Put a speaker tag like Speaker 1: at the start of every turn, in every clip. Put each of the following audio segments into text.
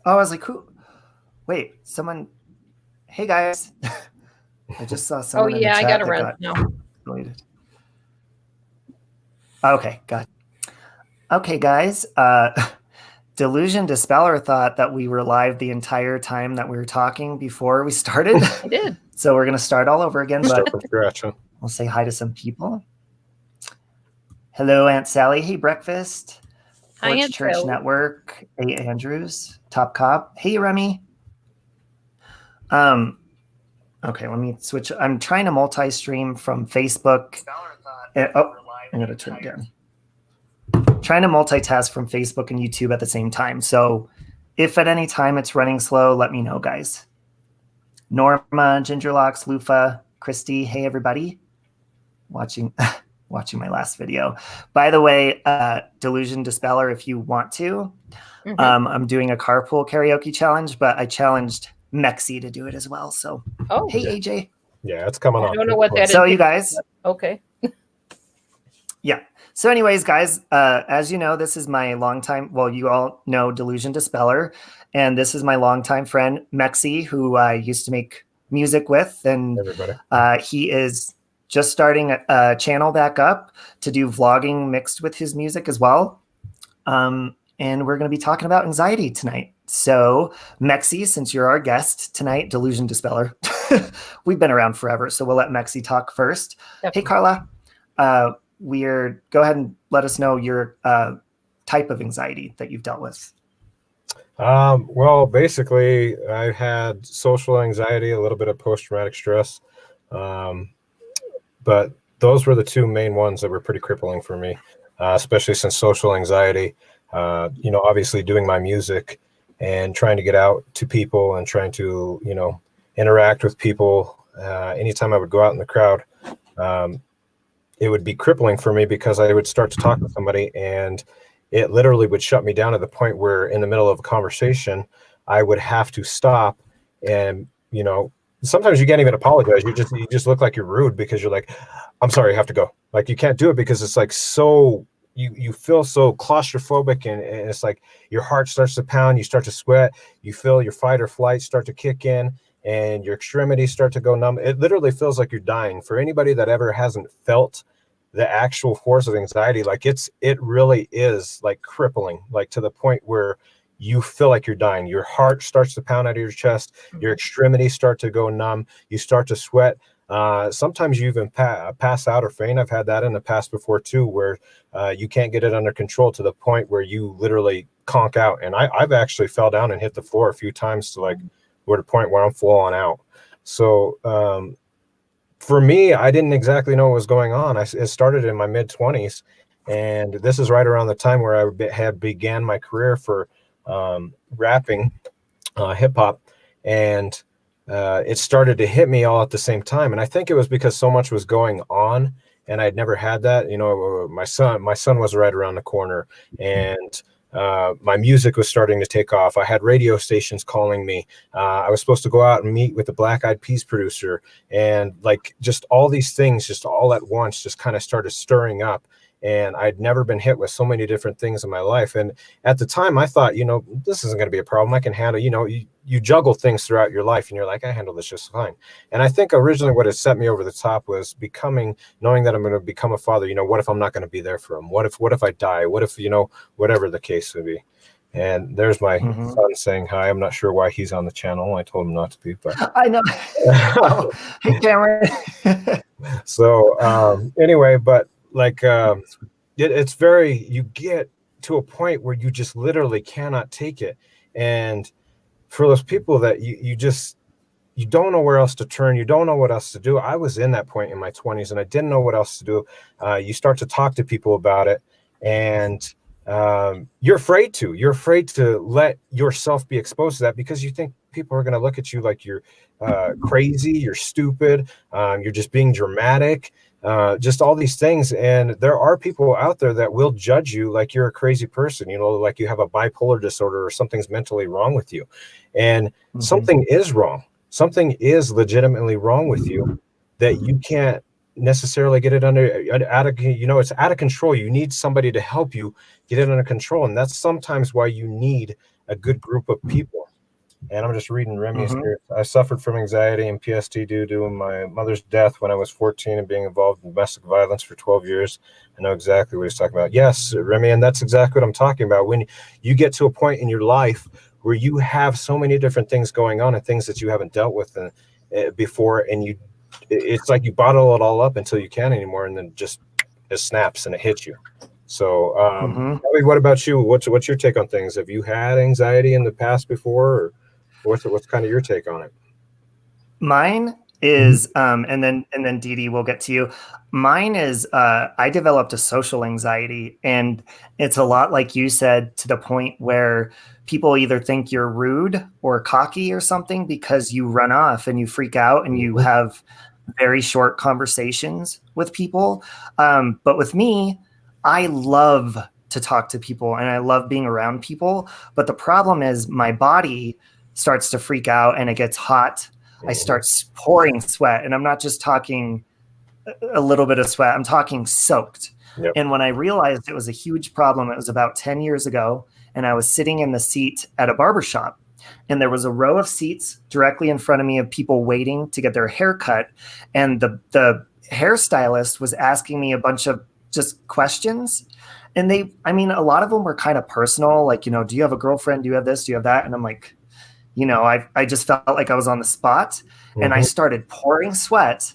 Speaker 1: Oh, I was like, who? Wait, someone. Hey guys, I just saw someone in the
Speaker 2: I
Speaker 1: chat
Speaker 2: got
Speaker 1: that
Speaker 2: around
Speaker 1: got
Speaker 2: now.
Speaker 1: deleted. Okay, got it. Okay, guys. Delusion Dispeller thought that we were live the entire time that we were talking before we started.
Speaker 2: I did.
Speaker 1: So we're going to start all over again,
Speaker 3: Start
Speaker 1: but
Speaker 3: from scratch, huh?
Speaker 1: we'll say hi to some people. Hello, Aunt Sally. Hey, Breakfast.
Speaker 2: Hi,
Speaker 1: Porch
Speaker 2: Aunt
Speaker 1: Church
Speaker 2: Sally.
Speaker 1: Network. Hey, Andrews. Top Cop. Hey, Remy. Okay, let me switch. I'm trying to multi-stream from Facebook. Oh, I'm going to turn it down. Trying to multitask from Facebook and YouTube at the same time. So if at any time it's running slow, let me know, guys. Norma, Gingerlocks, Lufa, Christy, hey everybody. Watching my last video. By the way, Delusion Dispeller, if you want to, I'm doing a carpool karaoke challenge, but I challenged Mekcee to do it as well. So hey AJ.
Speaker 3: Yeah, it's coming on.
Speaker 2: I don't know what that is.
Speaker 1: So you guys.
Speaker 2: Okay.
Speaker 1: Yeah. So anyways, guys, as you know, this is my longtime, well, you all know Delusion Dispeller, and this is my longtime friend, Mekcee, who I used to make music with. And he is just starting a channel back up to do vlogging mixed with his music as well. And we're going to be talking about anxiety tonight. So Mekcee, since you're our guest tonight, Delusion Dispeller, we've been around forever, so we'll let Mekcee talk first. Definitely. Hey, Carla. Go ahead and let us know your type of anxiety that you've dealt with.
Speaker 3: Well, basically, I've had social anxiety, a little bit of post-traumatic stress, but those were the two main ones that were pretty crippling for me, especially since social anxiety, obviously doing my music and trying to get out to people and trying to, interact with people. Anytime I would go out in the crowd, it would be crippling for me because I would start to talk to somebody and it literally would shut me down to the point where in the middle of a conversation, I would have to stop. And, sometimes you can't even apologize. You just look like you're rude because you're like, I'm sorry, I have to go. Like you can't do it because it's like so you feel so claustrophobic and it's like your heart starts to pound, you start to sweat, you feel your fight or flight start to kick in and your extremities start to go numb. It literally feels like you're dying. For anybody that ever hasn't felt the actual force of anxiety, like it really is like crippling, like to the point where you feel like you're dying. Your heart starts to pound out of your chest, your extremities start to go numb, you start to sweat. Sometimes you even pass out or faint. I've had that in the past before too, where you can't get it under control to the point where you literally conk out. And I've actually fell down and hit the floor a few times to like where the point where I'm full on out. So for me, I didn't exactly know what was going on. It started in my mid-20s, and this is right around the time where I had began my career for rapping, hip-hop, and it started to hit me all at the same time. And I think it was because so much was going on, and I'd never had that. My son was right around the corner, and my music was starting to take off. I had radio stations calling me. I was supposed to go out and meet with the Black Eyed Peas producer, and like just all these things just all at once just kind of started stirring up. And I'd never been hit with so many different things in my life. And at the time I thought, this isn't going to be a problem. I can handle, you juggle things throughout your life and you're like, I handle this just fine. And I think originally what had set me over the top was knowing that I'm going to become a father. What if I'm not going to be there for him? What if I die? What if, whatever the case would be. And there's my son saying hi. I'm not sure why he's on the channel. I told him not to be, but
Speaker 1: I know. Hey, Cameron.
Speaker 3: So anyway, but like it's very, you get to a point where you just literally cannot take it. And for those people that you don't know where else to turn, you don't know what else to do. I was in that point in my 20s and I didn't know what else to do. You start to talk to people about it, and you're afraid to let yourself be exposed to that because you think people are going to look at you like you're crazy, you're stupid, you're just being dramatic, just all these things. And there are people out there that will judge you like you're a crazy person, like you have a bipolar disorder or something's mentally wrong with you. And something is wrong. Something is legitimately wrong with you that you can't necessarily get it it's out of control. You need somebody to help you get it under control. And that's sometimes why you need a good group of people. And I'm just reading Remy's
Speaker 1: Mm-hmm.
Speaker 3: here. I suffered from anxiety and PTSD due to my mother's death when I was 14 and being involved in domestic violence for 12 years. I know exactly what he's talking about. Yes, Remy, and that's exactly what I'm talking about. When you get to a point in your life where you have so many different things going on and things that you haven't dealt with before, and it's like you bottle it all up until you can't anymore, and then just it snaps and it hits you. So, Robbie, what about you? What's your take on things? Have you had anxiety in the past before, or what's kind of your take on it?
Speaker 1: Mine is, and then Dee Dee, we'll get to you. Mine is, I developed a social anxiety, and it's a lot like you said, to the point where people either think you're rude or cocky or something because you run off and you freak out and you have very short conversations with people. But with me, I love to talk to people and I love being around people. But the problem is my body starts to freak out and it gets hot. I start pouring sweat, and I'm not just talking a little bit of sweat. I'm talking soaked.
Speaker 3: Yep.
Speaker 1: And when I realized it was a huge problem, it was about 10 years ago, and I was sitting in the seat at a barbershop, and there was a row of seats directly in front of me of people waiting to get their hair cut. And the hairstylist was asking me a bunch of just questions. And a lot of them were kind of personal, like, do you have a girlfriend? Do you have this? Do you have that? And I'm like, I just felt like I was on the spot, and I started pouring sweat.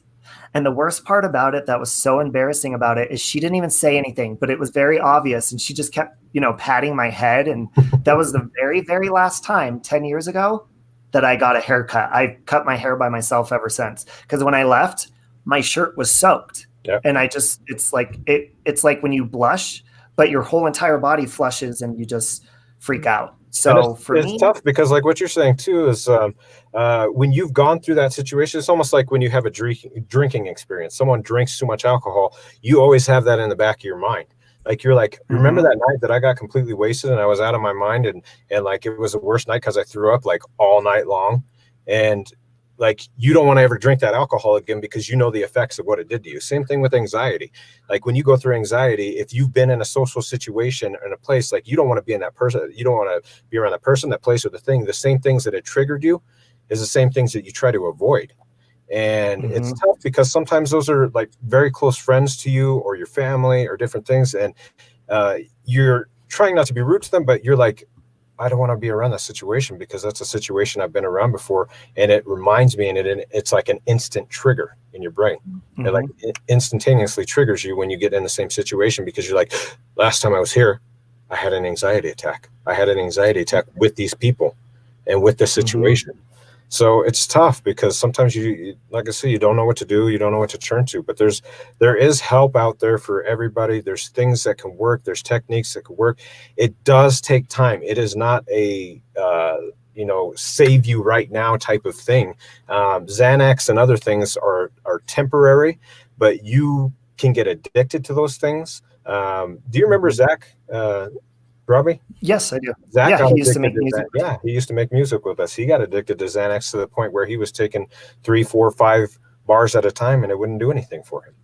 Speaker 1: And the worst part about it, that was so embarrassing about it, is she didn't even say anything, but it was very obvious. And she just kept, patting my head. And that was the very, very last time 10 years ago that I got a haircut. I cut my hair by myself ever since. Because when I left, my shirt was soaked.
Speaker 3: Yep.
Speaker 1: And it's like when you blush, but your whole entire body flushes and you just freak out. So
Speaker 3: it's tough because, like what you're saying too, is when you've gone through that situation, it's almost like when you have a drinking experience. Someone drinks too much alcohol, you always have that in the back of your mind. Like you're like, remember that night that I got completely wasted and I was out of my mind, and like it was the worst night because I threw up like all night long, and like you don't want to ever drink that alcohol again because you know the effects of what it did to you. Same thing with anxiety. Like when you go through anxiety, if you've been in a social situation or in a place, like you don't want to be in that person, you don't want to be around that person, that place, or the thing. The same things that had triggered you is the same things that you try to avoid. And it's tough because sometimes those are like very close friends to you or your family or different things. And you're trying not to be rude to them, but you're like, I don't want to be around that situation because that's a situation I've been around before, and it reminds me, and it's like an instant trigger in your brain. It like it instantaneously triggers you when you get in the same situation because you're like, last time I was here, I had an anxiety attack. I had an anxiety attack with these people and with this situation. So it's tough because sometimes you, like I say, you don't know what to do. You don't know what to turn to, but there is help out there for everybody. There's things that can work. There's techniques that can work. It does take time. It is not a, save you right now type of thing. Xanax and other things are temporary, but you can get addicted to those things. Do you remember Zach, Robbie?
Speaker 1: Yes, I do.
Speaker 3: Zach
Speaker 1: he used to make music.
Speaker 3: He used to make music with us. He got addicted to Xanax to the point where he was taking 3, 4, 5 bars at a time, and it wouldn't do anything for him.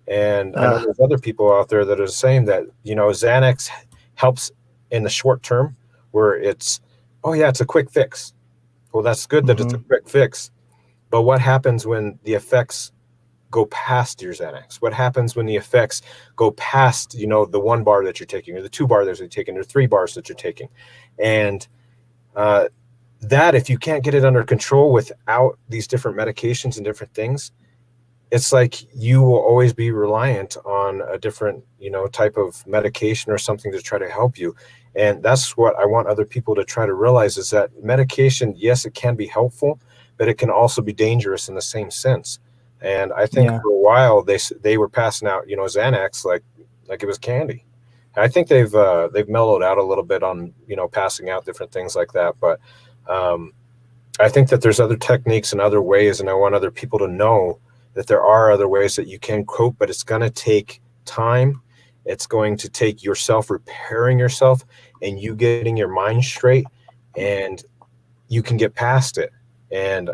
Speaker 3: And I know there's other people out there that are saying that, Xanax helps in the short term where it's, it's a quick fix. Well, that's good that it's a quick fix. But what happens when the effects go past your Xanax? What happens when the effects go past, the 1 bar that you're taking, or the 2 bars that you're taking, or 3 bars that you're taking? And that, if you can't get it under control without these different medications and different things, it's like you will always be reliant on a different, type of medication or something to try to help you. And that's what I want other people to try to realize, is that medication, yes, it can be helpful, but it can also be dangerous in the same sense. And I think for a while they were passing out, Xanax like it was candy. And I think they've mellowed out a little bit on, passing out different things like that. But I think that there's other techniques and other ways, and I want other people to know that there are other ways that you can cope, but it's going to take time. It's going to take yourself repairing yourself and you getting your mind straight, and you can get past it. And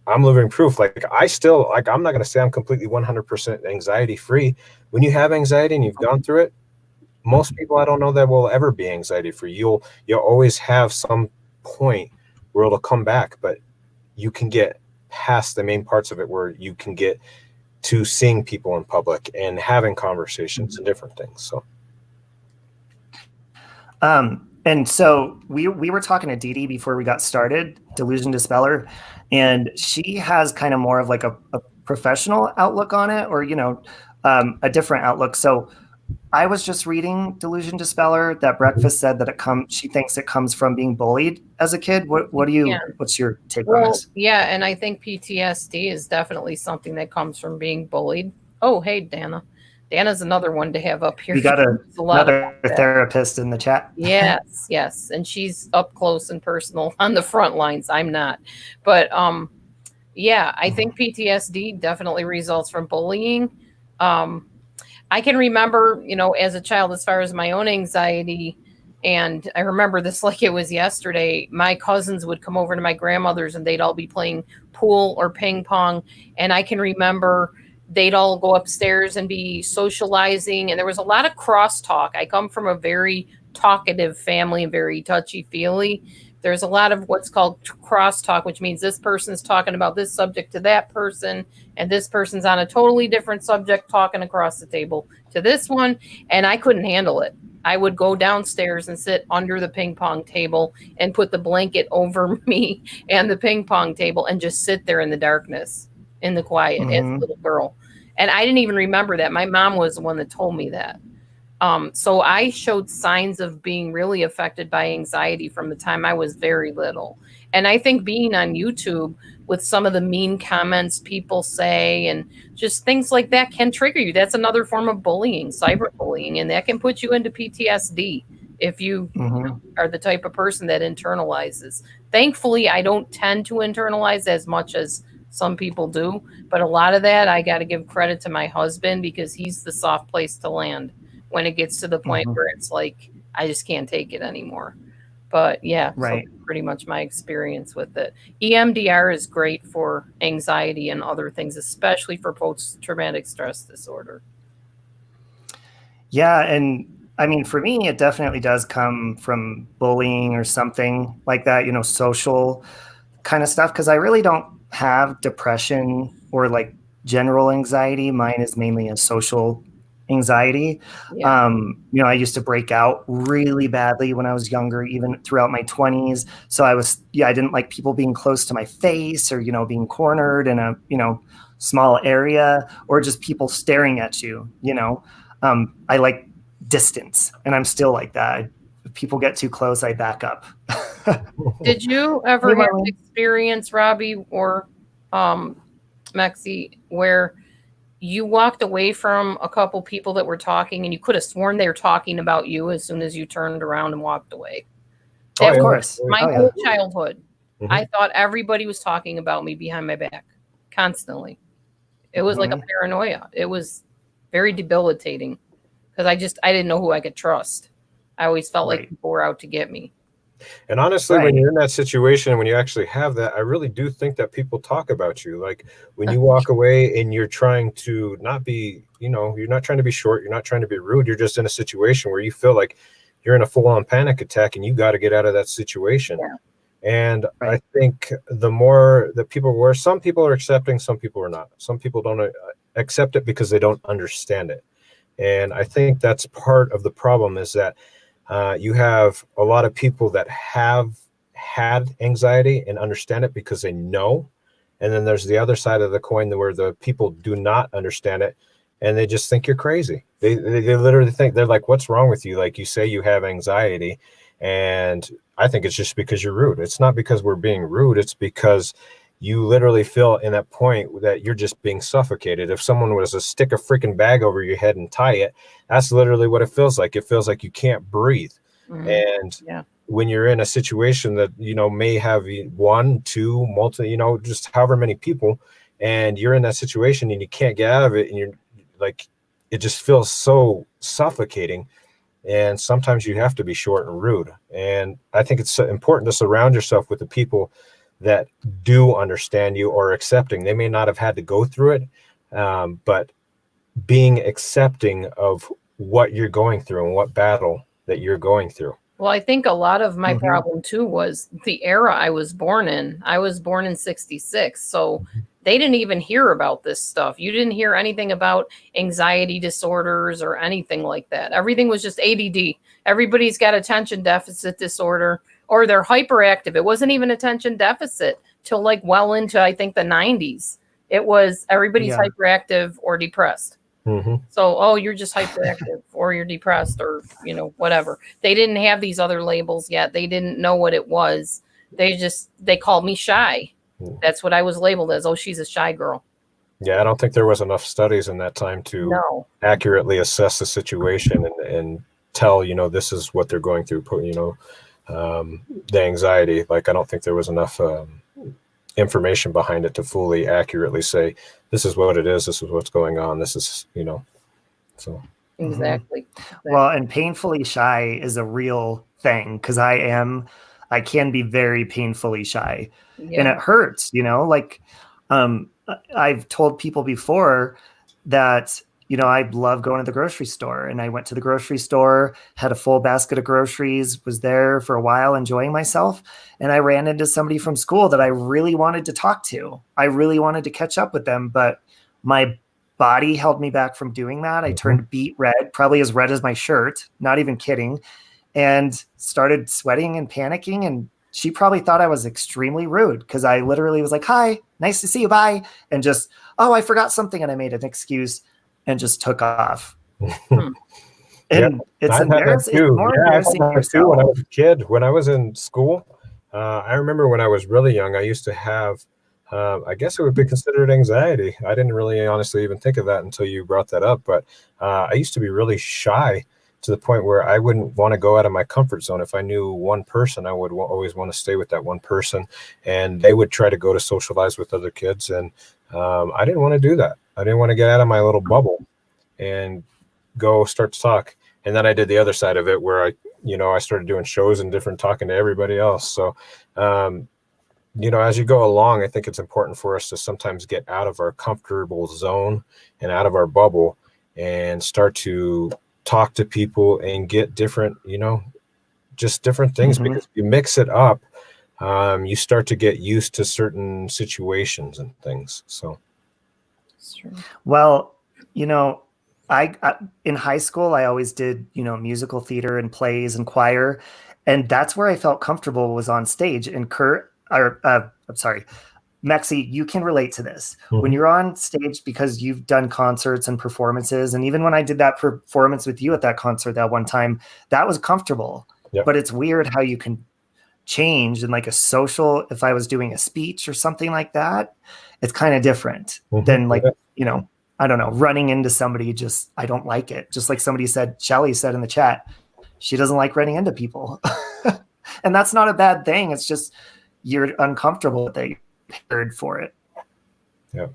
Speaker 3: I'm living proof. Like I'm not going to say I'm completely 100% anxiety free. When you have anxiety and you've gone through it, most people, I don't know that will ever be anxiety free. You'll always have some point where it'll come back, but you can get past the main parts of it, where you can get to seeing people in public and having conversations and different things. So
Speaker 1: and so we were talking to Dee Dee before we got started, Delusion Dispeller, and she has kind of more of like a professional outlook on it, or, a different outlook. So I was just reading Delusion Dispeller that Breakfast said that she thinks it comes from being bullied as a kid. What's your take on this?
Speaker 2: Yeah, and I think PTSD is definitely something that comes from being bullied. Oh, hey, Dana. Dana's another one to have up here.
Speaker 1: We got another therapist in the chat.
Speaker 2: Yes. And she's up close and personal on the front lines. I'm not. But yeah, I think PTSD definitely results from bullying. I can remember, as a child, as far as my own anxiety, and I remember this like it was yesterday, my cousins would come over to my grandmother's and they'd all be playing pool or ping pong. And I can remember they'd all go upstairs and be socializing. And there was a lot of crosstalk. I come from a very talkative family, very touchy-feely. There's a lot of what's called crosstalk, which means this person's talking about this subject to that person, and this person's on a totally different subject talking across the table to this one. And I couldn't handle it. I would go downstairs and sit under the ping pong table and put the blanket over me and the ping pong table and just sit there in the darkness, in the quiet, as a little girl. And I didn't even remember that. My mom was the one that told me that. So I showed signs of being really affected by anxiety from the time I was very little. And I think being on YouTube with some of the mean comments people say and just things like that can trigger you. That's another form of bullying, cyberbullying, and that can put you into PTSD if you are the type of person that internalizes. Thankfully, I don't tend to internalize as much as some people do, but a lot of that I got to give credit to my husband, because he's the soft place to land when it gets to the point where it's like, I just can't take it anymore. But yeah, right. So pretty much my experience with it. EMDR is great for anxiety and other things, especially for post-traumatic stress disorder.
Speaker 1: Yeah. And I mean, for me, it definitely does come from bullying or something like that, social kind of stuff. Cause I really don't have depression or like general anxiety. Mine is mainly a social anxiety. Yeah. I used to break out really badly when I was younger, even throughout my 20s. So I didn't like people being close to my face, or, being cornered in a, small area, or just people staring at you, I like distance, and I'm still like that. If people get too close, I back up.
Speaker 2: Did you ever have an experience, Robbie or Mekcee, where you walked away from a couple people that were talking and you could have sworn they were talking about you as soon as you turned around and walked away?
Speaker 1: Of course.
Speaker 2: My whole childhood, I thought everybody was talking about me behind my back constantly. It was like a paranoia. It was very debilitating, because I didn't know who I could trust. I always felt like people were out to get me.
Speaker 3: And honestly, when you're in that situation, when you actually have that, I really do think that people talk about you. Like when you walk away and you're trying to not be, you're not trying to be short, you're not trying to be rude. You're just in a situation where you feel like you're in a full-on panic attack and you got to get out of that situation. Yeah. And I think the more that some people are accepting, some people are not. Some people don't accept it because they don't understand it. And I think that's part of the problem, is that you have a lot of people that have had anxiety and understand it because they know. And then there's the other side of the coin where the people do not understand it and they just think you're crazy. They literally think, they're like, what's wrong with you? Like, you say you have anxiety, and I think it's just because you're rude. It's not because we're being rude. It's because you literally feel in that point that you're just being suffocated. If someone was to stick a freaking bag over your head and tie it, that's literally what it feels like. It feels like you can't breathe. And when you're in a situation that, may have one, two, just however many people, and you're in that situation and you can't get out of it, and you're like, it just feels so suffocating. And sometimes you have to be short and rude. And I think it's important to surround yourself with the people that do understand you or accepting. They may not have had to go through it, but being accepting of what you're going through and what battle that you're going through.
Speaker 2: Well, I think a lot of my
Speaker 1: Mhm.
Speaker 2: problem too was the era I was born in. I was born in 66. So they didn't even hear about this stuff. You didn't hear anything about anxiety disorders or anything like that. Everything was just ADD. Everybody's got attention deficit disorder, or they're hyperactive. It wasn't even attention deficit till like well into, I think, the 90s. It was everybody's
Speaker 1: Yeah.
Speaker 2: hyperactive or depressed.
Speaker 3: Mm-hmm.
Speaker 2: So, oh, you're just hyperactive or you're depressed or, whatever. They didn't have these other labels yet. They didn't know what it was. They called me shy. That's what I was labeled as. Oh, she's a shy girl.
Speaker 3: Yeah, I don't think there was enough studies in that time to
Speaker 2: No.
Speaker 3: accurately assess the situation and tell, this is what they're going through, the anxiety. Like, I don't think there was enough information behind it to fully accurately say, this is what it is, this is what's going on, this is, so.
Speaker 2: Exactly.
Speaker 1: Well, and painfully shy is a real thing, because I can be very painfully shy.
Speaker 2: Yeah.
Speaker 1: And it hurts, like I've told people before that, I love going to the grocery store, and I went to the grocery store, had a full basket of groceries, was there for a while enjoying myself. And I ran into somebody from school that I really wanted to talk to. I really wanted to catch up with them, but my body held me back from doing that. I turned beet red, probably as red as my shirt, not even kidding, and started sweating and panicking. And she probably thought I was extremely rude, because I literally was like, hi, nice to see you, bye. And just, oh, I forgot something. And I made an excuse and just took off. And it's embarrassing. It's more embarrassing
Speaker 3: too.
Speaker 1: yourself.
Speaker 3: When I was a kid, when I was in school, I remember when I was really young, I used to have, I guess it would be considered anxiety. I didn't really honestly even think of that until you brought that up. But I used to be really shy, to the point where I wouldn't want to go out of my comfort zone. If I knew one person, I would always want to stay with that one person, and they would try to go to socialize with other kids. And I didn't want to do that. I didn't want to get out of my little bubble and go start to talk. And then I did the other side of it, where I started doing shows and talking to everybody else. So, as you go along, I think it's important for us to sometimes get out of our comfortable zone and out of our bubble and start to talk to people and get different, just different things, because if you mix it up, you start to get used to certain situations and things. So.
Speaker 1: Well, I in high school, I always did, musical theater and plays and choir. And that's where I felt comfortable, was on stage. And Mekcee, you can relate to this. When you're on stage, because you've done concerts and performances, and even when I did that performance with you at that concert that one time, that was comfortable. Yep. But it's weird how you can change in like a social, if I was doing a speech or something like that, it's kind of different than like, I don't know, running into somebody. Just, I don't like it. Just like somebody said, Shelly said in the chat, she doesn't like running into people. And that's not a bad thing. It's just, you're uncomfortable that you're prepared for it. Yeah.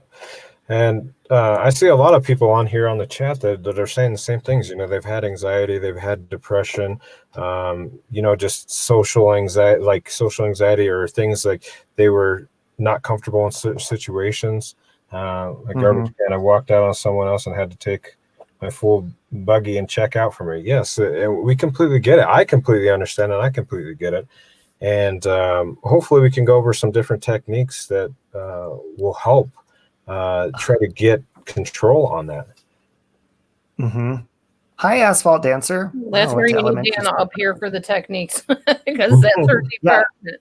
Speaker 3: And I see a lot of people on here on the chat that are saying the same things. They've had anxiety, they've had depression, just social anxiety, or things like they were not comfortable in certain situations. Like garbage can, I walked out on someone else and had to take my full buggy and check out for me. Yes, we completely get it. I completely understand, and I completely get it. And hopefully we can go over some different techniques that will help try to get control on that.
Speaker 1: Hi, Asphalt Dancer.
Speaker 2: That's where you need Dana up here for the techniques, because that's her department.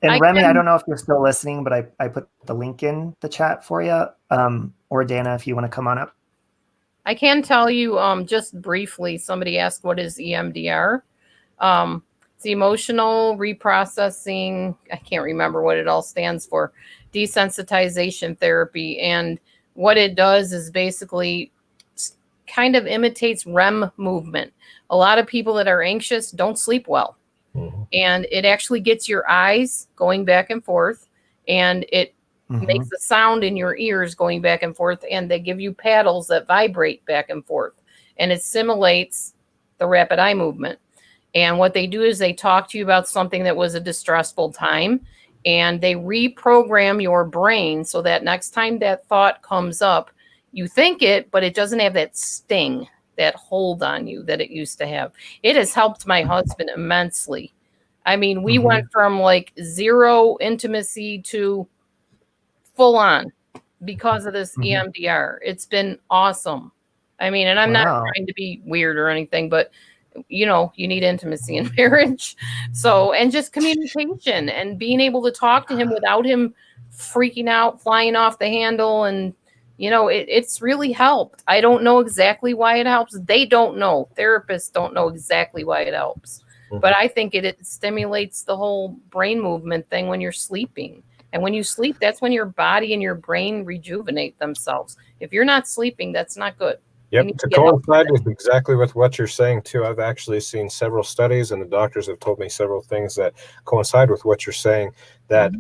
Speaker 1: And Remy, I don't know if you're still listening, but I put the link in the chat for you. Or Dana, if you want to come on up.
Speaker 2: I can tell you just briefly, somebody asked, what is EMDR? It's emotional reprocessing. I can't remember what it all stands for. Desensitization therapy. And what it does is basically kind of imitates REM movement. A lot of people that are anxious don't sleep well. And it actually gets your eyes going back and forth, and it makes a sound in your ears going back and forth, and they give you paddles that vibrate back and forth, and it simulates the rapid eye movement. And what they do is they talk to you about something that was a distressful time, and they reprogram your brain so that next time that thought comes up, you think it, but it doesn't have that sting that hold on you that it used to have. It has helped my husband immensely. I mean, we went from like 0 intimacy to full on because of this EMDR. It's been awesome. I mean, and I'm not trying to be weird or anything, but you know, you need intimacy in marriage. So, and just communication and being able to talk to him without him freaking out, flying off the handle. And, you know, it's really helped. I don't know exactly why it helps. They don't know. Therapists don't know exactly why it helps. But I think it stimulates the whole brain movement thing when you're sleeping. And when you sleep, that's when your body and your brain rejuvenate themselves. If you're not sleeping, that's not good.
Speaker 3: Yep, to coincide with exactly with what you're saying too, I've actually seen several studies, and the doctors have told me several things that coincide with what you're saying, that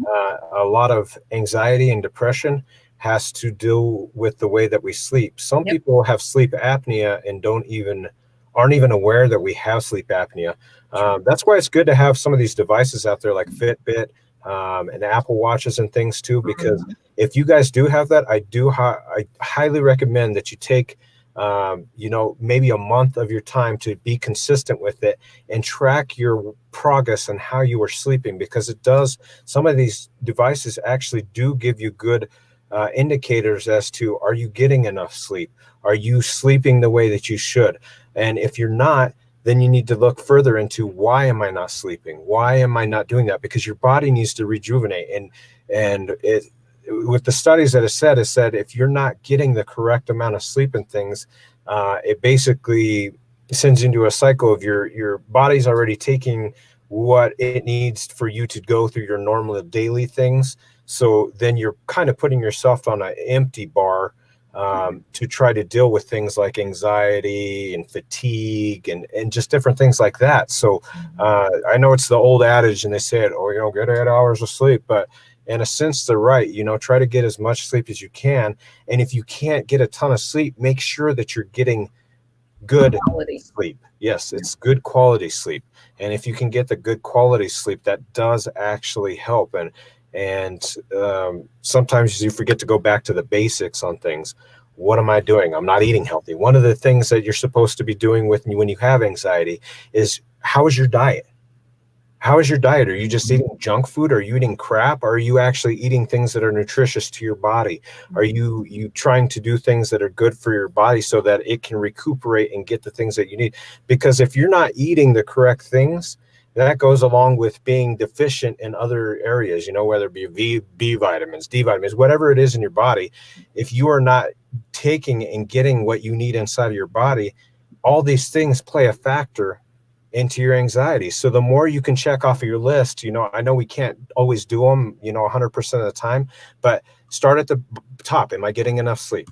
Speaker 3: a lot of anxiety and depression has to do with the way that we sleep. Some people have sleep apnea and aren't even aware that we have sleep apnea. That's why it's good to have some of these devices out there like Fitbit and Apple Watches and things too, because if you guys do have that, I highly recommend that you take you know, maybe a month of your time to be consistent with it and track your progress and how you are sleeping, because some of these devices actually do give you good indicators as to, are you getting enough sleep? Are you sleeping the way that you should? And if you're not, then you need to look further into, why am I not sleeping? Why am I not doing that? Because your body needs to rejuvenate. And with the studies that it said if you're not getting the correct amount of sleep and things, it basically sends you into a cycle of your body's already taking what it needs for you to go through your normal daily things. So then you're kind of putting yourself on an empty bar to try to deal with things like anxiety and fatigue and just different things like that. So I know it's the old adage, and they say it, oh, you know, get 8 hours of sleep, but in a sense, they're right. You know, try to get as much sleep as you can. And if you can't get a ton of sleep, make sure that you're getting good sleep. Yes, it's good quality sleep. And if you can get the good quality sleep, that does actually help. And sometimes you forget to go back to the basics on things. What am I doing? I'm not eating healthy. One of the things that you're supposed to be doing when you have anxiety is, how is your diet? How is your diet? Are you just eating junk food? Are you eating crap? Are you actually eating things that are nutritious to your body? Are you trying to do things that are good for your body so that it can recuperate and get the things that you need? Because if you're not eating the correct things, that goes along with being deficient in other areas, you know, whether it be B vitamins, D vitamins, whatever it is in your body. If you are not taking and getting what you need inside of your body, all these things play a factor into your anxiety. So the more you can check off of your list, you know, I know we can't always do them, you know, 100% of the time, but start at the top. Am I getting enough sleep?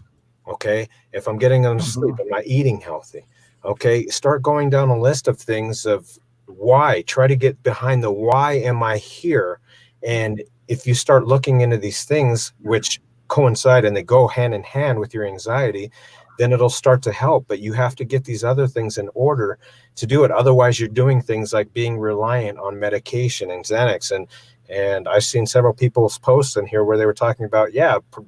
Speaker 3: Okay. If I'm getting enough sleep, am I eating healthy? Okay. Start going down a list of things of why. Try to get behind the why am I here? And if you start looking into these things, which coincide and they go hand in hand with your anxiety, then it'll start to help. But you have to get these other things in order to do it. Otherwise, you're doing things like being reliant on medication and Xanax. And I've seen several people's posts in here where they were talking about,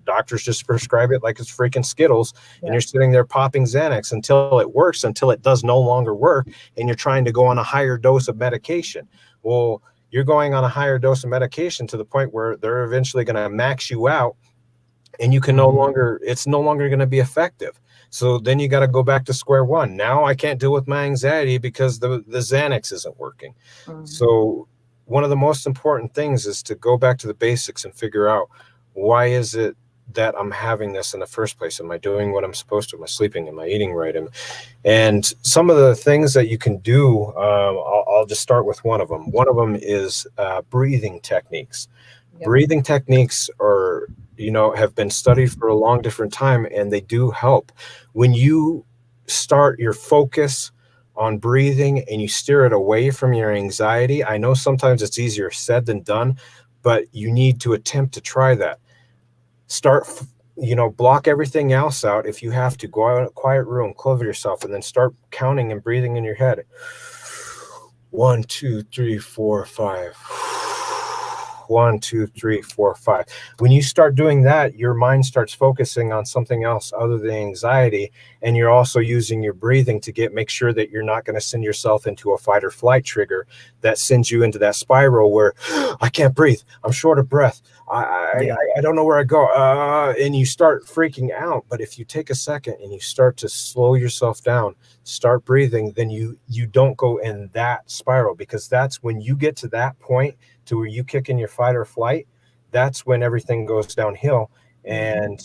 Speaker 3: doctors just prescribe it like it's freaking Skittles. And you're sitting there popping Xanax until it works, until it does no longer work. And you're trying to go on a higher dose of medication. Well, you're going on a higher dose of medication to the point where they're eventually going to max you out, and you can it's no longer going to be effective. So then you got to go back to square one. Now I can't deal with my anxiety because the Xanax isn't working. So one of the most important things is to go back to the basics and figure out, why is it that I'm having this in the first place? Am I doing what I'm supposed to? Am I sleeping? Am I eating right? And some of the things that you can do, I'll just start with one of them. One of them is breathing techniques. Breathing techniques are, you know, have been studied for a long different time, and they do help. When you start your focus on breathing and you steer it away from your anxiety, I know sometimes it's easier said than done, but you need to attempt to try that. Start, you know, block everything else out. If you have to, go out in a quiet room, close yourself, and then start counting and breathing in your head. 1, 2, 3, 4, 5. 1, 2, 3, 4, 5. When you start doing that, your mind starts focusing on something else other than anxiety, and you're also using your breathing to make sure that you're not going to send yourself into a fight or flight trigger that sends you into that spiral where I can't breathe, I'm short of breath, I don't know where I go, and you start freaking out. But if you take a second and you start to slow yourself down, start breathing, then you don't go in that spiral, because that's when you get to that point to where you kick in your fight or flight, that's when everything goes downhill. And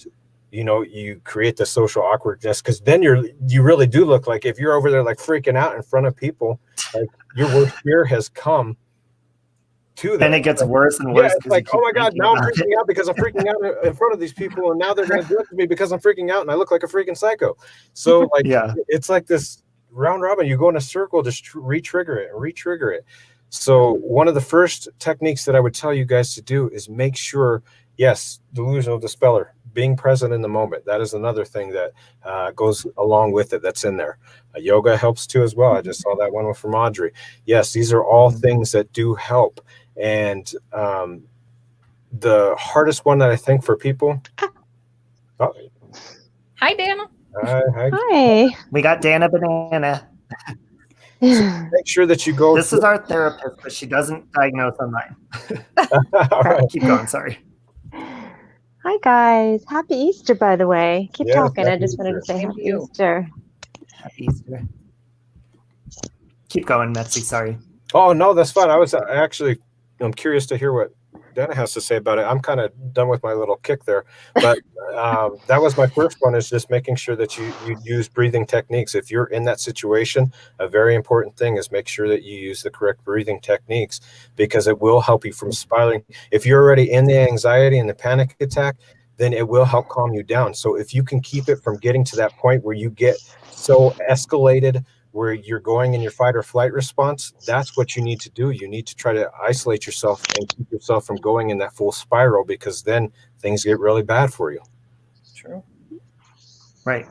Speaker 3: you create the social awkwardness, because then you really do look like, if you're over there like freaking out in front of people, like your worst fear has come to them.
Speaker 1: And it gets worse and worse.
Speaker 3: Yeah, it's like, oh my God, now I'm freaking out because I'm freaking out in front of these people, and now they're going to do it to me because I'm freaking out and I look like a freaking psycho. So like, it's like this round robin. You go in a circle, just re-trigger it and re-trigger it. So one of the first techniques that I would tell you guys to do is make sure, yes, delusional dispeller, being present in the moment. That is another thing that goes along with it, that's in there. Yoga helps too as well. I just saw that one from Audrey. Yes, these are all things that do help. And the hardest one that I think for people. Oh.
Speaker 2: Hi, Dana.
Speaker 4: Hi.
Speaker 1: We got Dana Banana.
Speaker 3: So make sure that you go.
Speaker 1: This is our therapist, but she doesn't diagnose online.
Speaker 3: All right.
Speaker 1: Keep going. Sorry.
Speaker 4: Hi, guys. Happy Easter, by the way. Keep talking. I just wanted to say Happy Easter.
Speaker 1: Happy Easter. Keep going, Mekcee. Sorry.
Speaker 3: Oh, no, that's fine. I'm curious to hear what Dana has to say about it. I'm kind of done with my little kick there, but that was my first one, is just making sure that you use breathing techniques. If you're in that situation, a very important thing is make sure that you use the correct breathing techniques, because it will help you from spiraling. If you're already in the anxiety and the panic attack, then it will help calm you down. So if you can keep it from getting to that point where you get so escalated, where you're going in your fight or flight response, that's what you need to do. You need to try to isolate yourself and keep yourself from going in that full spiral, because then things get really bad for you.
Speaker 2: True.
Speaker 1: Right.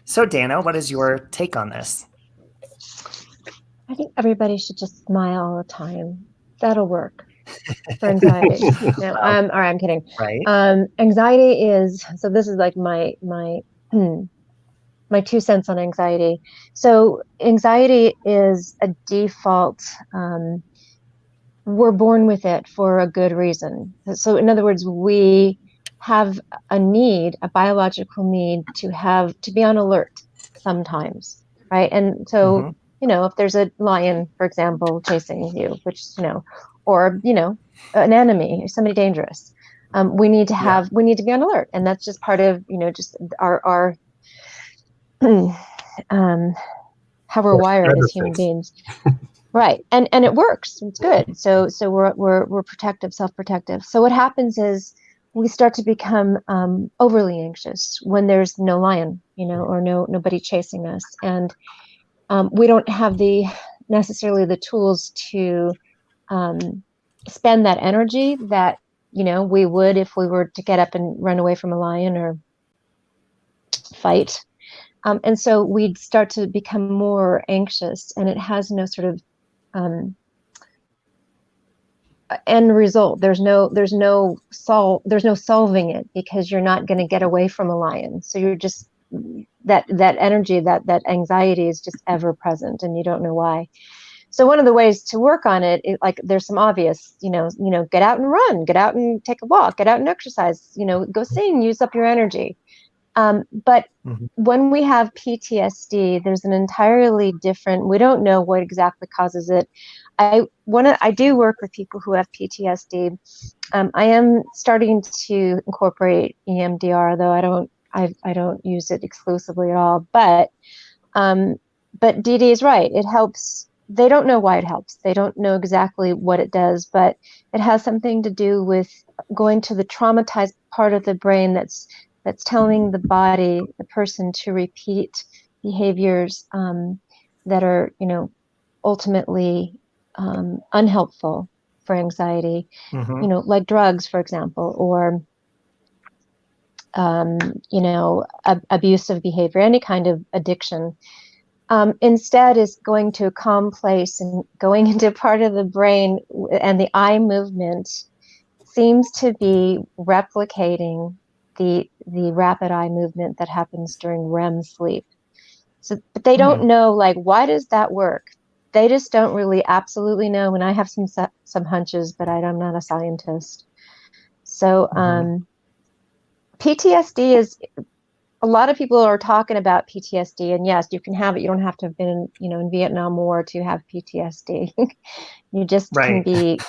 Speaker 1: So, Dana, what is your take on this?
Speaker 4: I think everybody should just smile all the time. That'll work for anxiety. No, all right, I'm kidding.
Speaker 1: Right.
Speaker 4: Anxiety is, so this is like my 2 cents on anxiety. So anxiety is a default. We're born with it for a good reason. So in other words, we have a need, a biological need to be on alert sometimes, right? And so, if there's a lion, for example, chasing you, which, or, an enemy, somebody dangerous, we need to be on alert. And that's just part of, just our how we're wired as human beings. Right. And it works. It's good. So we're protective, self-protective. So what happens is we start to become overly anxious when there's no lion, or nobody chasing us. And we don't have necessarily the tools to spend that energy that, we would if we were to get up and run away from a lion or fight. And so we'd start to become more anxious, and it has no sort of end result. There's no solving it, because you're not going to get away from a lion. So you're just that energy, that anxiety is just ever present, and you don't know why. So one of the ways to work on it, like there's some obvious, get out and run, get out and take a walk, get out and exercise, go sing, use up your energy. But when we have PTSD, there's an entirely different, we don't know what exactly causes it. I do work with people who have PTSD. I am starting to incorporate EMDR, though I don't use it exclusively at all. But Dee Dee is right. It helps. They don't know why it helps. They don't know exactly what it does, but it has something to do with going to the traumatized part of the brain that's telling the body, the person, to repeat behaviors that are, ultimately unhelpful for anxiety, like drugs, for example, or, abusive behavior, any kind of addiction. instead is going to a calm place and going into part of the brain, and the eye movement seems to be replicating the rapid eye movement that happens during REM sleep. So, but they don't know, like, why does that work? They just don't really absolutely know. And I have some hunches, but I'm not a scientist. So PTSD is, a lot of people are talking about PTSD, and yes, you can have it. You don't have to have been, in Vietnam War to have PTSD. You just can be,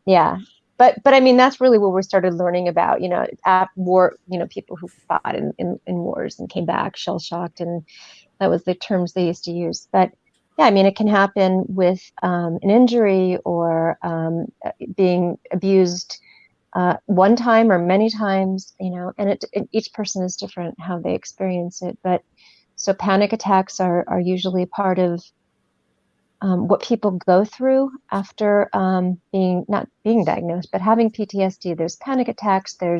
Speaker 4: yeah. But I mean, that's really what we started learning about, at war, people who fought in wars and came back shell shocked, and that was the terms they used to use. But yeah, I mean, it can happen with an injury or being abused one time or many times, and each person is different how they experience it. But so panic attacks are usually part of what people go through after not being diagnosed, but having PTSD. There's panic attacks. There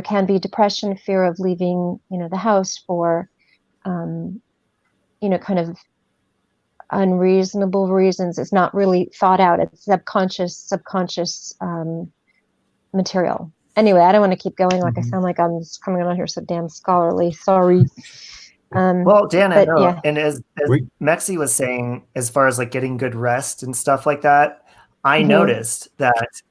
Speaker 4: can be depression, fear of leaving, the house for, kind of unreasonable reasons. It's not really thought out. It's subconscious material. Anyway, I don't want to keep going. Like I sound like I'm just coming on here so damn scholarly. Sorry.
Speaker 1: Well, Jana, no.
Speaker 4: Yeah.
Speaker 1: And as Mekcee was saying, as far as like getting good rest and stuff like that, I noticed that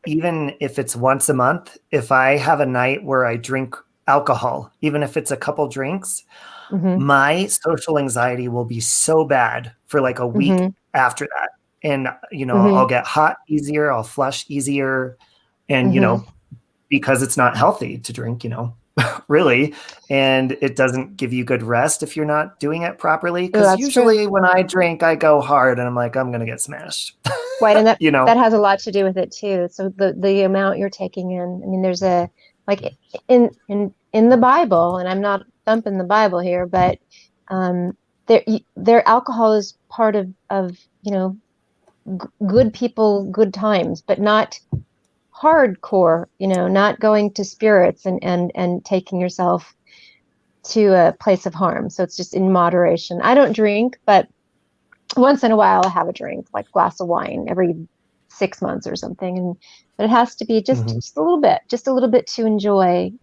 Speaker 1: even if it's once a month, if I have a night where I drink alcohol, even if it's a couple drinks, my social anxiety will be so bad for like a week after that. And, I'll get hot easier, I'll flush easier. And, because it's not healthy to drink, really. And it doesn't give you good rest if you're not doing it properly. Because usually when I drink, I go hard and I'm like, I'm going to get smashed.
Speaker 4: Right. And that, that has a lot to do with it too. So the amount you're taking in, I mean, there's in the Bible, and I'm not thumping the Bible here, but their alcohol is part of good people, good times, but not hardcore, not going to spirits and taking yourself to a place of harm. So it's just in moderation. I don't drink, but once in a while I have a drink, like a glass of wine every 6 months or something. But it has to be just a little bit to enjoy,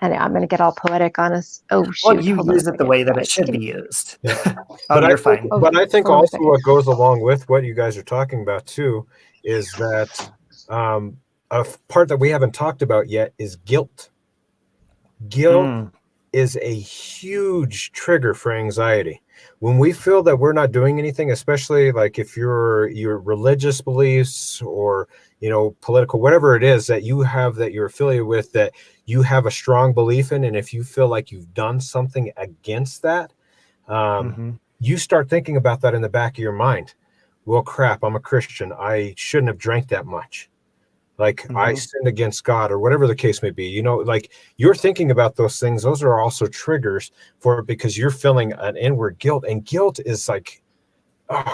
Speaker 4: and I'm going to get all poetic on us. Oh, shoot.
Speaker 1: Well, you use it the way that it should be used.
Speaker 3: Yeah.
Speaker 1: You're fine.
Speaker 3: But I think also what goes along with what you guys are talking about too is that a part that we haven't talked about yet is guilt. Guilt is a huge trigger for anxiety. When we feel that we're not doing anything, especially like if your religious beliefs or political, whatever it is that you have that you're affiliated with, that you have a strong belief in, and if you feel like you've done something against that, you start thinking about that in the back of your mind. Well, crap, I'm a Christian. I shouldn't have drank that much. Like I sinned against God, or whatever the case may be. Like you're thinking about those things. Those are also triggers for it, because you're feeling an inward guilt, and guilt is like,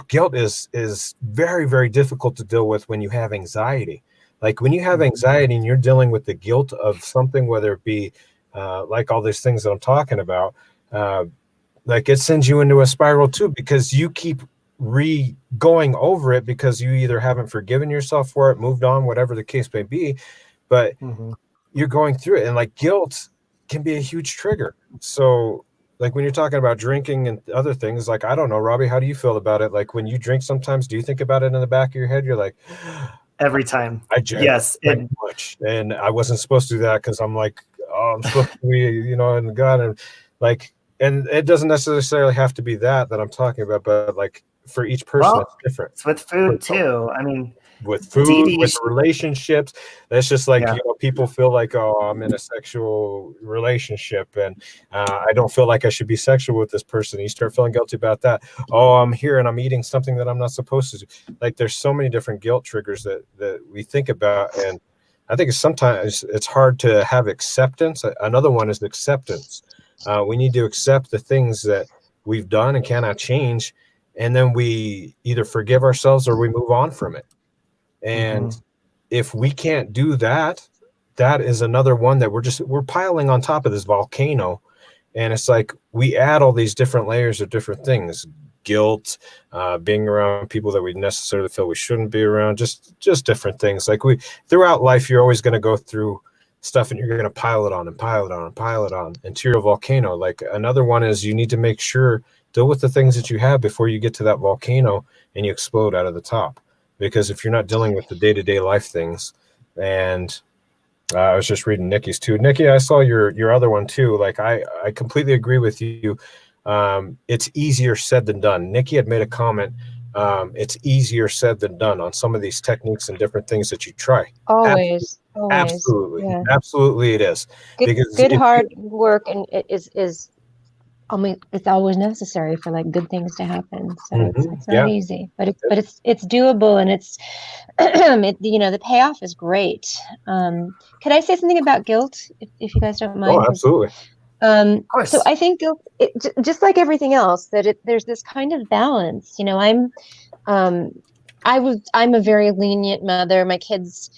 Speaker 3: guilt is very, very difficult to deal with when you have anxiety. Like when you have anxiety and you're dealing with the guilt of something, whether it be like all these things that I'm talking about, like it sends you into a spiral too, because you keep going over it because you either haven't forgiven yourself for it, moved on, whatever the case may be, but you're going through it. And like guilt can be a huge trigger. So like when you're talking about drinking and other things, like, I don't know, Robbie, how do you feel about it? Like when you drink sometimes, do you think about it in the back of your head? You're like,
Speaker 1: every time.
Speaker 3: I drank too much and I wasn't supposed to do that because I'm like, I'm supposed to be, in God. And like, and it doesn't necessarily have to be that I'm talking about, but like for each person, it's different.
Speaker 1: It's with food too. I mean,
Speaker 3: with food, with relationships, that's just like, people feel like, oh, I'm in a sexual relationship and I don't feel like I should be sexual with this person. You start feeling guilty about that. Oh, I'm here and I'm eating something that I'm not supposed to do. Like there's so many different guilt triggers that we think about. And I think sometimes it's hard to have acceptance. Another one is acceptance. We need to accept the things that we've done and cannot change. And then we either forgive ourselves or we move on from it. And if we can't do that, that is another one that we're piling on top of this volcano. And it's like we add all these different layers of different things: guilt, being around people that we necessarily feel we shouldn't be around, just different things. Like throughout life, you're always going to go through stuff, and you're going to pile it on and pile it on and pile it on into your volcano. Like another one is you need to make sure, deal with the things that you have before you get to that volcano and you explode out of the top. Because if you're not dealing with the day-to-day life things, and I was just reading Nikki's too. Nikki, I saw your other one too. Like I completely agree with you. It's easier said than done. Nikki had made a comment. It's easier said than done on some of these techniques and different things that you try.
Speaker 4: Always.
Speaker 3: Absolutely.
Speaker 4: Yeah.
Speaker 3: Absolutely it is.
Speaker 4: Good hard work, and it is I mean, it's always necessary for like good things to happen. So it's not easy, but it's doable, and it's the payoff is great. Could I say something about guilt, if you guys don't mind?
Speaker 3: Oh, absolutely.
Speaker 1: Of course.
Speaker 4: So I think guilt, just like everything else, that there's this kind of balance. I'm a very lenient mother. My kids,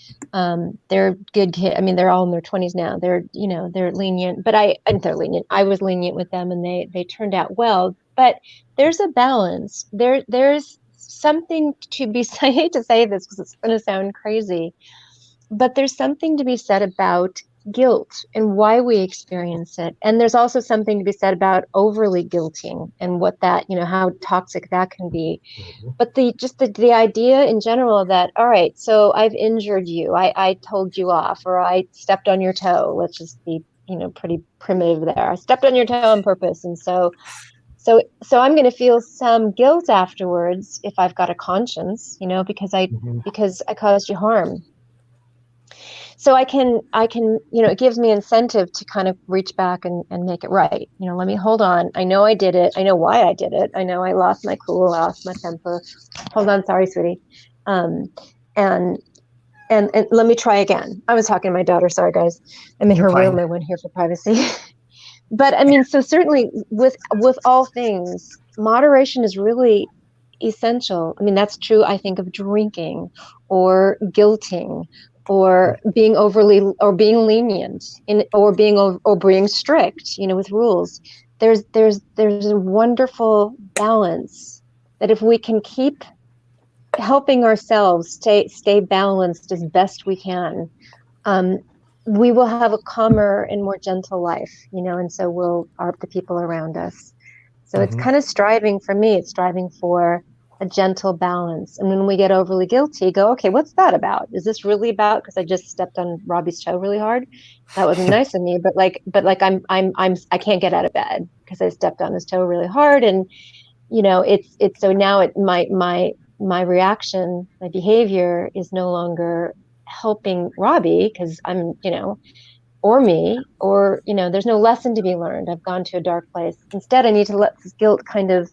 Speaker 4: they're good kids. I mean, they're all in their 20s now. They're lenient, but they're lenient. I was lenient with them, and they turned out well. But there's a balance. There's something to be. I hate to say this because it's going to sound crazy, but there's something to be said about guilt and why we experience it. And there's also something to be said about overly guilting and what that, how toxic that can be. But the idea in general that, all right, so I've injured you, I told you off, or I stepped on your toe. Let's just be, pretty primitive there. I stepped on your toe on purpose. And so I'm going to feel some guilt afterwards if I've got a conscience, because I caused you harm. So I can, it gives me incentive to kind of reach back and make it right. Let me hold on. I know I did it. I know why I did it. I know I lost my cool, I lost my temper. Hold on. Sorry, sweetie. And let me try again. I was talking to my daughter. Sorry, guys. I'm in her room. I went here for privacy. But I mean, so certainly with all things, moderation is really essential. I mean, that's true, I think, of drinking or guilting, or being overly, or being lenient, or being strict, with rules. There's a wonderful balance that if we can keep helping ourselves stay balanced as best we can, we will have a calmer and more gentle life, and so will the people around us. So it's kind of striving for a gentle balance. And when we get overly guilty, go, okay, what's that about? Is this really about because I just stepped on Robbie's toe really hard? That wasn't nice of me, but I can't get out of bed because I stepped on his toe really hard. And it's so now my reaction, my behavior is no longer helping Robbie because I'm, or me, or there's no lesson to be learned. I've gone to a dark place. Instead, I need to let this guilt kind of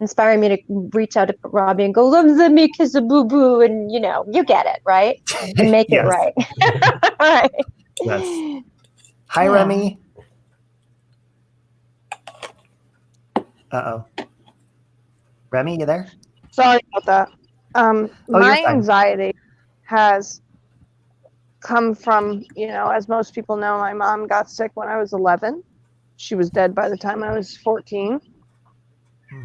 Speaker 4: inspire me to reach out to Robbie and go, let me kiss a boo-boo, and you get it, right? And make it right. All right.
Speaker 1: Yes. Hi, Remy. Uh-oh. Remy, you there?
Speaker 5: Sorry about that. My
Speaker 1: you're fine.
Speaker 5: anxiety has come from, as most people know, my mom got sick when I was 11. She was dead by the time I was 14.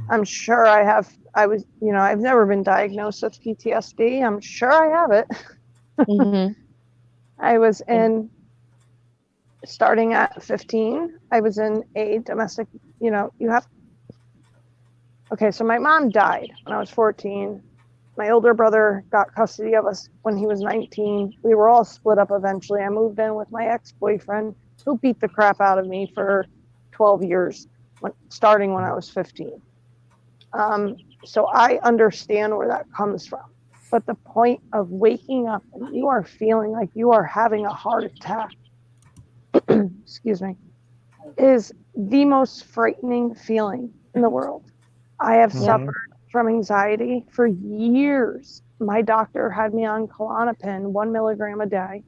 Speaker 5: I'm sure I've never been diagnosed with PTSD. I'm sure I have it. I was starting at 15, I was in a domestic, so my mom died when I was 14. My older brother got custody of us when he was 19. We were all split up eventually. I moved in with my ex-boyfriend, who beat the crap out of me for 12 years, starting when I was 15. So I understand where that comes from. But the point of waking up and you are feeling like you are having a heart attack, excuse me, is the most frightening feeling in the world. I have suffered from anxiety for years. My doctor had me on Klonopin, 1 milligram a day.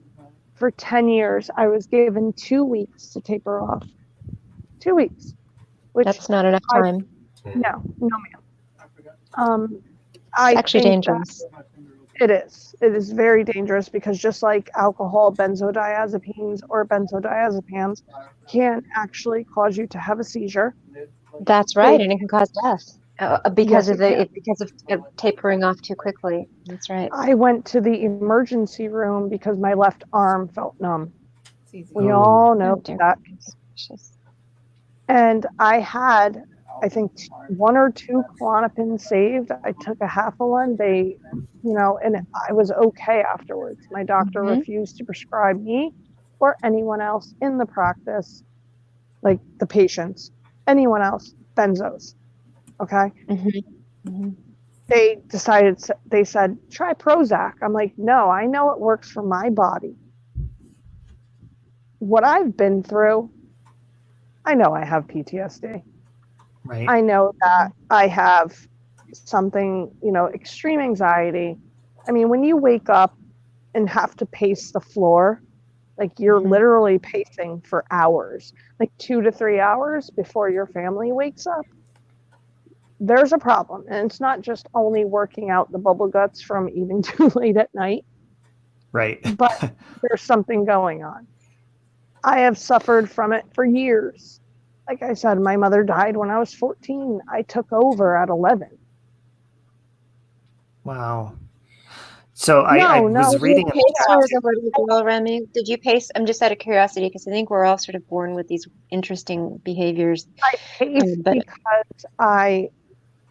Speaker 5: For 10 years, I was given 2 weeks to taper off. 2 weeks. Which
Speaker 4: that's not enough time.
Speaker 5: No, ma'am.
Speaker 4: It's actually dangerous.
Speaker 5: It is. It is very dangerous because just like alcohol, benzodiazepines or benzodiazepams can actually cause you to have a seizure.
Speaker 4: That's right, and it can cause death because
Speaker 5: Yes,
Speaker 4: of
Speaker 5: it can.
Speaker 4: because of tapering off too quickly. That's right.
Speaker 5: I went to the emergency room because my left arm felt numb.
Speaker 2: It's easy.
Speaker 5: We
Speaker 1: Oh.
Speaker 5: all know
Speaker 4: Oh, dear
Speaker 5: that.
Speaker 4: goodness gracious.
Speaker 5: And I had, I think, 1 or 2 Klonopin saved. I took a half of one. They, and I was okay afterwards. My doctor
Speaker 4: Mhm.
Speaker 5: refused to prescribe me or anyone else in the practice, like the patients, anyone else, benzos. Okay.
Speaker 4: Mhm. Mhm.
Speaker 5: They said, try Prozac. I'm like, no, I know it works for my body. What I've been through, I know I have PTSD.
Speaker 1: Right.
Speaker 5: I know that I have something, extreme anxiety. I mean, when you wake up and have to pace the floor, like you're
Speaker 4: Mhm.
Speaker 5: literally pacing for hours, like 2 to 3 hours before your family wakes up, there's a problem. And it's not just only working out the bubble guts from eating too late at night,
Speaker 1: Right.
Speaker 5: but there's something going on. I have suffered from it for years. Like I said, my mother died when I was 14. I took over at 11.
Speaker 1: Wow. So I
Speaker 5: No,
Speaker 1: was
Speaker 5: no.
Speaker 1: reading.
Speaker 4: Did you pace her as a little girl, Remy? Did you pace? I'm just out of curiosity because I think we're all sort of born with these interesting behaviors.
Speaker 5: I pace
Speaker 4: but
Speaker 5: because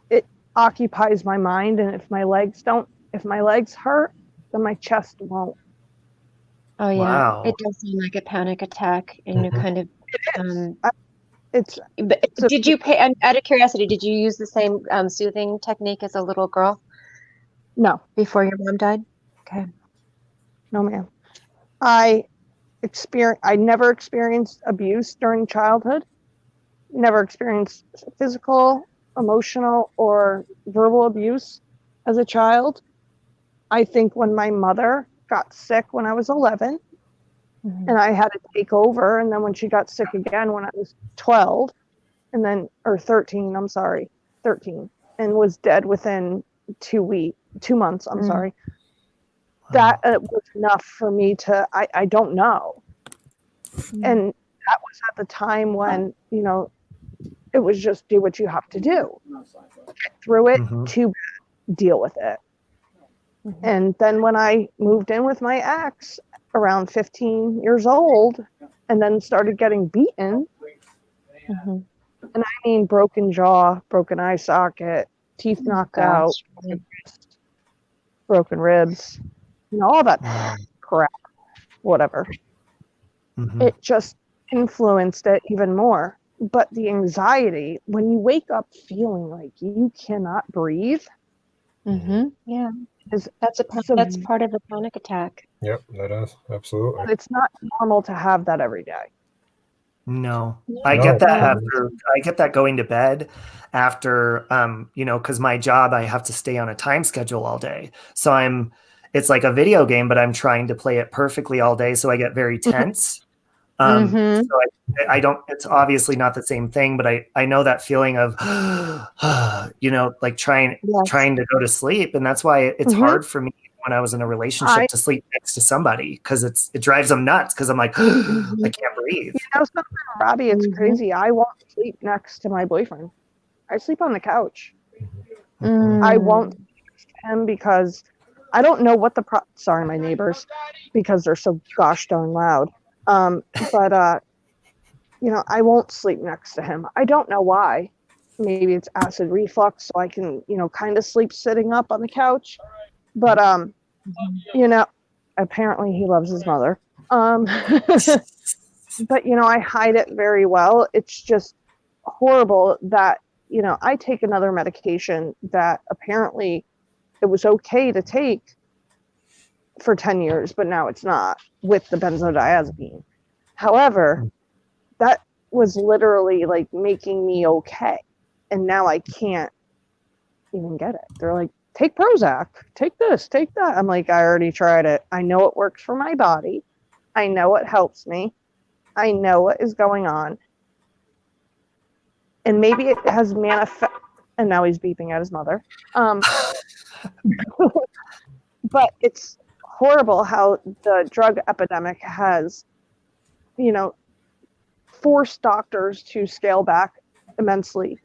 Speaker 5: it occupies my mind, and if my legs hurt, then my chest won't.
Speaker 4: oh yeah,
Speaker 1: Wow.
Speaker 4: it does seem like a panic attack, and you
Speaker 3: Mhm.
Speaker 4: kind of.
Speaker 5: It's
Speaker 4: But
Speaker 5: So-
Speaker 4: did you pay? Out of curiosity, did you use the same soothing technique as a little girl
Speaker 5: no,
Speaker 4: before your mom died? Okay.
Speaker 5: no, ma'am. I never experienced abuse during childhood. Never experienced physical, emotional, or verbal abuse as a child. I think when my mother got sick when I was 11,
Speaker 4: Mhm.
Speaker 5: and I had to take over, and then when she got sick again when I was 12, or 13, 13, and was dead within 2 months, I'm
Speaker 4: Mm.
Speaker 5: sorry. That was enough for me to, I don't know. And that was at the time when, it was just do what you have to do. Get through it,
Speaker 1: Mhm.
Speaker 5: too bad, deal with it.
Speaker 4: Mhm.
Speaker 5: And then when I moved in with my ex around 15 years old and then started getting beaten,
Speaker 4: Mhm.
Speaker 5: and I mean broken jaw, broken eye socket, teeth knocked out,
Speaker 4: Gosh.
Speaker 5: broken ribs, all that
Speaker 1: Wow.
Speaker 5: crap, whatever.
Speaker 1: Mhm.
Speaker 5: It just influenced it even more. But the anxiety, when you wake up feeling like you cannot breathe,
Speaker 4: Mhm. Yeah,
Speaker 5: is
Speaker 4: that's
Speaker 5: severe.
Speaker 4: part of a panic attack.
Speaker 3: Yep, that is absolutely.
Speaker 5: It's not normal to have that every day.
Speaker 1: No,
Speaker 4: No,
Speaker 1: I
Speaker 3: No,
Speaker 1: get that
Speaker 3: no.
Speaker 1: after I get that going to bed after, because my job, I have to stay on a time schedule all day. So it's like a video game, but I'm trying to play it perfectly all day. So I get very tense.
Speaker 4: Mhm.
Speaker 1: So I don't, it's obviously not the same thing, but I know that feeling of, like trying
Speaker 4: Yes.
Speaker 1: to go to sleep. And that's why it's
Speaker 5: Mhm.
Speaker 1: hard for me when I was in a relationship to sleep next to somebody, because it drives them nuts, because I'm like, I can't breathe.
Speaker 5: Something, Robbie, it's
Speaker 4: Mhm.
Speaker 5: crazy. I won't sleep next to my boyfriend. I sleep on the couch.
Speaker 1: Mhm.
Speaker 5: I won't sleep next to him because I don't know what sorry, my neighbors, because they're so gosh darn loud. But I won't sleep next to him. I don't know why. Maybe it's acid reflux, so I can, kind of sleep sitting up on the couch. But apparently he loves his mother. But I hide it very well. It's just horrible that I take another medication that apparently it was okay to take for 10 years, but now it's not, with the benzodiazepine. However, that was literally like making me okay, and now I can't even get it. They're like, take Prozac, take this, take that. I'm like, I already tried it. I know it works for my body. I know it helps me. I know what is going on. And maybe it has and now he's beeping at his mother. but it's horrible how the drug epidemic has, you know, forced doctors to scale back immensely.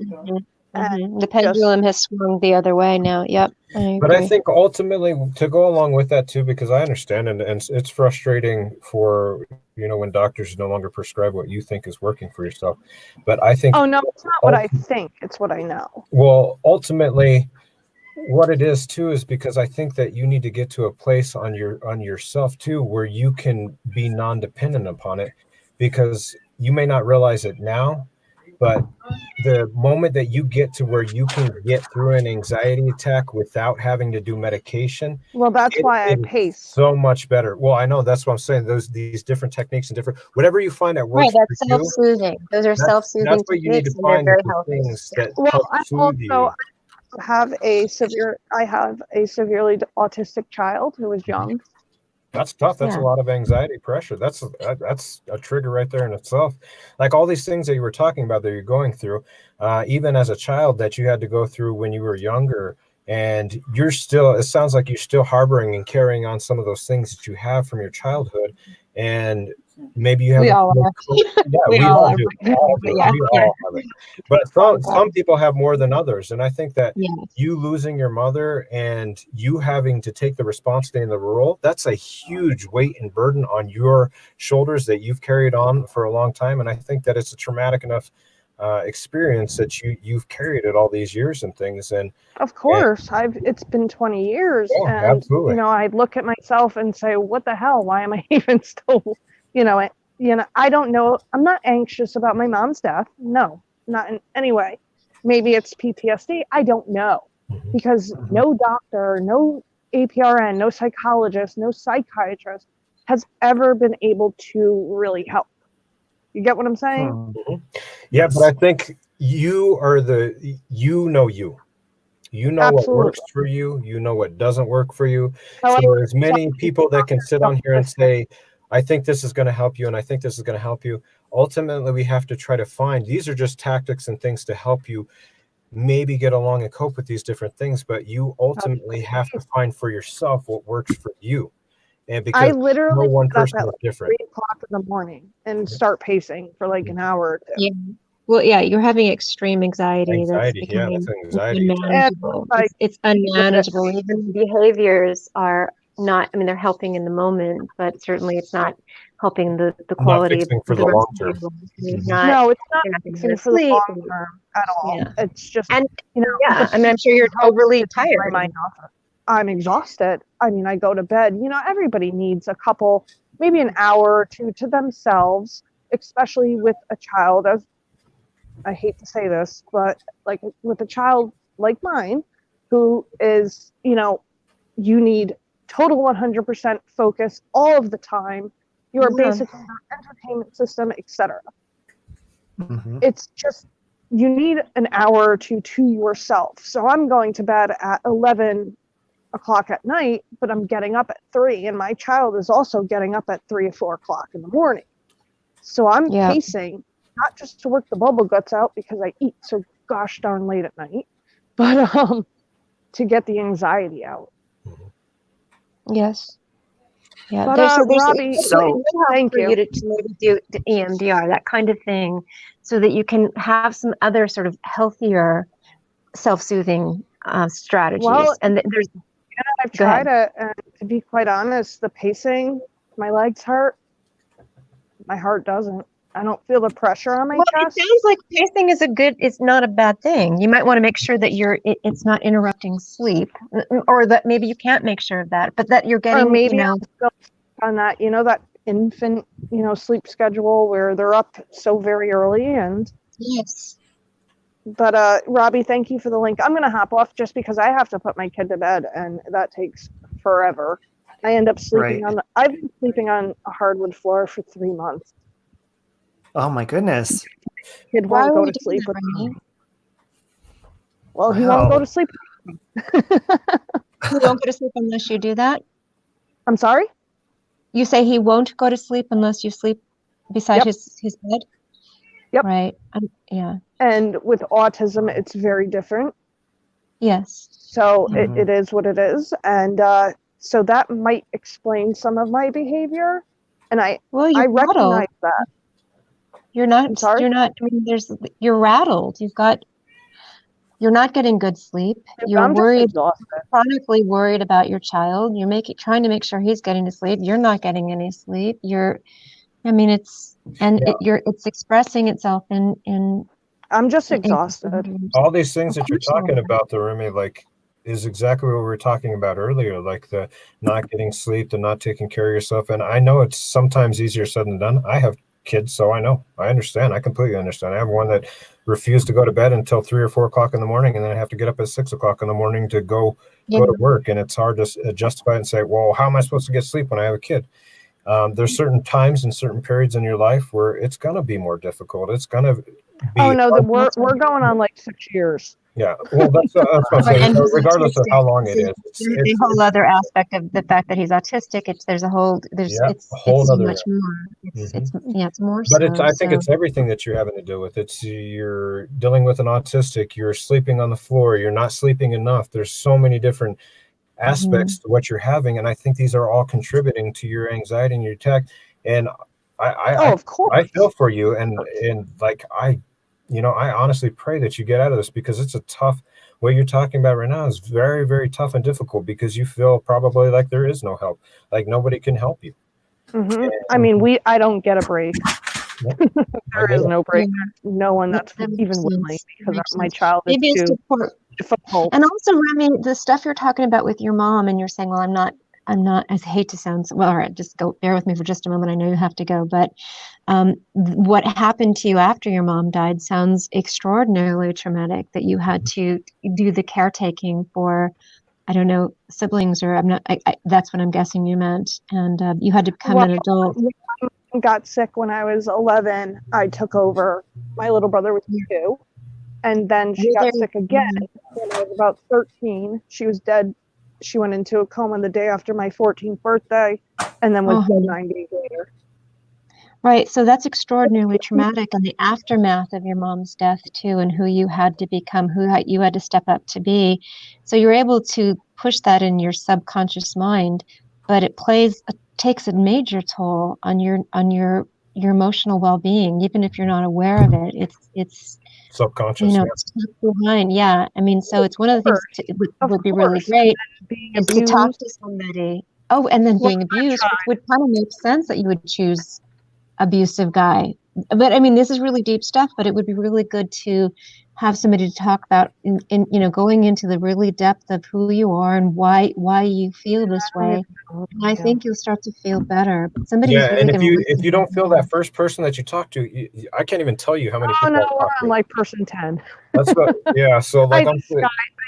Speaker 4: The pendulum has swung the other way now. Yep.
Speaker 3: But I think ultimately, to go along with that too, because I understand, and it's frustrating for, you know, when doctors no longer prescribe what you think is working for yourself. But I think,
Speaker 5: oh no, it's not what I think, it's what I know.
Speaker 3: Well, ultimately, what it is too is because I think that you need to get to a place on yourself too where you can be non-dependent upon it, because you may not realize it now, but the moment that you get to where you can get through an anxiety attack without having to do medication,
Speaker 5: well, that's why I pace
Speaker 3: so much better. Well, I know, that's what I'm saying. These different techniques and different, whatever you find that works.
Speaker 4: Right, that's self-soothing. Those are self-soothing
Speaker 3: That's what you need to
Speaker 4: techniques, and they're
Speaker 3: find,
Speaker 4: very
Speaker 3: the
Speaker 4: healthy.
Speaker 3: things that
Speaker 5: well,
Speaker 3: help
Speaker 5: I
Speaker 3: soothe you.
Speaker 5: also have a severely autistic child who is young.
Speaker 3: That's tough. That's a lot of anxiety pressure. That's a trigger right there in itself. Like all these things that you were talking about that you're going through, even as a child that you had to go through when you were younger, and you're still, it sounds like you're still harboring and carrying on some of those things that you have from your childhood, and maybe you have.
Speaker 4: We all are.
Speaker 3: Yeah, we all do. We all have it. But some people have more than others, and I think that you losing your mother and you having to take the responsibility in the role, that's a huge weight and burden on your shoulders that you've carried on for a long time. And I think that it's a traumatic enough experience that you've carried it all these years and things. And
Speaker 5: of course, it's been 20 years, and
Speaker 3: absolutely.
Speaker 5: You know, I look at myself and say, what the hell? Why am I even still, you know, I don't know. I'm not anxious about my mom's death. No, not in any way. Maybe it's PTSD. I don't know, because no doctor, no APRN, no psychologist, no psychiatrist has ever been able to really help. You get what I'm saying?
Speaker 3: Yeah, but I think you are you know what works for you. You know what doesn't work for you. So there's many people that can sit on here and say, I think this is going to help you, and I think this is going to help you. Ultimately, we have to try to find, these are just tactics and things to help you maybe get along and cope with these different things, but you ultimately have to find for yourself what works for you. And because
Speaker 5: I literally
Speaker 3: no one person is
Speaker 5: at
Speaker 3: different.
Speaker 5: 3 o'clock in the morning and start pacing for like an hour or two.
Speaker 4: Yeah. Well, yeah, you're having extreme anxiety. That's
Speaker 3: anxiety.
Speaker 4: Unmanageable. It's unmanageable. Even behaviors are not, I mean, they're helping in the moment, but certainly it's not helping the quality of
Speaker 3: for the long term.
Speaker 5: No, it's not fixing for the long term at all. Yeah. It's just,
Speaker 4: and
Speaker 5: you know,
Speaker 4: I mean, I'm sure you're overly tired.
Speaker 5: I'm exhausted. I mean, I go to bed, you know, everybody needs a couple, maybe an hour or two to themselves, especially with a child. As I hate to say this, but like with a child like mine, who is, you know, you need total 100% focus all of the time. You are basically their entertainment system, etc. It's just, you need an hour or two to yourself. So I'm going to bed at 11 o'clock at night, but I'm getting up at 3, and my child is also getting up at 3 or 4 o'clock in the morning. So I'm pacing, not just to work the bubble guts out because I eat so gosh darn late at night, but to get the anxiety out.
Speaker 4: Yes. Yeah.
Speaker 5: But Robbie,
Speaker 4: thank you. To maybe do the EMDR, that kind of thing, so that you can have some other sort of healthier self-soothing strategies.
Speaker 5: Well,
Speaker 4: and there's.
Speaker 5: I've tried it, and to be quite honest, the pacing, my legs hurt, my heart doesn't. I don't feel the pressure on my chest.
Speaker 4: It sounds like pacing is it's not a bad thing. You might want to make sure that it's not interrupting sleep, or that maybe you can't make sure of that, but that you're getting,
Speaker 5: or maybe
Speaker 4: you know,
Speaker 5: on that, you know, that infant, you know, sleep schedule where they're up so very early. And
Speaker 4: yes.
Speaker 5: But Robbie, thank you for the link. I'm going to hop off just because I have to put my kid to bed, and that takes forever. I end up sleeping I've been sleeping on a hardwood floor for 3 months.
Speaker 1: Oh my goodness.
Speaker 5: Kid won't go to sleep with me. Well, he won't go to sleep.
Speaker 4: He won't go to sleep unless you do that?
Speaker 5: I'm sorry?
Speaker 4: You say he won't go to sleep unless you sleep beside his bed?
Speaker 5: Yep.
Speaker 4: Right. Yeah.
Speaker 5: And with autism, it's very different.
Speaker 4: Yes.
Speaker 5: So it is what it is. And So that might explain some of my behavior. And I
Speaker 4: You're
Speaker 5: recognize
Speaker 4: rattled.
Speaker 5: that.
Speaker 4: You're not,
Speaker 5: I'm sorry?
Speaker 4: you're not, I mean, you're rattled. You're not getting good sleep. You're
Speaker 5: I'm just
Speaker 4: worried,
Speaker 5: exhausted.
Speaker 4: chronically worried about your child. You're trying to make sure he's getting to sleep. You're not getting any sleep. It's expressing itself in
Speaker 5: I'm just exhausted.
Speaker 3: All these things
Speaker 4: Of
Speaker 3: that you're
Speaker 4: course you
Speaker 3: talking
Speaker 4: are.
Speaker 3: about, though, Remy, like, is exactly what we were talking about earlier, like the not getting sleep, the not taking care of yourself. And I know it's sometimes easier said than done. I have kids, so I understand. I completely understand. I have one that refused to go to bed until 3 or 4 o'clock in the morning, and then I have to get up at 6 o'clock in the morning to go to work. And it's hard to justify it and say, well, how am I supposed to get sleep when I have a kid? There's certain times and certain periods in your life where it's going to be more difficult. It's going to be.
Speaker 5: Oh no, we're going on like 6 years.
Speaker 3: Yeah, well, that's what I'm saying.
Speaker 4: And he's
Speaker 3: Regardless of how
Speaker 4: autistic.
Speaker 3: long it is,
Speaker 4: There's a whole other aspect of the fact that he's autistic. It's a whole so much more. It's more.
Speaker 3: But I think it's everything that you're having to deal with. You're dealing with an autistic. You're sleeping on the floor. You're not sleeping enough. There's so many different aspects to what you're having, and I think these are all contributing to your anxiety and your attack. And
Speaker 5: of course,
Speaker 3: I feel for you, and like I honestly pray that you get out of this, because it's a tough. What you're talking about right now is very, very tough and difficult, because you feel probably like there is no help, like nobody can help you.
Speaker 5: Mm-hmm. I mean, I don't get a break. There is no break. No one that's even willing, because my child is too difficult.
Speaker 4: And also, Remy, the stuff you're talking about with your mom, and you're saying, well, I'm not, I hate to sound, well, all right, just bear with me for just a moment. I know you have to go, but what happened to you after your mom died sounds extraordinarily traumatic, that you had to do the caretaking for, I don't know, siblings, or that's what I'm guessing you meant. And you had to become an adult.
Speaker 5: I got sick when I was 11. I took over. My little brother was 2. And then she got sick again when I was about 13. She was dead. She went into a coma the day after my 14th birthday, and then was dead 9 days later.
Speaker 4: Right. So that's extraordinarily traumatic, and the aftermath of your mom's death too, and who you had to become, you had to step up to be. So you're able to push that in your subconscious mind, but it takes a major toll on your emotional well-being, even if you're not aware of it. It's
Speaker 3: subconscious.
Speaker 4: It's behind. Yeah. I mean, so it's one of the things that would be really great is to talk to somebody. Oh, and then being abused, which would kind of make sense that you would choose abusive guy. But I mean, this is really deep stuff, but it would be really good to have somebody to talk about in going into the really depth of who you are and why you feel this way. And I think you'll start to feel better. Somebody
Speaker 3: and if you don't feel that first person that you talk to, I can't even tell you how many people.
Speaker 5: Oh no, we're on like person 10.
Speaker 3: That's what. Yeah. So like
Speaker 5: I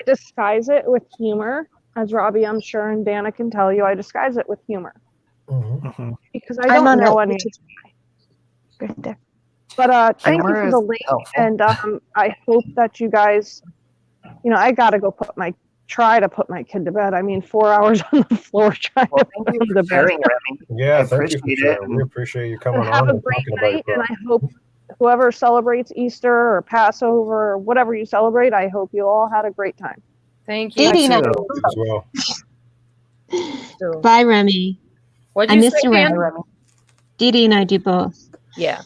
Speaker 5: disguise it with humor, as Robbie, I'm sure, and Dana can tell you. I disguise it with humor because I don't know any. Right there. But thank you for the link, and I hope that you guys, I gotta go try to put my kid to bed. I mean, 4 hours on the floor trying to put him to bed.
Speaker 3: Yeah, thank you for sharing. We appreciate you coming on.
Speaker 5: Have a great night, and I hope whoever celebrates Easter or Passover or whatever you celebrate, I hope you all had a great time.
Speaker 2: Thank you.
Speaker 3: As well.
Speaker 4: Bye, Remy.
Speaker 2: What'd you say,
Speaker 4: Remy? Dee Dee and I do both.
Speaker 2: Yeah.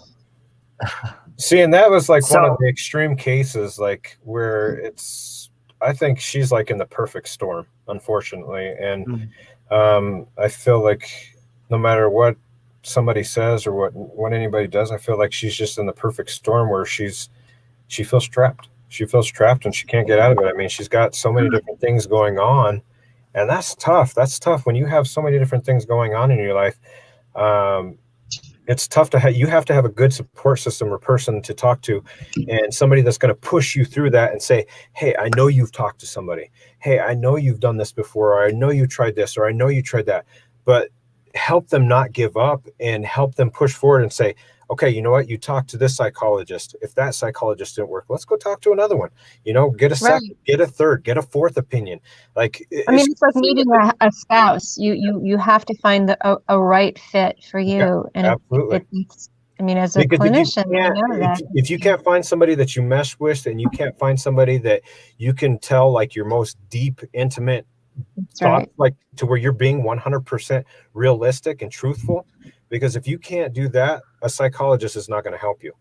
Speaker 3: See, and that was like one of the extreme cases, like where I think she's like in the perfect storm, unfortunately. And I feel like no matter what somebody says or what anybody does, I feel like she's just in the perfect storm where she feels trapped. She feels trapped and she can't get out of it. I mean, she's got so many different things going on, and that's tough. That's tough when you have so many different things going on in your life. It's tough you have to have a good support system or person to talk to, and somebody that's going to push you through that and say, hey, I know you've talked to somebody. Hey, I know you've done this before, or I know you tried this, or I know you tried that. But help them not give up and help them push forward and say, okay, you know what? You talked to this psychologist. If that psychologist didn't work, let's go talk to another one. Get a second, get a third, get a fourth opinion. It's
Speaker 4: like meeting a spouse. You have to find a right fit for you.
Speaker 3: Yeah,
Speaker 4: and
Speaker 3: absolutely.
Speaker 4: As a clinician,
Speaker 3: if you can't find somebody that you mesh with, and you can't find somebody that you can tell like your most deep, intimate
Speaker 4: That's
Speaker 3: thoughts
Speaker 4: right.
Speaker 3: like to where you're being 100% realistic and truthful. Because if you can't do that, a psychologist is not going to help you.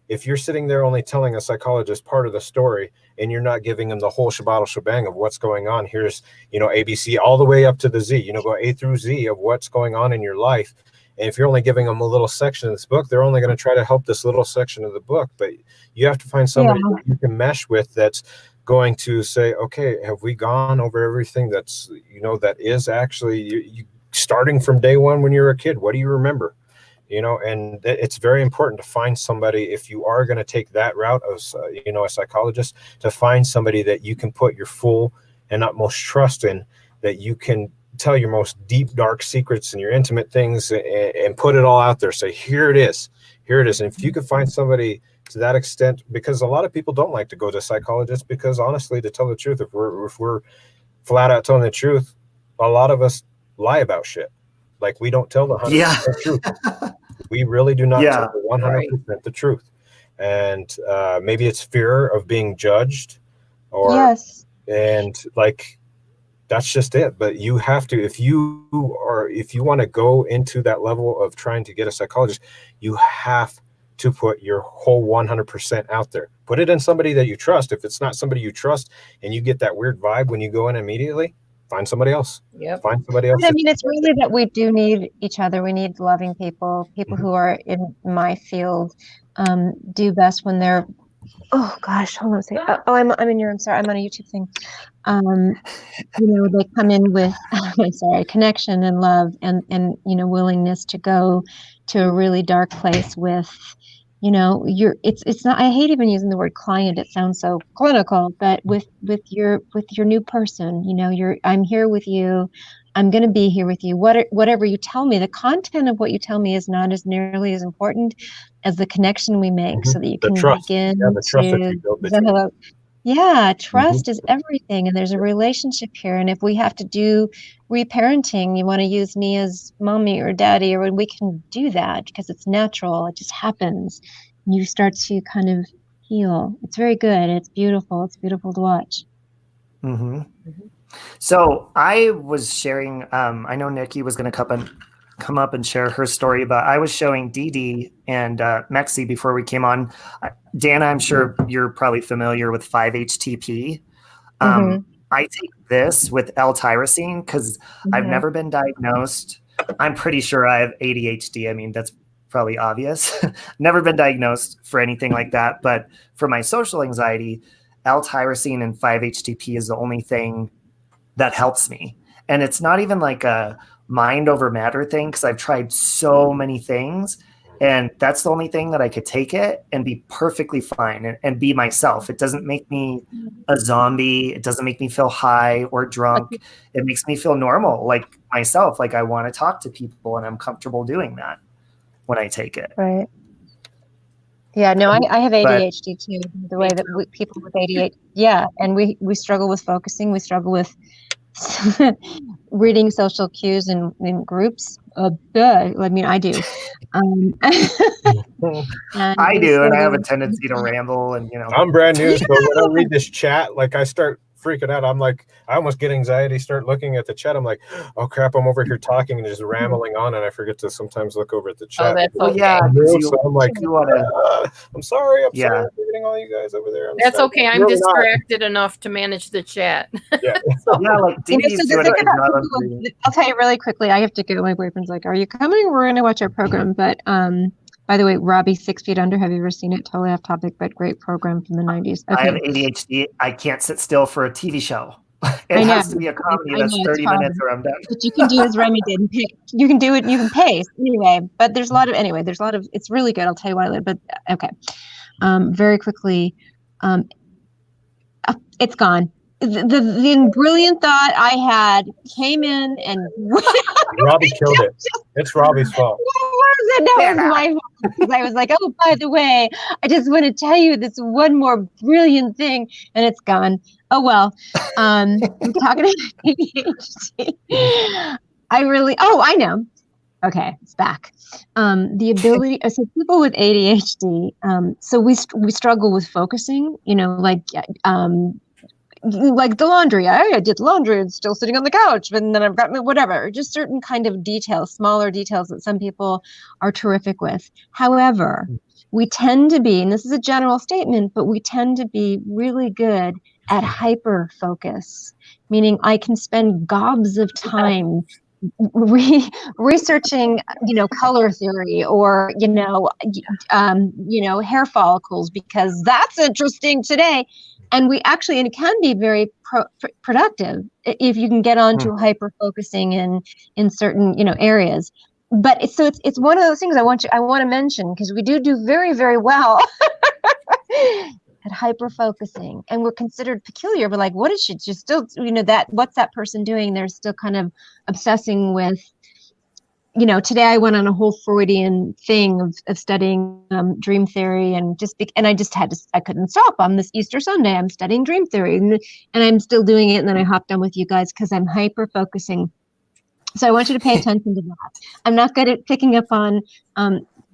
Speaker 3: If you're sitting there only telling a psychologist part of the story and you're not giving them the whole shebang of what's going on, here's, ABC all the way up to the Z, go A through Z of what's going on in your life. And if you're only giving them a little section of this book, they're only going to try to help this little section of the book. But you have to find somebody that you can mesh with that's going to say, okay, have we gone over everything that's, that is actually you starting from day one when you were a kid? What do you remember? And it's very important to find somebody, if you are going to take that route as, a psychologist, to find somebody that you can put your full and utmost trust in, that you can tell your most deep, dark secrets and your intimate things and put it all out there. Say, here it is. And if you can find somebody to that extent, because a lot of people don't like to go to psychologists, because honestly, to tell the truth, if we're flat out telling the truth, a lot of us lie about shit. Like, we don't tell the 100% truth. We really do not tell the 100% the truth. And maybe it's fear of being judged, or and like, that's just it. But you have to, if you want to go into that level of trying to get a psychologist, you have to put your whole 100% out there. Put it in somebody that you trust. If it's not somebody you trust and you get that weird vibe when you go in immediately, find somebody else. Find somebody else.
Speaker 4: I mean, it's really that we do need each other. We need loving people who are in my field do best when they're, oh gosh, hold on a second. I'm in your, I'm sorry, I'm on a YouTube thing. They come in with, I'm sorry, connection and love and willingness to go to a really dark place with, it's not, I hate even using the word client. It sounds so clinical, but with your new person, I'm here with you. I'm going to be here with you. Whatever you tell me, the content of what you tell me is not as nearly as important as the connection we make, so that you can begin
Speaker 3: the trust that you build between you.
Speaker 4: Yeah, trust is everything, and there's a relationship here. And if we have to do reparenting, you want to use me as mommy or daddy, or when we can do that because it's natural, it just happens. And you start to kind of heal. It's very good. It's beautiful. It's beautiful to watch.
Speaker 1: So I was sharing, I know Nikki was going to come up and share her story, but I was showing Dee Dee and Mekcee before we came on. Dana, I'm sure you're probably familiar with 5-HTP. I take this with L-tyrosine because I've never been diagnosed. I'm pretty sure I have ADHD. I mean, that's probably obvious. Never been diagnosed for anything like that. But for my social anxiety, L-tyrosine and 5-HTP is the only thing that helps me. And it's not even like a mind over matter thing, because I've tried so many things, and that's the only thing that I could take it and be perfectly fine and be myself. It doesn't make me a zombie. It doesn't make me feel high or drunk. It makes me feel normal, like myself. Like I want to talk to people, and I'm comfortable doing that when I take it.
Speaker 4: Right. Yeah, no, I have ADHD too. The way that people with ADHD, and we struggle with focusing. We struggle with reading social cues in groups. I mean, I do.
Speaker 1: I do, and I have a tendency to ramble, and
Speaker 3: I'm brand new, so when I read this chat, like I start freaking out. I'm like, I almost get anxiety, start looking at the chat. I'm like, oh crap, I'm over here talking and just rambling on, and I forget to sometimes look over at the chat.
Speaker 2: Oh, that's okay.
Speaker 3: So I'm like, I'm sorry, I'm sorry for getting all you guys over there.
Speaker 2: That's okay. I'm really distracted enough to manage the chat.
Speaker 1: Like
Speaker 4: I'll tell you really quickly. I have to go. My boyfriend's like, "Are you coming? We're going to watch our program." But by the way, Robbie, 6 Feet Under. Have you ever seen it? Totally off topic, but great program from the 90s. Okay.
Speaker 1: I have ADHD. I can't sit still for a TV show. It has to be a comedy that's 30 minutes or I'm done.
Speaker 4: What you can do is Remy did. You can do it. You can pace anyway. But there's a lot of It's really good. I'll tell you why later. But okay. Very quickly, it's gone. The brilliant thought I had came in and
Speaker 3: Robbie killed it. It's Robbie's fault.
Speaker 4: What was it? No, it was my fault. Because I was like, oh, by the way, I just want to tell you this one more brilliant thing, and it's gone. Oh well. I'm talking about ADHD. I know. Okay, it's back. The ability, so people with ADHD, so we struggle with focusing, like the laundry. I did laundry. It's still sitting on the couch, and then I've got whatever. Just certain kind of details, smaller details that some people are terrific with. However, we tend to be, and this is a general statement, but we tend to be really good at hyper focus, meaning I can spend gobs of time researching, color theory or, hair follicles because that's interesting today. And we actually, and it can be very productive if you can get onto hyper focusing in certain, areas. But it's one of those things I want to mention because we do very, very well at hyper focusing, and we're considered peculiar. But like, what is she just still, what's that person doing? They're still kind of obsessing with, today I went on a whole Freudian thing of studying dream theory and I couldn't stop. On this Easter Sunday, I'm studying dream theory and I'm still doing it. And then I hopped on with you guys because I'm hyper focusing. So I want you to pay attention to that. I'm not good at picking up on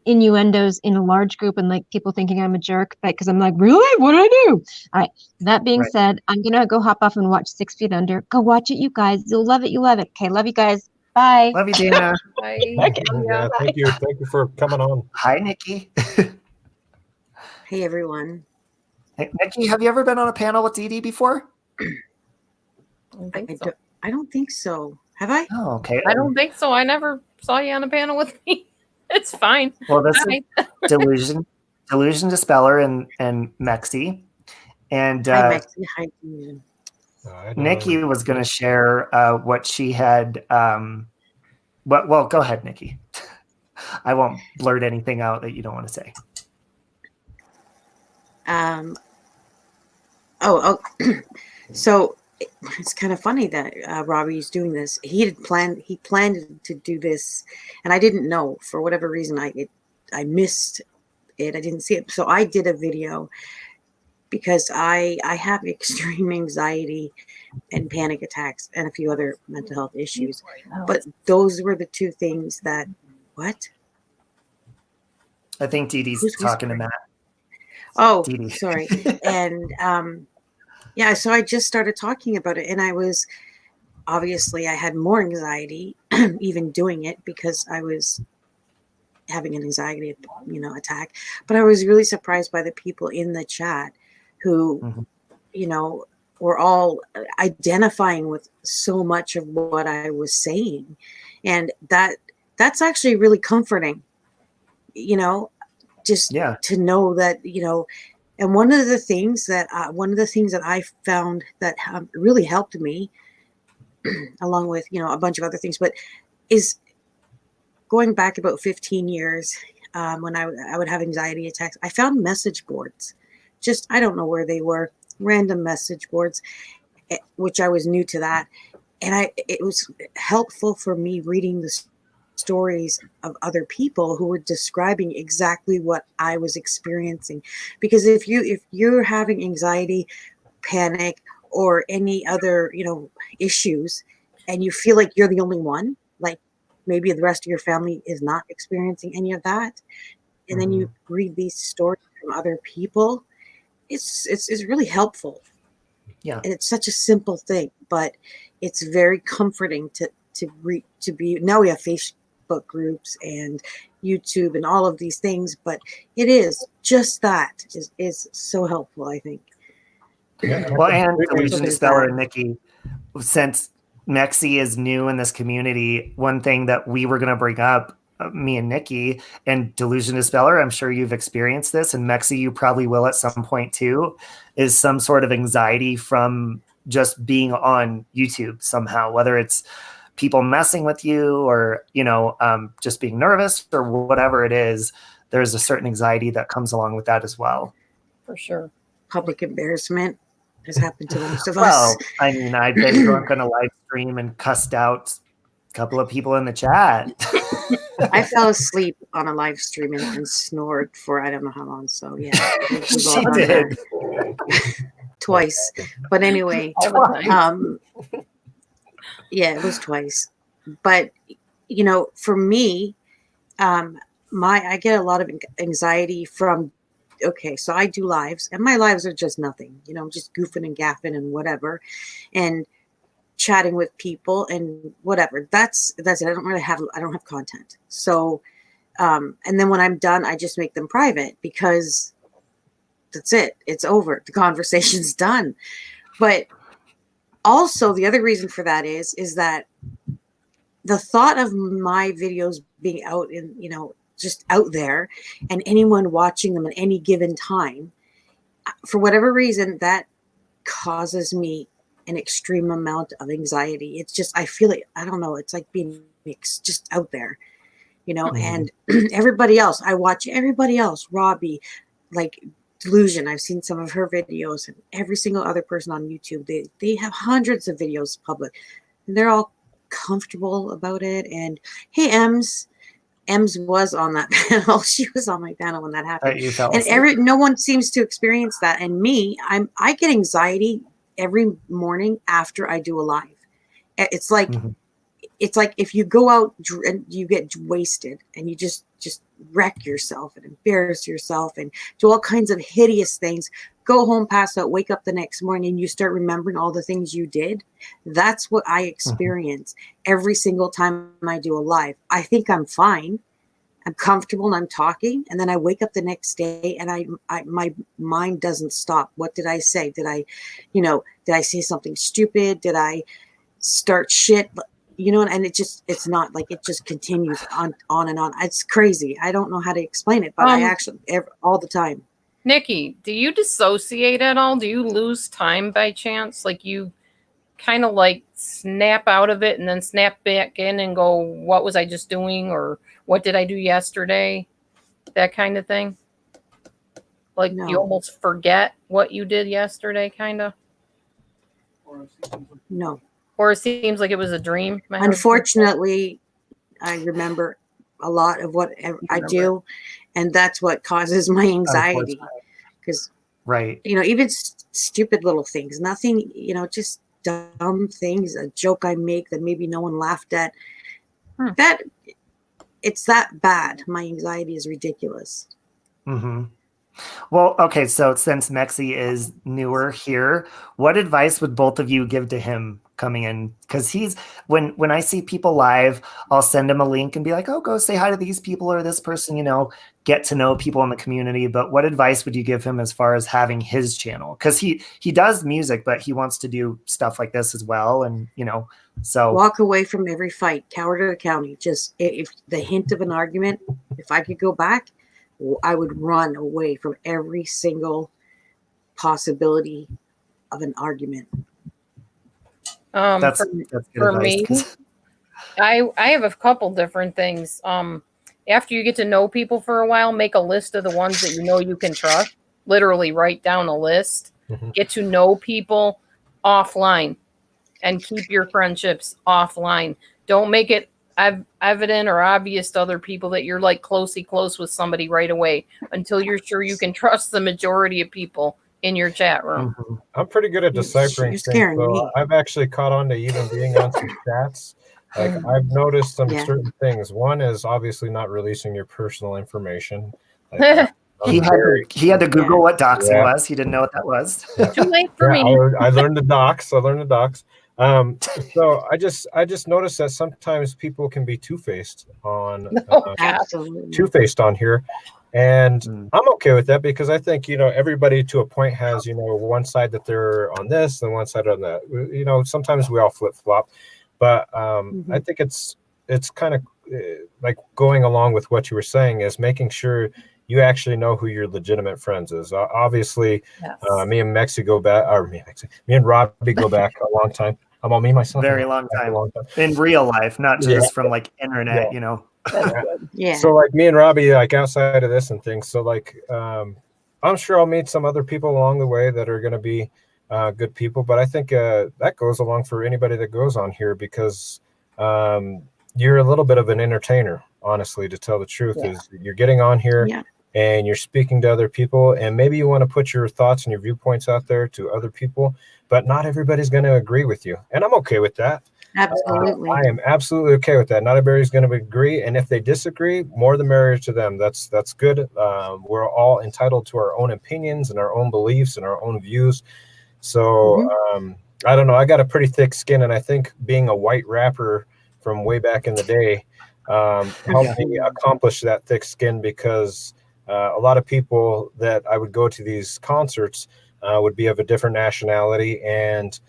Speaker 4: innuendos in a large group and like people thinking I'm a jerk, because I'm like, really? What do I do? All right. That being said, I'm going to go hop off and watch 6 Feet Under. Go watch it, you guys. You'll love it. You love it. Okay. Love you guys. Bye.
Speaker 1: Love you, Dana.
Speaker 2: Bye.
Speaker 4: Okay.
Speaker 3: Yeah, thank you. Thank you for coming on.
Speaker 1: Hi, Nikki.
Speaker 6: Hey, everyone.
Speaker 1: Hey, Nikki, have you ever been on a panel with Dee Dee before?
Speaker 2: I don't think so.
Speaker 6: I don't think so. Have I?
Speaker 1: Oh, okay.
Speaker 2: I don't think so. I never saw you on a panel with me. It's fine.
Speaker 1: Well, this
Speaker 2: Bye.
Speaker 1: is Delusion, Dispeller, and Mekcee. And
Speaker 6: Hi, Mekcee. Hi, Delusion.
Speaker 1: Nikki was going to share what she had. Well, go ahead, Nikki. I won't blurt anything out that you don't want to say.
Speaker 6: So it's kind of funny that Robbie's doing this. He planned to do this, and I didn't know for whatever reason. I missed it. I didn't see it. So I did a video because I have extreme anxiety and panic attacks and a few other mental health issues. But those were the two things that. What?
Speaker 1: I think Dee Dee's talking to Matt.
Speaker 6: Oh,
Speaker 1: Dee Dee.
Speaker 6: sorry. And yeah, so I just started talking about it, and I had more anxiety even doing it because I was having an anxiety, attack. But I was really surprised by the people in the chat who, were all identifying with so much of what I was saying, and that's actually really comforting, just to know that, and one of the things that I found that really helped me, along with, a bunch of other things, but is going back about 15 years, when I would have anxiety attacks, I found message boards. Just, I don't know where they were, random message boards, which I was new to that. And it was helpful for me reading the stories of other people who were describing exactly what I was experiencing. Because if you're having anxiety, panic, or any other, issues, and you feel like you're the only one, like maybe the rest of your family is not experiencing any of that, and then you read these stories from other people, it's really helpful.
Speaker 1: Yeah.
Speaker 6: And it's such a simple thing, but it's very comforting to be. Now we have Facebook groups and YouTube and all of these things, but it is just that is so helpful, I think.
Speaker 1: Well, and Delusion, Dispeller, and Nikki, since Mekcee is new in this community, one thing that we were going to bring up, me and Nikki, and Delusion, Dispeller, I'm sure you've experienced this, and Mekcee, you probably will at some point too, is some sort of anxiety from just being on YouTube somehow, whether it's people messing with you or, just being nervous or whatever it is. There's a certain anxiety that comes along with that as well.
Speaker 2: For sure.
Speaker 6: Public embarrassment has happened to most of us.
Speaker 1: Well, I mean, I've been drunk on a live stream and cussed out a couple of people in the chat.
Speaker 6: I fell asleep on a live stream and snored for I don't know how long. So yeah,
Speaker 1: She did.
Speaker 6: Twice. But anyway, yeah, it was twice. But for me, I get a lot of anxiety from okay, so I do lives, and my lives are just nothing, you know, just goofing and gaffing and whatever, and chatting with people and whatever. That's it. I don't have content. So, and then when I'm done, I just make them private because that's it. It's over. The conversation's done. But also the other reason for that is that the thought of my videos being out in, you know, just out there and anyone watching them at any given time, for whatever reason, that causes me an extreme amount of anxiety. It's just, I feel it. I don't know. It's like being just out there, you know, and everybody else, I watch everybody else, Robbie, like Delusion. I've seen some of her videos, and every single other person on YouTube, they have hundreds of videos public, and they're all comfortable about it. And hey, Ems was on that panel. She was on my panel when that happened.
Speaker 1: You fell
Speaker 6: And
Speaker 1: asleep.
Speaker 6: no one seems to experience that. And me, I get anxiety every morning after I do a live. It's like it's like if you go out and you get wasted and you just wreck yourself and embarrass yourself and do all kinds of hideous things, go home, pass out, wake up the next morning, and you start remembering all the things you did. That's what I experience every single time I do a live. I think I'm fine, I'm comfortable, and I'm talking, and then I wake up the next day and my mind doesn't stop. What did I say? Did I say something stupid? Did I start shit? You know, and it's not like, it just continues on and on. It's crazy. I don't know how to explain it, but I actually all the time.
Speaker 2: Nikki, do you dissociate at all? Do you lose time by chance? Like you kind of like snap out of it and then snap back in and go, what was I just doing? Or what did I do yesterday? That kind of thing. Like you almost forget what you did yesterday, kind of.
Speaker 6: No.
Speaker 2: Or it seems like it was a dream.
Speaker 6: Unfortunately, I remember a lot of what I do, and that's what causes my anxiety. Because, you know, even stupid little things, nothing, you know, just dumb things, a joke I make that maybe no one laughed at. That it's that bad. My anxiety is ridiculous.
Speaker 1: Well, okay, so since Mekcee is newer here, what advice would both of you give to him coming in? Because he's when I see people live, I'll send him a link and be like, oh, go say hi to these people or this person, you know, get to know people in the community. But what advice would you give him as far as having his channel? Because he does music, but he wants to do stuff like this as well. And, you know, so
Speaker 6: walk away from every fight, coward of the county. Just if the hint of an argument, if I could go back, I would run away from every single possibility of an argument.
Speaker 1: That's
Speaker 2: for me, I have a couple different things. After you get to know people for a while, make a list of the ones that you know you can trust. Literally write down a list. Get to know people offline and keep your friendships offline. Don't make it evident or obvious to other people that you're like close with somebody right away until you're sure you can trust the majority of people in your chat room.
Speaker 3: I'm pretty good at deciphering things, so I've actually caught on to even being on some chats. Like I've noticed some certain things. One is obviously not releasing your personal information. Like,
Speaker 1: he had to Google what doxing was. He didn't know what that was.
Speaker 2: Too late for me.
Speaker 3: I learned the docs. So I just noticed that sometimes people can be two-faced on here, and I'm okay with that because I think, you know, everybody to a point has, you know, one side that they're on this and one side on that. You know, sometimes we all flip-flop, but I think it's kind of like going along with what you were saying is making sure you actually know who your legitimate friends is. Obviously, me and Mekcee go back, or me and Robbie go back a long time. About me, myself,
Speaker 1: very long time in real life, not just from like internet, you know.
Speaker 3: So like me and Robbie, like outside of this and things. So like, I'm sure I'll meet some other people along the way that are going to be good people. But I think that goes along for anybody that goes on here because you're a little bit of an entertainer, honestly, to tell the truth. Is you're getting on here and you're speaking to other people, and maybe you want to put your thoughts and your viewpoints out there to other people, but not everybody's going to agree with you. And I'm okay with that.
Speaker 6: Absolutely.
Speaker 3: I am absolutely okay with that. Not everybody's going to agree, and if they disagree, more the merrier to them. That's good. We're all entitled to our own opinions and our own beliefs and our own views. So I don't know. I got a pretty thick skin, and I think being a white rapper from way back in the day helped me accomplish that thick skin, because a lot of people that I would go to these concerts would be of a different nationality, and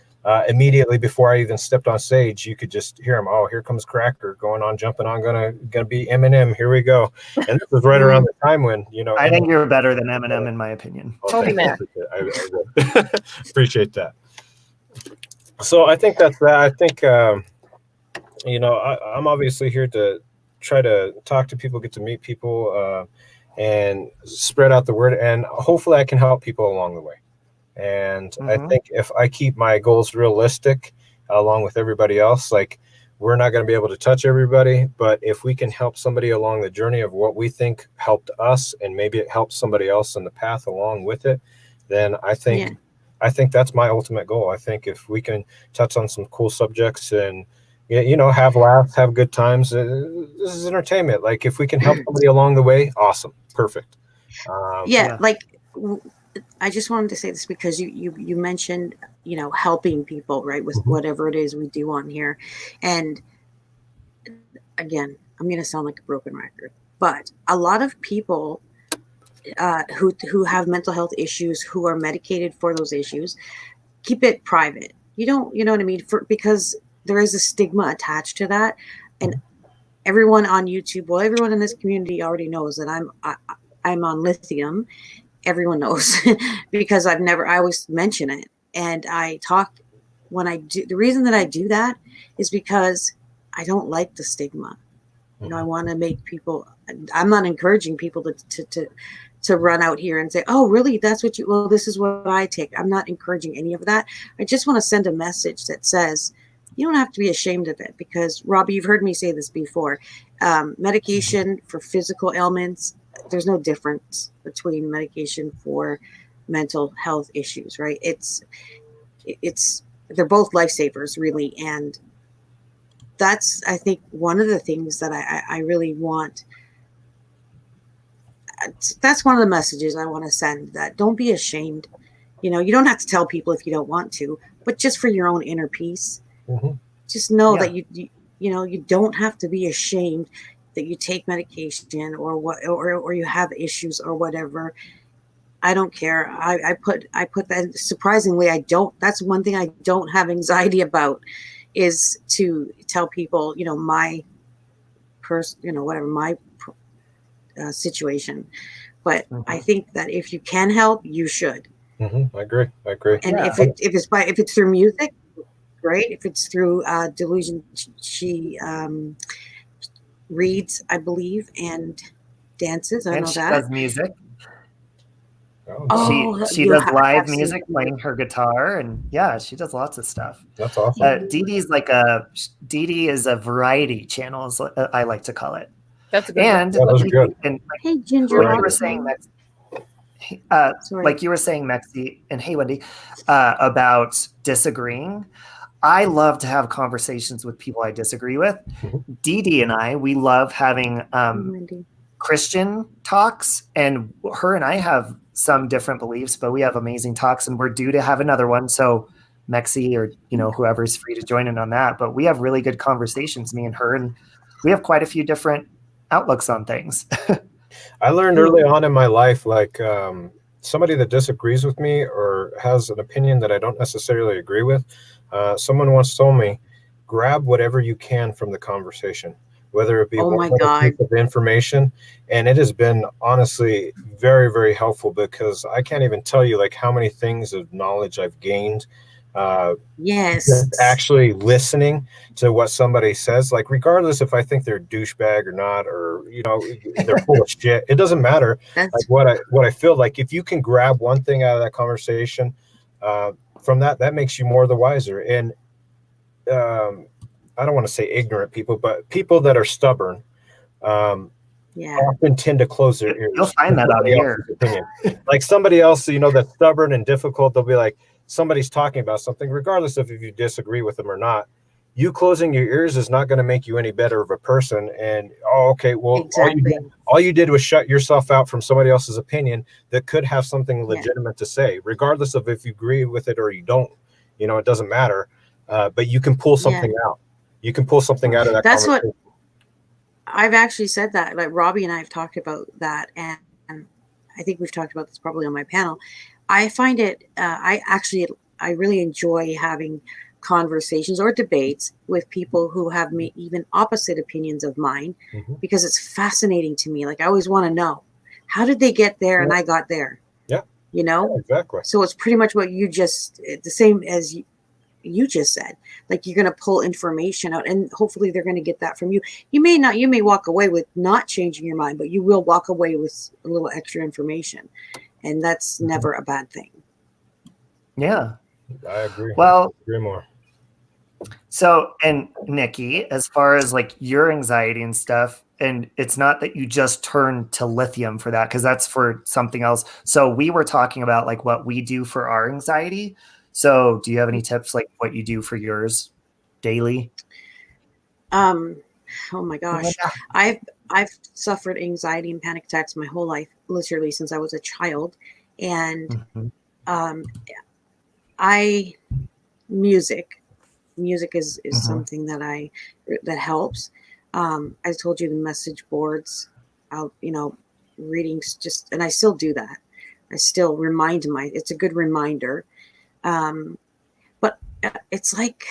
Speaker 3: immediately before I even stepped on stage, you could just hear them. Oh, here comes Cracker going on, jumping on, gonna be Eminem. Here we go. And this was right around the time when, you know,
Speaker 1: I think you're better than Eminem in my opinion.
Speaker 2: Toby Mac.
Speaker 3: I appreciate that. So I think that's that. I think you know, I'm obviously here to try to talk to people, get to meet people, and spread out the word, and hopefully I can help people along the way. And I think if I keep my goals realistic along with everybody else, like, we're not going to be able to touch everybody, but if we can help somebody along the journey of what we think helped us, and maybe it helps somebody else in the path along with it, then I think that's my ultimate goal. I think if we can touch on some cool subjects and, you know, have laughs, have good times, this is entertainment. Like, if we can help somebody along the way, awesome, perfect.
Speaker 6: Like, I just wanted to say this because you mentioned, you know, helping people, right, with whatever it is we do on here. And again, I'm going to sound like a broken record, but a lot of people who have mental health issues, who are medicated for those issues, keep it private. You know what I mean? Because there is a stigma attached to that. And everyone on YouTube, well, everyone in this community already knows that I'm on lithium. Everyone knows because I always mention it. And I talk when I do. The reason that I do that is because I don't like the stigma. You know, I want to make people, I'm not encouraging people to run out here and say, oh, really? That's what well, this is what I take. I'm not encouraging any of that. I just want to send a message that says, you don't have to be ashamed of it, because Robbie, you've heard me say this before. Medication for physical ailments, there's no difference between medication for mental health issues, right? They're both lifesavers, really. And that's, I think, one of the things that I really want. That's one of the messages I want to send, that don't be ashamed. You know, you don't have to tell people if you don't want to, but just for your own inner peace, just know that you don't have to be ashamed that you take medication or what, or you have issues or whatever. I don't care. I put that, surprisingly, I don't. That's one thing I don't have anxiety about, is to tell people, you know, my situation. But I think that if you can help, you should.
Speaker 3: I agree.
Speaker 6: And if it's through music, great. If it's through Delusion, she reads, I believe, and dances. I know
Speaker 1: she
Speaker 6: that.
Speaker 1: does music.
Speaker 3: Oh,
Speaker 1: she does live music, playing her guitar, and she does lots of stuff.
Speaker 3: That's awesome.
Speaker 1: Dee Dee is a variety channel, as I like to call it.
Speaker 2: That's a good.
Speaker 1: And
Speaker 3: those are good.
Speaker 1: And
Speaker 6: hey, Ginger,
Speaker 1: like you were saying, Mekcee, and hey, Wendy, about disagreeing. I love to have conversations with people I disagree with. Dee Dee and I, we love having Christian talks, and her and I have some different beliefs, but we have amazing talks, and we're due to have another one. So Mekcee, or, you know, whoever's free to join in on that, but we have really good conversations, me and her, and we have quite a few different outlooks on things.
Speaker 3: I learned early on in my life, like, somebody that disagrees with me or has an opinion that I don't necessarily agree with, someone once told me, grab whatever you can from the conversation, whether it be one piece of information. And it has been honestly very, very helpful, because I can't even tell you like how many things of knowledge I've gained. Actually listening to what somebody says, like, regardless if I think they're a douchebag or not, or, you know, they're full of shit, it doesn't matter. Like, what I feel like, if you can grab one thing out of that conversation, from that makes you more the wiser. And I don't want to say ignorant people, but people that are stubborn often tend to close their ears.
Speaker 1: You'll find that out here.
Speaker 3: Like, somebody else, you know, that's stubborn and difficult, they'll be like, somebody's talking about something, regardless of if you disagree with them or not, you closing your ears is not going to make you any better of a person. And okay, well,
Speaker 6: Exactly.
Speaker 3: all you did was shut yourself out from somebody else's opinion that could have something legitimate to say, regardless of if you agree with it or you don't. It doesn't matter. But you can pull something out. You can pull something out of that
Speaker 6: That's
Speaker 3: conversation.
Speaker 6: what I've actually said that. Like Robbie and I have talked about that, and I think we've talked about this probably on my panel. I find it. I really enjoy having conversations or debates with people who have even opposite opinions of mine, because it's fascinating to me. Like I always want to know, how did they get there and I got there?
Speaker 3: Yeah. Exactly.
Speaker 6: So it's pretty much what you just, the same as you just said. Like you're going to pull information out, and hopefully they're going to get that from you. You may walk away with not changing your mind, but you will walk away with a little extra information, and that's never a bad thing.
Speaker 1: Yeah.
Speaker 3: I agree.
Speaker 1: Well,
Speaker 3: I agree more.
Speaker 1: So, and Nikki, as far as like your anxiety and stuff, and it's not that you just turn to lithium for that, because that's for something else. So we were talking about like what we do for our anxiety. So do you have any tips, like what you do for yours daily?
Speaker 6: Oh my gosh. I've suffered anxiety and panic attacks my whole life, literally since I was a child. And music is something that helps. I told you the message boards out, readings, and I still do that. I still it's a good reminder. But it's like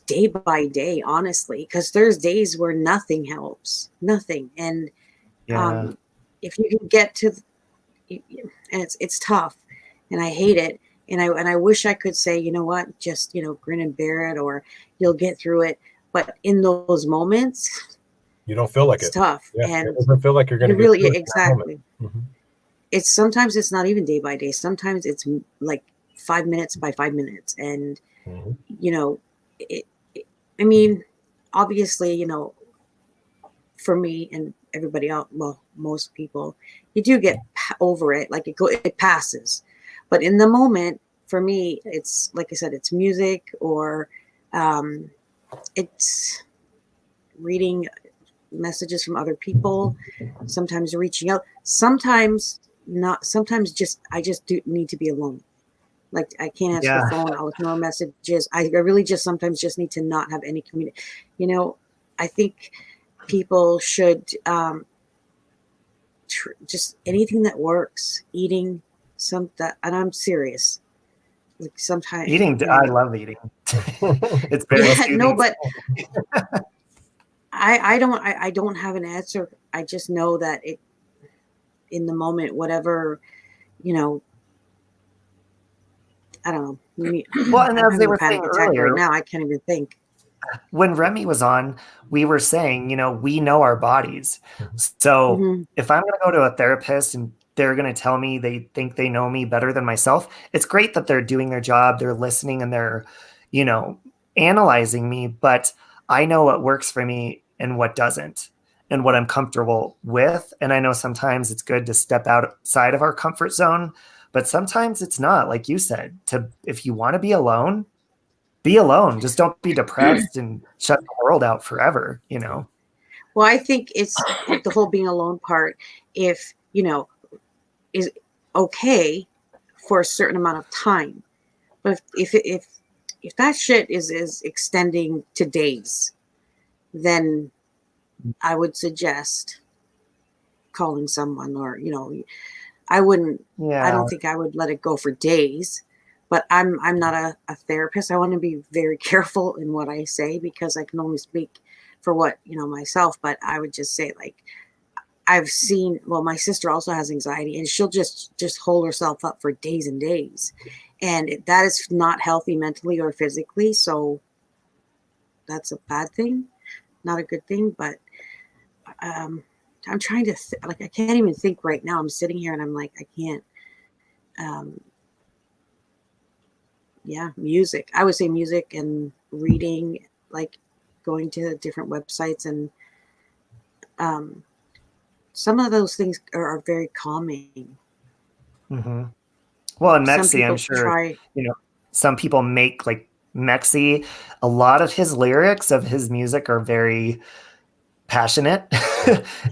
Speaker 6: day by day, honestly, because there's days where nothing helps, nothing. And if you can get to, and it's tough, and I hate it. And I wish I could say, you know what, just, grin and bear it, or you'll get through it. But in those moments,
Speaker 3: you don't feel like
Speaker 6: it's tough.
Speaker 3: Yeah,
Speaker 6: and
Speaker 3: it doesn't feel like you're going to
Speaker 6: really, exactly.
Speaker 3: Sometimes
Speaker 6: it's not even day by day. Sometimes it's like 5 minutes by 5 minutes. And, I mean, obviously, for me and everybody else, well, most people, you do get over it. Like it passes. But in the moment, for me, it's like I said, it's music, or it's reading messages from other people, sometimes reaching out, sometimes not, sometimes I just do need to be alone. Like I can't answer the phone, I'll ignore messages. I really just sometimes just need to not have any community. I think people should just anything that works, eating and I'm serious. Like sometimes
Speaker 1: eating, I love eating. It's very soothing.
Speaker 6: No, but I don't have an answer. I just know that in the moment, whatever, I don't know.
Speaker 1: Well, and as they were saying earlier,
Speaker 6: right now, I can't even think.
Speaker 1: When Remy was on, we were saying, we know our bodies. So if I'm going to go to a therapist and they're going to tell me they think they know me better than myself, it's great that they're doing their job, they're listening, and they're, analyzing me. But I know what works for me and what doesn't, and what I'm comfortable with. And I know sometimes it's good to step outside of our comfort zone, but sometimes it's not. Like you said, if you want to be alone, be alone. Just don't be depressed and shut the world out forever,
Speaker 6: Well, I think it's the whole being alone part. If, is okay for a certain amount of time, but if that shit is extending to days, then I would suggest calling someone, or I wouldn't. Yeah. I don't think I would let it go for days. But I'm not a therapist. I want to be very careful in what I say, because I can only speak for what myself. But I would just say, like, I've seen. Well, my sister also has anxiety, and she'll just hold herself up for days and days, and that is not healthy mentally or physically. So that's a bad thing, not a good thing. But I'm trying to I can't even think right now. I'm sitting here and I'm like, I can't. Yeah, music. I would say music and reading, like going to different websites, and some of those things are very calming.
Speaker 1: Well, in Mekcee, I'm sure, some people make like Mekcee, a lot of his lyrics of his music are very passionate.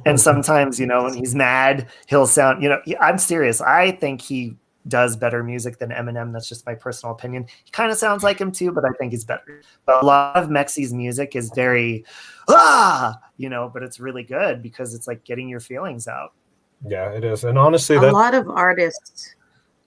Speaker 1: And sometimes, when he's mad, he'll sound, I'm serious. I think he does better music than Eminem. That's just my personal opinion. He kind of sounds like him too, but I think he's better. But a lot of Mekcee's music is very, but it's really good because it's like getting your feelings out.
Speaker 3: Yeah, it is. And honestly,
Speaker 6: a lot of artists.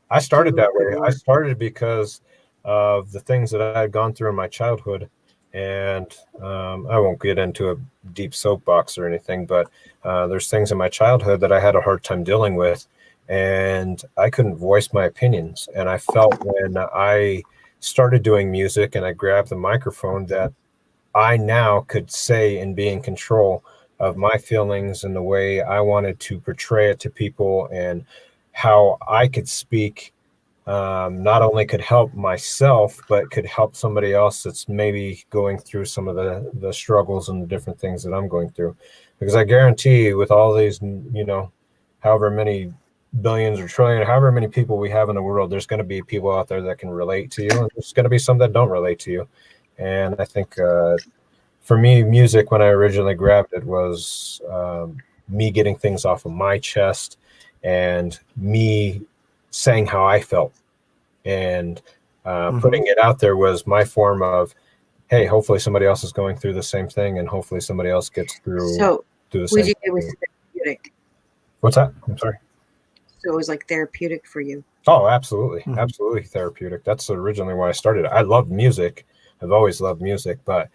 Speaker 3: I started that way. I started because of the things that I had gone through in my childhood. And I won't get into a deep soapbox or anything, but there's things in my childhood that I had a hard time dealing with, and I couldn't voice my opinions. And I felt when I started doing music and I grabbed the microphone that I now could say and be in control of my feelings and the way I wanted to portray it to people, and how I could speak not only could help myself, but could help somebody else that's maybe going through some of the struggles and the different things that I'm going through. Because I guarantee you, with all these, however many billions or trillion, however many people we have in the world, there's going to be people out there that can relate to you, and there's going to be some that don't relate to you. And I think for me, music, when I originally grabbed it, was me getting things off of my chest and me saying how I felt, and putting it out there was my form of, hey, hopefully somebody else is going through the same thing, and hopefully somebody else gets through.
Speaker 6: So
Speaker 3: the same thing.
Speaker 6: it was therapeutic.
Speaker 3: What's that? I'm sorry.
Speaker 6: So it was like therapeutic for you.
Speaker 3: Oh, absolutely. Absolutely therapeutic. That's originally why I started. I love music. I've always loved music, but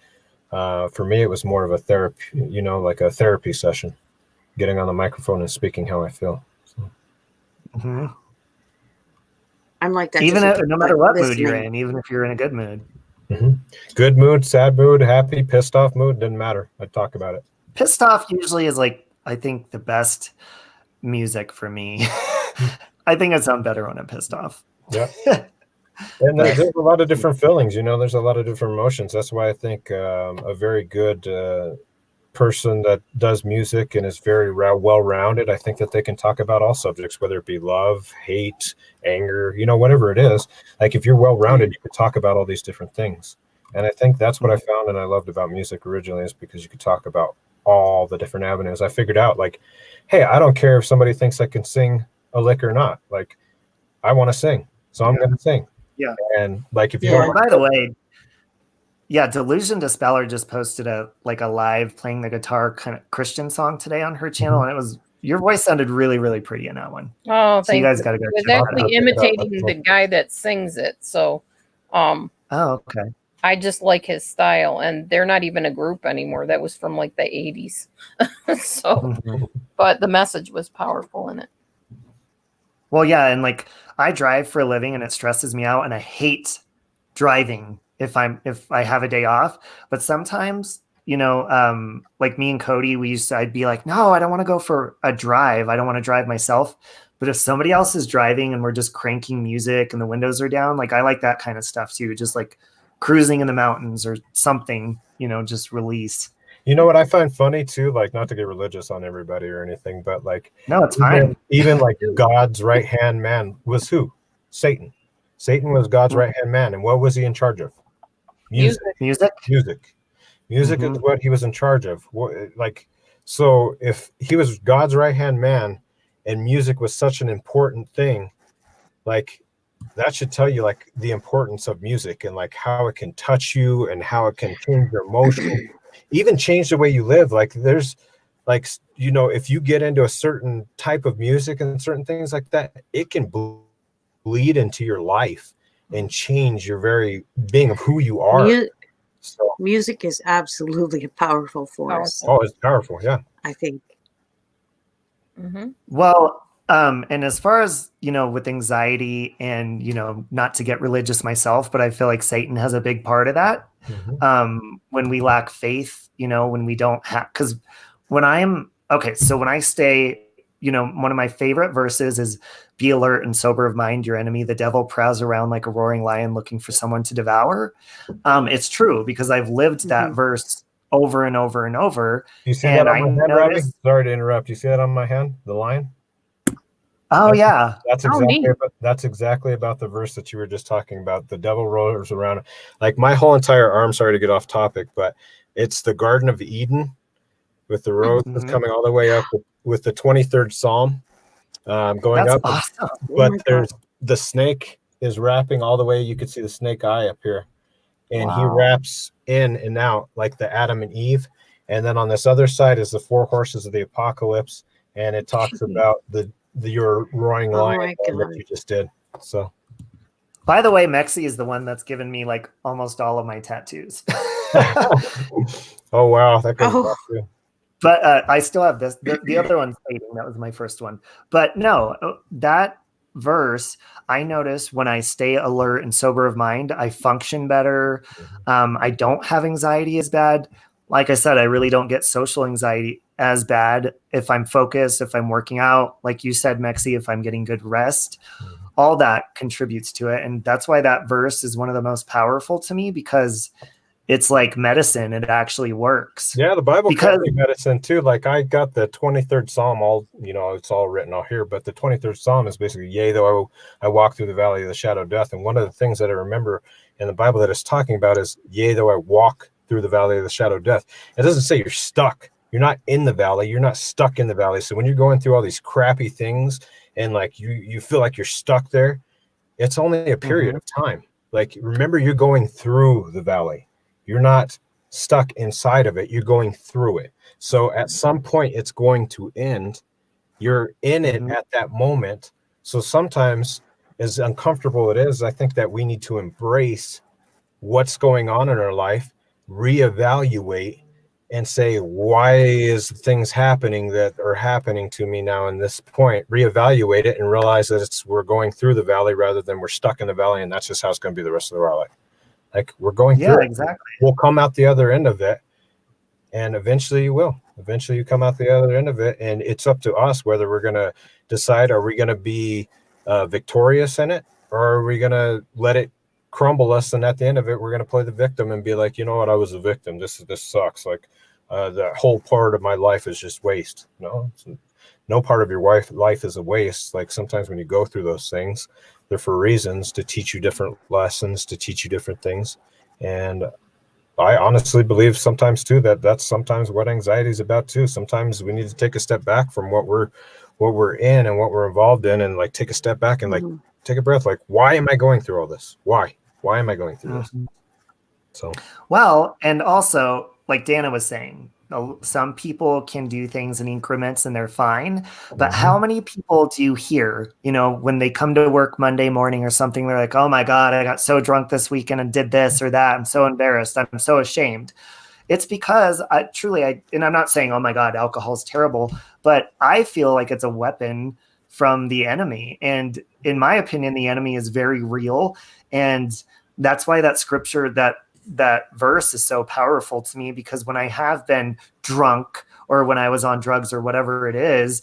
Speaker 3: for me, it was more of a therapy, like a therapy session, getting on the microphone and speaking how I feel. So.
Speaker 6: I'm like that.
Speaker 1: Even no matter what mood you're in, even if you're in a good mood.
Speaker 3: Good mood, sad mood, happy, pissed off mood, didn't matter. I'd talk about it.
Speaker 1: Pissed off usually is like, I think, the best music for me. I think I sound better when I'm pissed off.
Speaker 3: Yeah. And there's a lot of different feelings, there's a lot of different emotions. That's why I think a very good person that does music and is very well-rounded, I think that they can talk about all subjects, whether it be love, hate, anger, whatever it is. Like, if you're well-rounded, you could talk about all these different things. And I think that's what I found and I loved about music originally, is because you could talk about all the different avenues. I figured out, like, hey, I don't care if somebody thinks I can sing a lick or not. Like, I want to sing, so I'm going to sing.
Speaker 1: Yeah.
Speaker 3: And like, if you
Speaker 1: don't, by the way, Delusion Dispeller just posted a live playing the guitar kind of Christian song today on her channel, and your voice sounded really, really pretty in that one.
Speaker 2: Oh,
Speaker 1: so you guys got to go.
Speaker 2: It was actually imitating the guy that sings it. So,
Speaker 1: oh, okay.
Speaker 2: I just like his style, and they're not even a group anymore. That was from like the 80s. So, but the message was powerful in it.
Speaker 1: Well, yeah, and like, I drive for a living, and it stresses me out, and I hate driving if I have a day off. But sometimes, like me and Cody, I'd be like, no, I don't want to go for a drive. I don't want to drive myself. But if somebody else is driving and we're just cranking music and the windows are down, like, I like that kind of stuff too. Just like cruising in the mountains or something, just release.
Speaker 3: You know what I find funny too, like, not to get religious on everybody or anything, but like,
Speaker 1: no, it's fine.
Speaker 3: Even like God's right-hand man was who? Satan. Satan was God's right-hand man. And what was he in charge of? Music is what he was in charge of. Like, so if he was God's right-hand man and music was such an important thing, like, that should tell you like the importance of music and like how it can touch you and how it can change your emotions, even change the way you live. Like, there's like, if you get into a certain type of music and certain things like that, it can bleed into your life and change your very being of who you are. So
Speaker 6: music is absolutely a powerful force.
Speaker 3: Oh, it's powerful. Yeah,
Speaker 6: I think.
Speaker 1: Well, and as far as, with anxiety and, not to get religious myself, but I feel like Satan has a big part of that. When we lack faith, when we don't have, because when I stay, one of my favorite verses is, be alert and sober of mind, your enemy, the devil, prowls around like a roaring lion looking for someone to devour. It's true, because I've lived that verse over and over and over.
Speaker 3: You see that on my hand, Robbie? Sorry to interrupt. You see that on my hand, the lion?
Speaker 1: Oh yeah.
Speaker 3: That's exactly about the verse that you were just talking about. The devil rolls around. Like my whole entire arm, sorry to get off topic, but it's the Garden of Eden with the roses coming all the way up with the 23rd Psalm going
Speaker 1: That's
Speaker 3: up.
Speaker 1: awesome.
Speaker 3: But there's the snake is wrapping all the way. You could see the snake eye up here. And he wraps in and out like the Adam and Eve. And then on this other side is the 4 horses of the apocalypse. And it talks about your roaring lion that you just did. So,
Speaker 1: by the way, Mekcee is the one that's given me like almost all of my tattoos.
Speaker 3: oh wow, that goes back too.
Speaker 1: But I still have this. The other one's fading. That was my first one. But no, that verse, I notice when I stay alert and sober of mind, I function better. I don't have anxiety as bad. Like I said, I really don't get social anxiety as bad if I'm focused, if I'm working out, like you said, Mekcee, if I'm getting good rest, all that contributes to it. And that's why that verse is one of the most powerful to me, because it's like medicine. It actually works.
Speaker 3: Yeah, the Bible calls me medicine too. Like I got the 23rd Psalm, it's all written out here, but the 23rd Psalm is basically, yea, though I walk through the valley of the shadow of death. And one of the things that I remember in the Bible that it's talking about is, yea, though I walk through the valley of the shadow of death. It doesn't say you're stuck. You're not in the valley. You're not stuck in the valley. So when you're going through all these crappy things and like you feel like you're stuck there, it's only a period of time. Like, remember, you're going through the valley. You're not stuck inside of it. You're going through it. So at some point it's going to end. You're in it at that moment. So sometimes, as uncomfortable it is, I think that we need to embrace what's going on in our life, reevaluate, and say, why is things happening that are happening to me now in this point? Reevaluate it and realize that we're going through the valley rather than we're stuck in the valley, and that's just how it's going to be the rest of our life. Like, we're going through it.
Speaker 1: Exactly.
Speaker 3: We'll come out the other end of it, and eventually you will. Eventually you come out the other end of it, and it's up to us whether we're going to decide, are we going to be victorious in it, or are we going to let it crumble us, and at the end of it we're going to play the victim and be like, you know what, I was a victim, this sucks, like the whole part of my life is just waste. No part of your life is a waste. Like, sometimes when you go through those things, they're for reasons, to teach you different lessons, to teach you different things. And I honestly believe sometimes too that that's sometimes what anxiety is about too. Sometimes we need to take a step back from what we're in and what we're involved in, and like take a step back and like take a breath. Like, why am I going through all this? Why am I going through this? So,
Speaker 1: well, and also, like Dana was saying, some people can do things in increments and they're fine. But how many people do you hear, when they come to work Monday morning or something, they're like, oh my God, I got so drunk this weekend and did this or that. I'm so embarrassed. I'm so ashamed. It's because and I'm not saying, oh my God, alcohol is terrible, but I feel like it's a weapon from the enemy. And in my opinion, the enemy is very real. And that's why that scripture, that verse is so powerful to me, because when I have been drunk or when I was on drugs or whatever it is,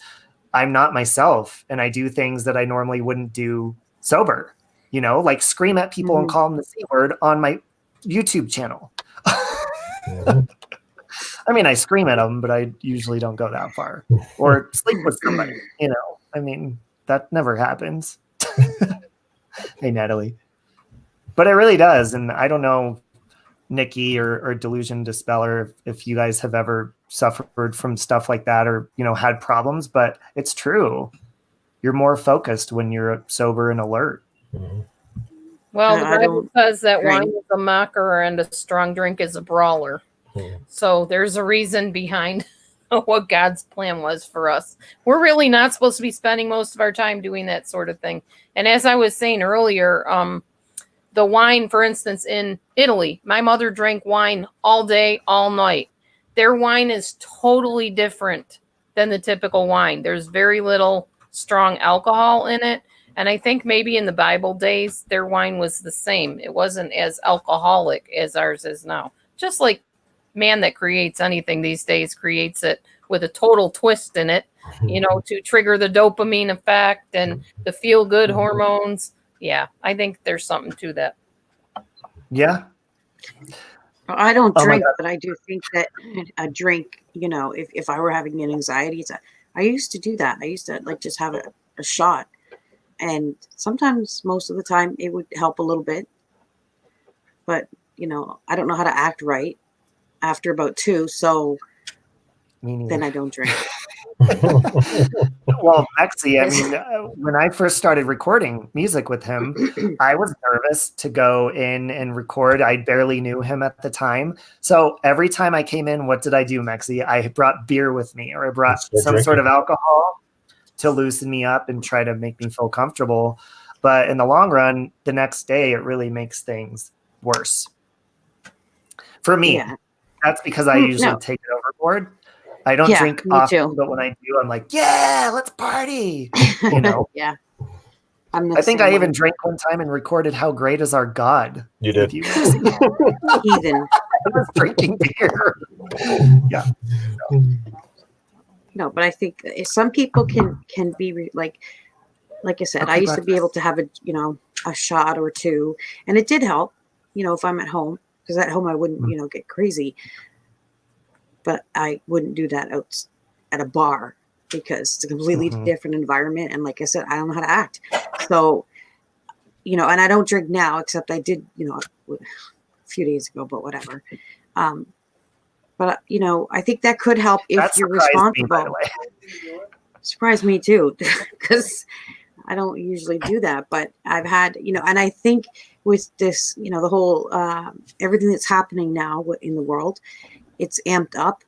Speaker 1: I'm not myself, and I do things that I normally wouldn't do sober, like scream at people and call them the C word on my YouTube channel. I mean, I scream at them, but I usually don't go that far, or sleep with somebody, I mean, that never happens. Hey, Natalie. But it really does. And I don't know, Nikki or Delusion Dispeller, if you guys have ever suffered from stuff like that or, had problems, but it's true. You're more focused when you're sober and alert.
Speaker 2: Well, the Bible says that wine is a mocker and a strong drink is a brawler. So there's a reason behind what God's plan was for us. We're really not supposed to be spending most of our time doing that sort of thing. And as I was saying earlier, the wine, for instance, in Italy, my mother drank wine all day, all night. Their wine is totally different than the typical wine. There's very little strong alcohol in it. And I think maybe in the Bible days, their wine was the same. It wasn't as alcoholic as ours is now. Just like man that creates anything these days creates it with a total twist in it, to trigger the dopamine effect and the feel-good hormones. Yeah, I think there's something to that.
Speaker 1: Yeah.
Speaker 6: I don't drink, but I do think that a drink, if I were having an anxiety, I used to do that. I used to just have a shot. And sometimes, most of the time, it would help a little bit. But, you know, I don't know how to act right after about 2. So then I don't drink.
Speaker 1: Well, Mekcee, I mean, when I first started recording music with him, I was nervous to go in and record. I barely knew him at the time. So every time I came in, what did I do, Mekcee? I brought beer with me, or I brought some sort of alcohol to loosen me up and try to make me feel comfortable. But in the long run, the next day, it really makes things worse. For me, that's because I usually take it overboard. I don't drink often, but when I do, I'm like, yeah, let's party. You know?
Speaker 6: Yeah.
Speaker 1: I think I even drank one time and recorded How Great Is Our God.
Speaker 3: You did.
Speaker 6: Heathen.
Speaker 1: I was drinking beer. Yeah.
Speaker 6: No, but I think some people can be like I said, I used to be able to have a shot or 2, and it did help, you know, if I'm at home, because at home I wouldn't, you know, get crazy, but I wouldn't do that out at a bar because it's a completely different environment. And like I said, I don't know how to act. So, you know, and I don't drink now, except I did, you know, a few days ago, but whatever. But, you know, I think that could help if you're responsible. Surprised me too, because I don't usually do that. But I've had, you know, and I think with this, you know, the whole everything that's happening now in the world, it's amped up.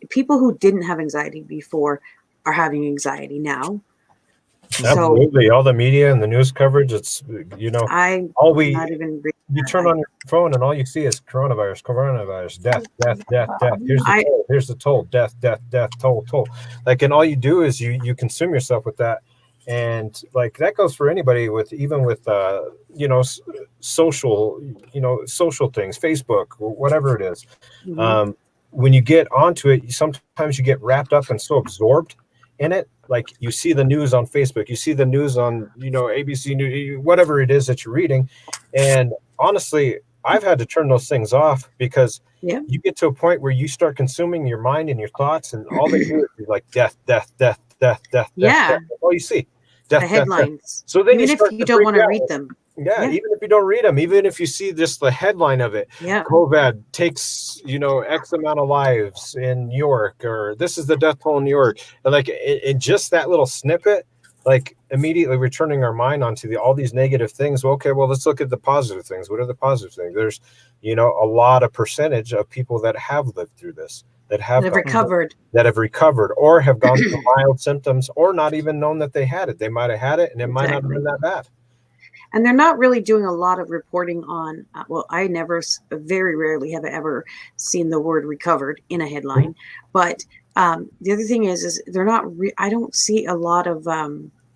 Speaker 6: People who didn't have anxiety before are having anxiety now.
Speaker 3: Absolutely. All the media and the news coverage, it's, you know, you turn on your phone and all you see is coronavirus, death. Here's the toll, death, toll. Like, and all you do is you consume yourself with that. And like, that goes for anybody even with you know, social things, Facebook or whatever it is. When you get onto it, sometimes you get wrapped up and so absorbed in it. Like, you see the news on Facebook, you see the news on, you know, ABC News, whatever it is that you're reading. And honestly, I've had to turn those things off because you get to a point where you start consuming your mind and your thoughts, and all they do is like death. Death. All you see, death.
Speaker 6: The headlines.
Speaker 3: Death. So then
Speaker 6: even if you don't want to read them.
Speaker 3: Yeah, even if you don't read them, even if you see just the headline of it, COVID takes, you know, X amount of lives in New York, or this is the death toll in New York, and like it just that little snippet, like immediately we're turning our mind onto all these negative things. Well, okay, well, let's look at the positive things. What are the positive things? There's, you know, a lot of percentage of people that have lived through this, that have recovered, or have gone through mild symptoms, or not even known that they had it. They might have had it, and it might not have been that bad.
Speaker 6: And they're not really doing a lot of reporting on, well, I very rarely have ever seen the word recovered in a headline. But the other thing is they're not, I don't see a lot of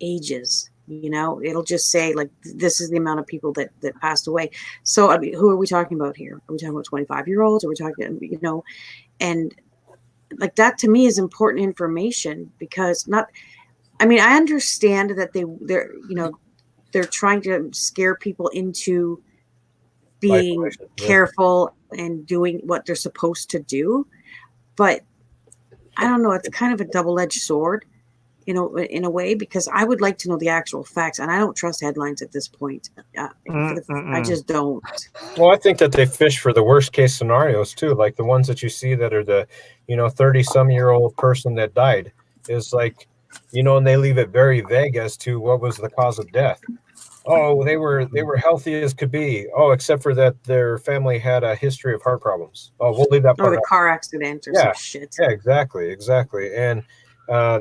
Speaker 6: ages, you know, it'll just say like, this is the amount of people that passed away. So, I mean, who are we talking about here? Are we talking about 25-year-olds? Are we talking, you know, and like that to me is important information, because I understand that they're, you know, they're trying to scare people into being careful and doing what they're supposed to do. But I don't know, it's kind of a double-edged sword, you know, in a way, because I would like to know the actual facts, and I don't trust headlines at this point. I just don't.
Speaker 3: Well, I think that they fish for the worst case scenarios too, like the ones that you see that are the, you know, 30-some-year-old person that died is like, you know, and they leave it very vague as to what was the cause of death. Oh, they were healthy as could be. Oh, except for that their family had a history of heart problems. Oh, we'll leave that part.
Speaker 6: Or the car accident or some shit.
Speaker 3: Yeah, exactly. And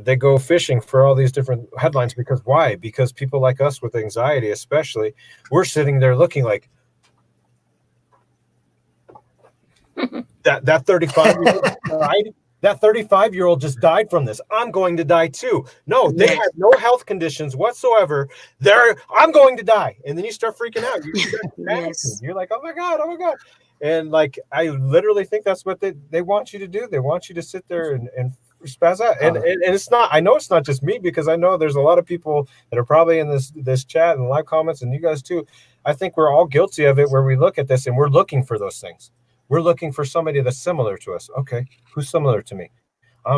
Speaker 3: they go fishing for all these different headlines because why? Because people like us with anxiety, especially, we're sitting there looking like that 35-year-old died. That 35-year-old just died from this. I'm going to die too. No, they have no health conditions whatsoever. I'm going to die. And then you start freaking out. You start panicking. You're like, oh my God. And like, I literally think that's what they want you to do. They want you to sit there and spaz out. And it's not, I know it's not just me, because I know there's a lot of people that are probably in this chat and live comments, and you guys too. I think we're all guilty of it, where we look at this and we're looking for those things. We're looking for somebody that's similar to us. Okay, who's similar to me?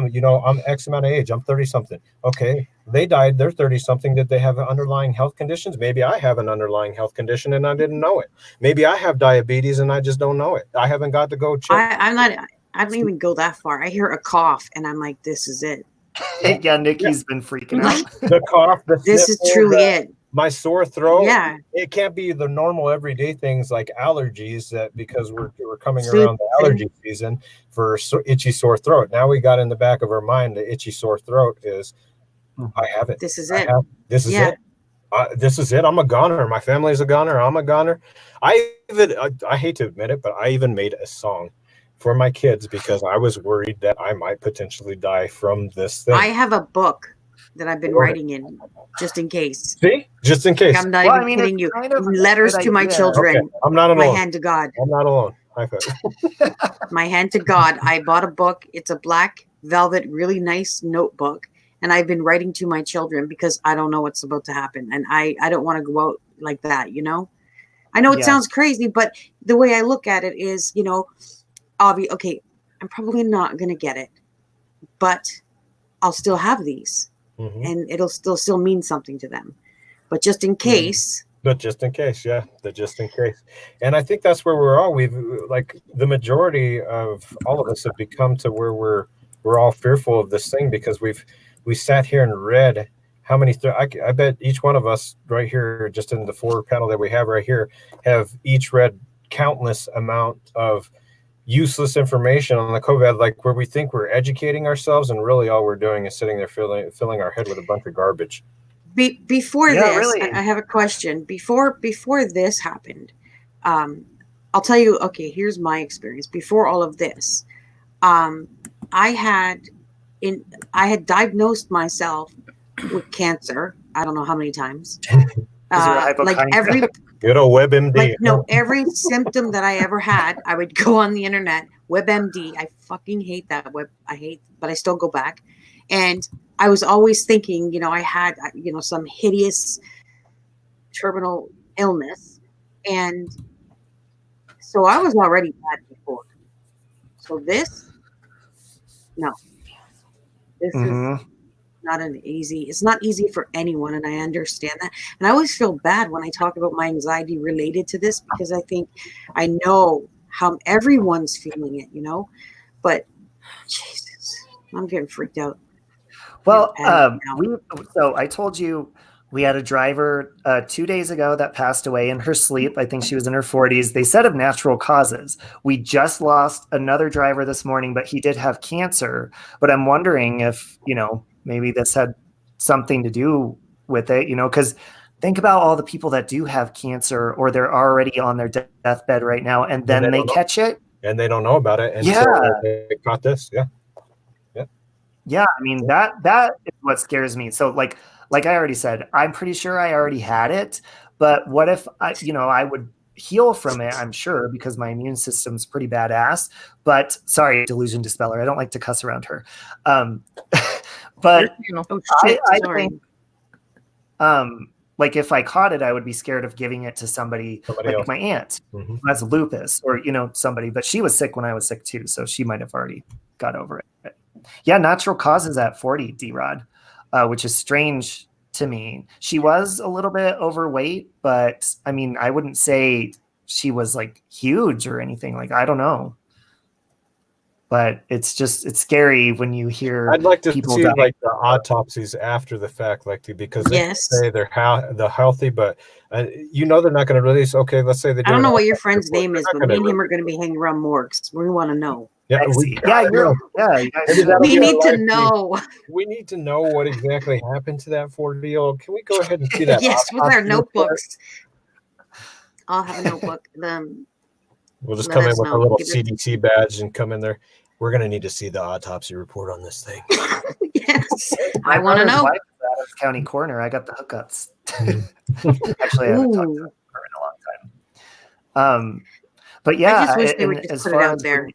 Speaker 3: You know, I'm X amount of age. I'm 30 something. Okay, they died, they're 30-something. Did they have underlying health conditions? Maybe I have an underlying health condition and I didn't know it. Maybe I have diabetes and I just don't know it. I haven't got to go check.
Speaker 6: I don't even go that far. I hear a cough and I'm like, this is it.
Speaker 1: Yeah, Nikki's been freaking out.
Speaker 3: The cough, the
Speaker 6: This is
Speaker 3: sniffle,
Speaker 6: truly it.
Speaker 3: my sore throat.
Speaker 6: Yeah.
Speaker 3: It can't be the normal everyday things like allergies, that because we're coming around the allergy season for itchy sore throat. Now we got in the back of our mind the itchy sore throat is, I have it.
Speaker 6: This is it.
Speaker 3: This is it. This is it. I'm a goner. My family's a goner. I'm a goner. I hate to admit it, but I even made a song for my kids because I was worried that I might potentially die from this thing.
Speaker 6: I have a book that I've been writing in just in case.
Speaker 3: See? Just in case.
Speaker 6: I'm not even kidding you.
Speaker 1: Kind of
Speaker 6: Letters to my children.
Speaker 3: Okay. I'm not alone.
Speaker 6: My hand to God.
Speaker 3: I'm not alone. High five.
Speaker 6: My hand to God. I bought a book. It's a black velvet, really nice notebook. And I've been writing to my children because I don't know what's about to happen. And I don't want to go out like that, you know? I know it sounds crazy, but the way I look at it is, you know, okay, I'm probably not going to get it, but I'll still have these.
Speaker 3: Mm-hmm.
Speaker 6: And it'll still mean something to them. But just in case.
Speaker 3: But just in case, yeah. Just in case. And I think that's where we're all, like the majority of all of us have become to where we're all fearful of this thing because we sat here and read how many, I bet each one of us right here, just in the 4 panel that we have right here, have each read countless amount of useless information on the COVID, like where we think we're educating ourselves and really all we're doing is sitting there filling our head with a bunch of garbage.
Speaker 6: Before this,
Speaker 1: really.
Speaker 6: I have a question. Before this happened, I'll tell you, okay, here's my experience. Before all of this, I had diagnosed myself with cancer. I don't know how many times. Like every
Speaker 3: good old WebMD.
Speaker 6: Like, no, every symptom that I ever had, I would go on the internet, WebMD. I fucking hate that but I still go back. And I was always thinking, you know, I had, you know, some hideous terminal illness. And so I was already bad before. So this, no. This is not it's not easy for anyone, and I understand that. And I always feel bad when I talk about my anxiety related to this because I think I know how everyone's feeling it, you know. But Jesus, I'm getting freaked out.
Speaker 1: Well, so I told you we had a driver 2 days ago that passed away in her sleep. I think she was in her 40s. They said of natural causes. We just lost another driver this morning, but he did have cancer. But I'm wondering if, you know, maybe this had something to do with it, you know, because think about all the people that do have cancer or they're already on their deathbed right now and then they catch it.
Speaker 3: And they don't know about it until they caught this. Yeah.
Speaker 1: Yeah, I mean, that is what scares me. So like I already said, I'm pretty sure I already had it, but what if I would heal from it, I'm sure, because my immune system's pretty badass. But sorry, Delusion Dispeller, I don't like to cuss around her. But I think like if I caught it, I would be scared of giving it to somebody like else. My aunt who has lupus or, you know, somebody, but she was sick when I was sick too. So she might've already got over it. Yeah. Natural causes at 40, D-Rod, which is strange to me. She was a little bit overweight, but I mean, I wouldn't say she was like huge or anything. Like, I don't know. But it's scary when you hear.
Speaker 3: I'd like to
Speaker 1: people
Speaker 3: see
Speaker 1: die.
Speaker 3: like the autopsies after the fact, like because they say they're healthy, but you know they're not going to release. Okay, let's say they.
Speaker 6: I don't know what your friend's name is, but me and him are going to be hanging around morgues. We want to know.
Speaker 3: Yeah,
Speaker 6: we need to know.
Speaker 3: We need to know what exactly happened to that 40-year-old. Can we go ahead and see that?
Speaker 6: Yes, with our notebooks. I'll have a notebook.
Speaker 3: We'll just come in with a little CDC badge and come in there. We're going to need to see the autopsy report on this thing.
Speaker 6: Yes. I want to know.
Speaker 1: Adams County coroner. I got the hookups. Actually, I haven't talked to her in a long time. But yeah,
Speaker 6: I just wish they would just put it out there.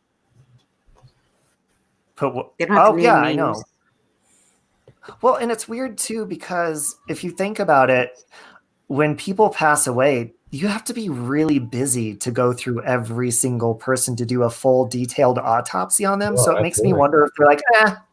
Speaker 1: I know. Well, and it's weird too, because if you think about it, when people pass away, you have to be really busy to go through every single person to do a full detailed autopsy on them. So it makes me wonder if they're like,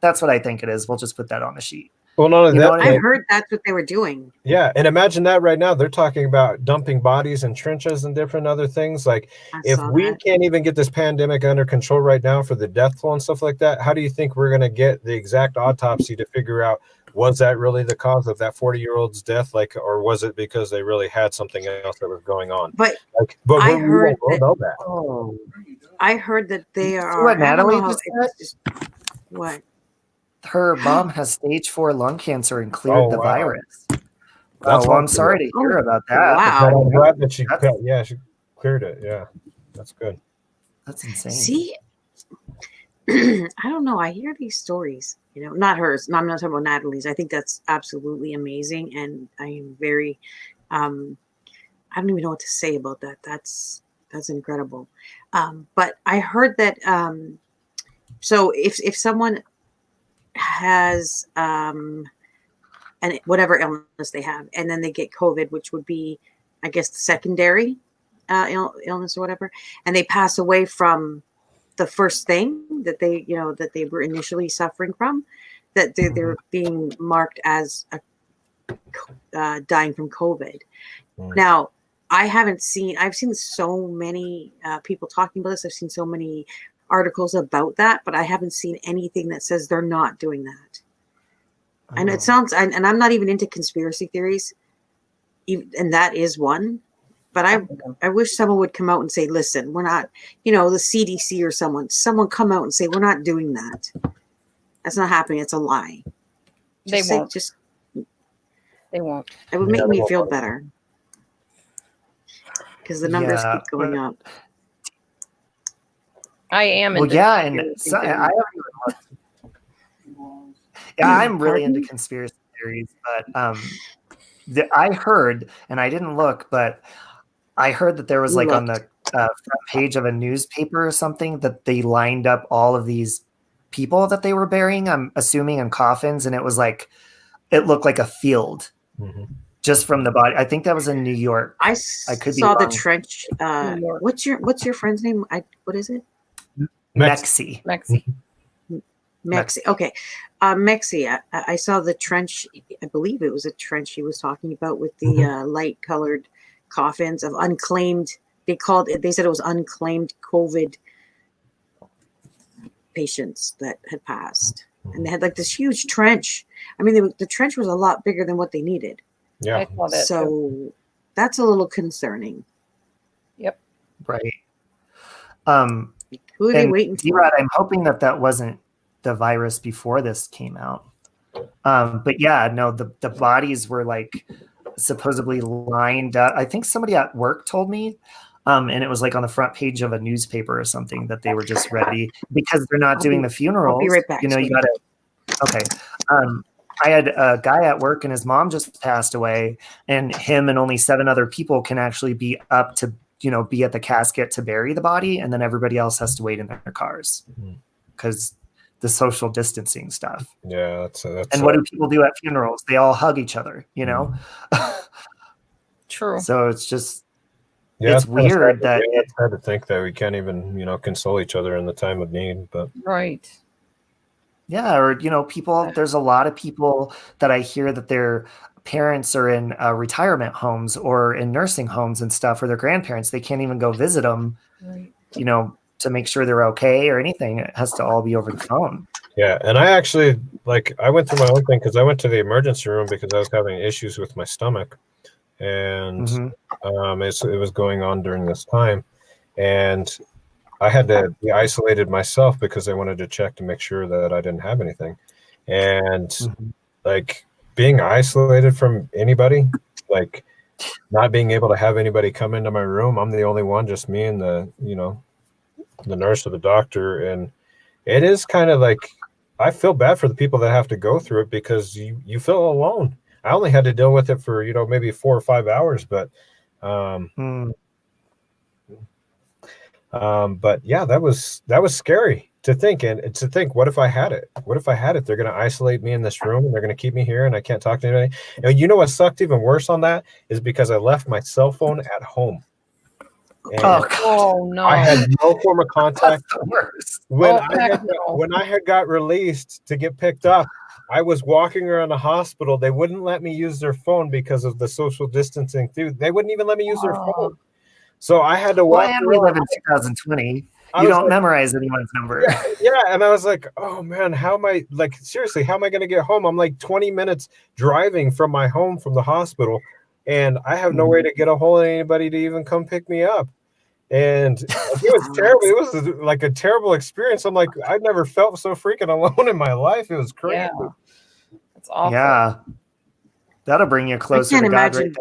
Speaker 1: that's what I think it is. We'll just put that on the sheet.
Speaker 3: Well, not only
Speaker 1: You know
Speaker 3: that,
Speaker 1: what I
Speaker 6: I
Speaker 1: mean?
Speaker 6: heard that's what they were doing.
Speaker 3: yeah, and imagine that right now. They're talking about dumping bodies in trenches and different other things. Like,
Speaker 6: I
Speaker 3: if
Speaker 6: saw
Speaker 3: we
Speaker 6: that.
Speaker 3: can't even get this pandemic under control right now for the death toll and stuff like that, how do you think we're going to get the exact autopsy to figure out, was that really the cause of that 40-year-old's death? Like, or was it because they really had something else that was going on?
Speaker 6: But
Speaker 3: Like, but
Speaker 6: I
Speaker 3: we
Speaker 6: heard
Speaker 3: won't know that.
Speaker 1: Oh,
Speaker 6: I heard that they
Speaker 1: see
Speaker 6: are.
Speaker 1: what
Speaker 6: I don't know
Speaker 1: Natalie
Speaker 6: how
Speaker 1: just said?
Speaker 6: it's just what.
Speaker 1: Her mom has stage 4 lung cancer and cleared
Speaker 3: Oh,
Speaker 1: the
Speaker 3: wow.
Speaker 1: virus.
Speaker 3: That's
Speaker 1: Oh, well, I'm
Speaker 3: awesome.
Speaker 1: sorry to hear about that.
Speaker 6: Wow.
Speaker 3: But I'm glad that she,
Speaker 1: That's-
Speaker 3: yeah, she cleared it. Yeah, that's good.
Speaker 1: That's insane.
Speaker 6: See, I don't know. I hear these stories. You know, not hers. No, I'm not talking about Natalie's. I think that's absolutely amazing, and I am very. I don't even know what to say about that. That's incredible. But I heard that. So if someone has and whatever illness they have, and then they get COVID, which would be, I guess, the secondary illness or whatever, and they pass away from the first thing that they, that they were initially suffering from, that they're being marked as dying from COVID.
Speaker 3: Mm.
Speaker 6: Now, I've seen so many people talking about this. I've seen so many articles about that, but I haven't seen anything that says they're not doing that. And it sounds, and I'm not even into conspiracy theories, and that is one. But I wish someone would come out and say, listen, we're not, the CDC or someone come out and say, we're not doing that. That's not happening. It's a lie.
Speaker 2: They won't. They won't.
Speaker 6: It would make me feel better. Because the numbers
Speaker 1: Yeah,
Speaker 6: keep going up.
Speaker 2: I am.
Speaker 1: Well,
Speaker 2: into
Speaker 1: yeah, and
Speaker 2: conspiracy
Speaker 1: so, I
Speaker 2: theories.
Speaker 1: haven't even looked. Yeah, I'm really into conspiracy theories, but I heard, and I didn't look, but I heard that there was like on the front page of a newspaper or something that they lined up all of these people that they were burying, I'm assuming in coffins, and it was like, it looked like a field just from the body. I think that was in New York.
Speaker 6: I
Speaker 1: could be
Speaker 6: saw the
Speaker 1: wrong.
Speaker 6: trench. What's your friend's name? What is it?
Speaker 1: Mekcee.
Speaker 2: Mekcee.
Speaker 6: Mekcee. Okay. Mekcee. I saw the trench. I believe it was a trench he was talking about with the light colored coffins of unclaimed. They said it was unclaimed COVID patients that had passed. And they had like this huge trench. I mean, the trench was a lot bigger than what they needed.
Speaker 3: Yeah.
Speaker 2: I saw that too.
Speaker 6: So that's a little concerning.
Speaker 2: Yep.
Speaker 1: Right.
Speaker 6: Who are they
Speaker 1: And
Speaker 6: waiting for?
Speaker 1: D-Rod, I'm hoping that wasn't the virus before this came out. But yeah, no, the bodies were like supposedly lined up. I think somebody at work told me, and it was like on the front page of a newspaper or something that they were just ready because they're not doing the funerals.
Speaker 6: I'll be right back.
Speaker 1: You gotta. Okay. I had a guy at work and his mom just passed away, and him and only 7 other people can actually be up to, be at the casket to bury the body, and then everybody else has to wait in their cars because the social distancing stuff.
Speaker 3: Yeah, that's
Speaker 1: and what do people do at funerals? They all hug each other,
Speaker 2: True.
Speaker 1: So it's just,
Speaker 3: yeah,
Speaker 1: it's weird that
Speaker 3: it's hard to think that we can't even, console each other in the time of need. But
Speaker 2: Right.
Speaker 1: yeah, or people. There's a lot of people that I hear that their parents are in retirement homes or in nursing homes and stuff, or their grandparents. They can't even go visit them,
Speaker 2: Right.
Speaker 1: to make sure they're okay or anything. It has to all be over the phone.
Speaker 3: yeah, and I actually I went through my own thing because I went to the emergency room because I was having issues with my stomach, and it was going on during this time, and I had to be isolated myself because I wanted to check to make sure that I didn't have anything. And being isolated from anybody, not being able to have anybody come into my room. I'm the only one, just me and the nurse or the doctor. And it is kind of I feel bad for the people that have to go through it because you feel alone. I only had to deal with it for, maybe 4 or 5 hours, but but yeah, that was scary to think. And to think, what if I had it? What if I had it? They're going to isolate me in this room and they're going to keep me here and I can't talk to anybody. And what sucked even worse on that is because I left my cell phone at home. And
Speaker 1: Oh, God.
Speaker 2: Oh no.
Speaker 3: I had no form of
Speaker 1: That's
Speaker 3: contact.
Speaker 1: the worst.
Speaker 3: When
Speaker 2: Oh, heck no.
Speaker 3: when I had got released to get picked up, I was walking around the hospital. They wouldn't let me use their phone because of the social distancing too. They wouldn't even let me use their phone. So I had to
Speaker 1: Well,
Speaker 3: walk
Speaker 1: and we live
Speaker 3: around.
Speaker 1: in 2020.
Speaker 3: I
Speaker 1: You
Speaker 3: was
Speaker 1: don't
Speaker 3: like,
Speaker 1: memorize anyone's number.
Speaker 3: yeah, and I was like, oh man, how am I, like, seriously, how am I going to get home? I'm like 20 minutes driving from my home from the hospital, and I have no way to get a hold of anybody to even come pick me up. And it was terrible. It was like a terrible experience. I'm like, I've never felt so freaking alone in my life. It was crazy.
Speaker 2: Yeah. That's awful.
Speaker 1: Yeah. That'll bring you closer to
Speaker 6: can't
Speaker 1: God right
Speaker 6: imagine.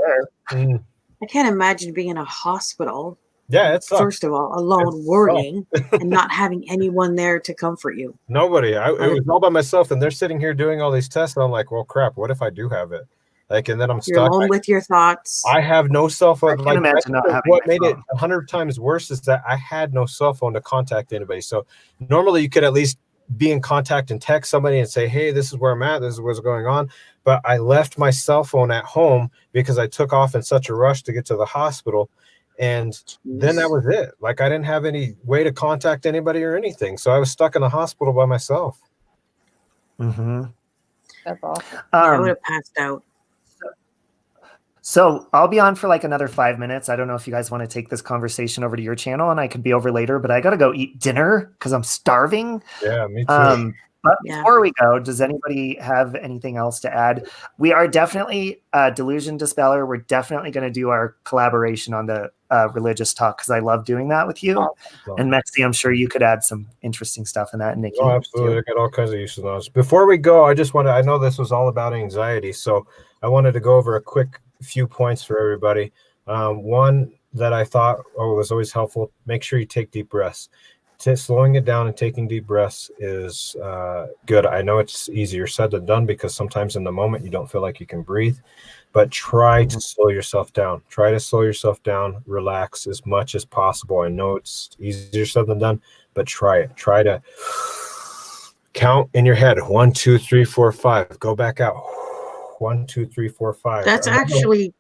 Speaker 1: there.
Speaker 3: Mm.
Speaker 6: I can't imagine being in a hospital.
Speaker 3: Yeah, it sucks.
Speaker 6: First of all, alone, worrying, and not having anyone there to comfort you.
Speaker 3: Nobody. It was all by myself, and they're sitting here doing all these tests, and I'm like, well, crap. What if I do have it? Like, and then I'm
Speaker 6: You're
Speaker 3: stuck.
Speaker 6: alone with your thoughts.
Speaker 3: I have no cell phone.
Speaker 1: I can't imagine not having
Speaker 3: what
Speaker 1: my
Speaker 3: made it
Speaker 1: phone.
Speaker 3: 100 times worse is that I had no cell phone to contact anybody. So normally you could at least be in contact and text somebody and say, hey, this is where I'm at. This is what's going on. But I left my cell phone at home because I took off in such a rush to get to the hospital. And then that was it. Like, I didn't have any way to contact anybody or anything. So I was stuck in the hospital by myself.
Speaker 1: Mm-hmm.
Speaker 2: That's awful.
Speaker 6: I would have passed out.
Speaker 1: So I'll be on for like another 5 minutes. I don't know if you guys want to take this conversation over to your channel, and I could be over later, but I got to go eat dinner because I'm starving.
Speaker 3: Yeah, me too.
Speaker 1: But
Speaker 6: Yeah.
Speaker 1: before we go, does anybody have anything else to add? We are definitely Delusion Dispeller. We're definitely going to do our collaboration on the religious talk because I love doing that with you.
Speaker 3: Awesome.
Speaker 1: And Mekcee, I'm sure you could add some interesting stuff in that. And Nikki,
Speaker 3: Oh, absolutely. I got all kinds of use of those. Before we go, I know this was all about anxiety, so I wanted to go over a quick few points for everybody. One that I thought was always helpful: make sure you take deep breaths. Slowing it down and taking deep breaths is good. I know it's easier said than done because sometimes in the moment you don't feel like you can breathe, but try to slow yourself down. Try to slow yourself down, relax as much as possible. I know it's easier said than done, but try it. Try to count in your head: 1, 2, 3, 4, 5. Go back out. 1, 2, 3, 4, 5.
Speaker 6: That's actually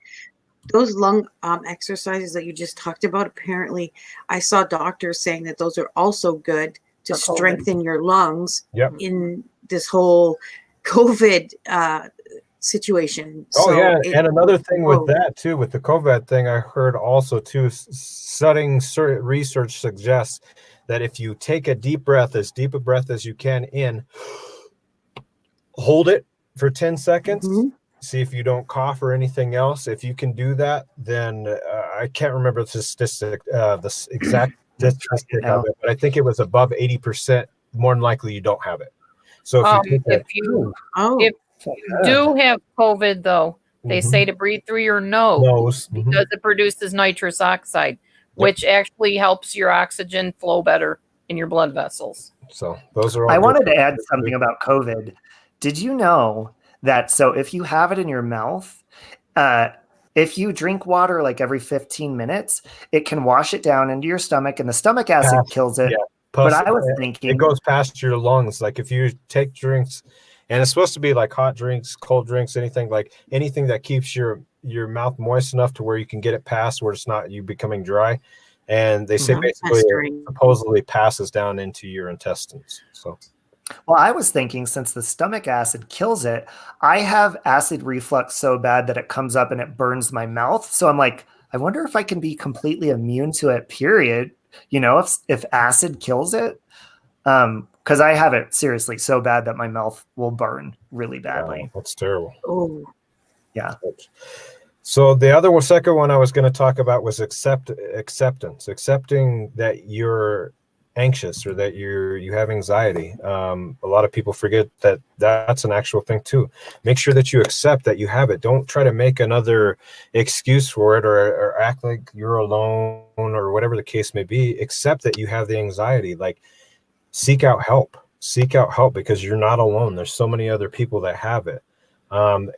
Speaker 6: those lung exercises that you just talked about. Apparently, I saw doctors saying that those are also good to
Speaker 2: For COVID.
Speaker 6: strengthen your lungs
Speaker 3: Yep.
Speaker 6: in this whole COVID situation.
Speaker 3: Oh,
Speaker 6: So
Speaker 3: yeah.
Speaker 6: it-
Speaker 3: And another thing with
Speaker 6: Whoa.
Speaker 3: that, too, with the COVID thing, I heard also, too, studying research suggests that if you take a deep breath, as deep a breath as you can in, hold it for 10 seconds,
Speaker 6: Mhm.
Speaker 3: see if you don't cough or anything else. If you can do that, then I can't remember the statistic, the exact statistic of it, but I think it was above 80%, more than likely you don't have it. So if you take that,
Speaker 2: If you
Speaker 6: Oh,
Speaker 2: If- you do have COVID, though, they say to breathe through your nose because it produces nitrous oxide, which actually helps your oxygen flow better in your blood vessels.
Speaker 3: So those are all
Speaker 1: I
Speaker 3: good
Speaker 1: wanted to
Speaker 3: things
Speaker 1: add
Speaker 3: do.
Speaker 1: something about COVID. Did you know that so if you have it in your mouth, if you drink water like every 15 minutes, it can wash it down into your stomach, and the stomach acid kills it.
Speaker 3: Yeah.
Speaker 1: But
Speaker 3: Plus,
Speaker 1: I was thinking
Speaker 3: it goes past your lungs. Like if you take drinks, and it's supposed to be like hot drinks, cold drinks, anything that keeps your mouth moist enough to where you can get it past where it's not you becoming dry. And they say basically it supposedly passes down into your intestines. So,
Speaker 1: well, I was thinking since the stomach acid kills it, I have acid reflux so bad that it comes up and it burns my mouth. So I'm like, I wonder if I can be completely immune to it, period. You know, if acid kills it. Because I have it seriously so bad that my mouth will burn really badly.
Speaker 3: wow, that's terrible.
Speaker 6: oh,
Speaker 1: Yeah.
Speaker 3: So the second one I was going to talk about was acceptance, accepting that you're anxious or that you have anxiety. A lot of people forget that that's an actual thing too. Make sure that you accept that you have it. Don't try to make another excuse for it or act like you're alone or whatever the case may be. Accept that you have the anxiety. Like, seek out help because you're not alone. There's so many other people that have it. And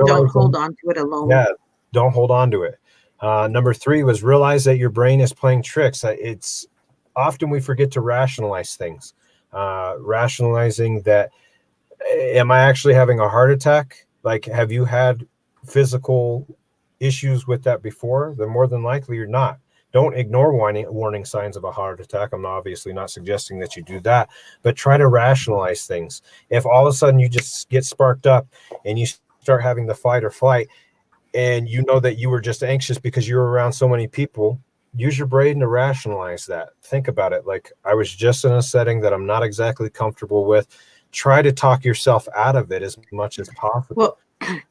Speaker 6: don't hold on to it alone.
Speaker 3: Yeah, don't hold on to it. Number 3 was realize that your brain is playing tricks. It's often we forget to rationalize things. Rationalizing that, am I actually having a heart attack? Like, have you had physical issues with that before? Then more than likely you're not. Don't ignore warning signs of a heart attack. I'm obviously not suggesting that you do that, but try to rationalize things. If all of a sudden you just get sparked up and you start having the fight or flight, and you know that you were just anxious because you were around so many people, use your brain to rationalize that. Think about it. Like, I was just in a setting that I'm not exactly comfortable with. Try to talk yourself out of it as much as possible.
Speaker 6: Well,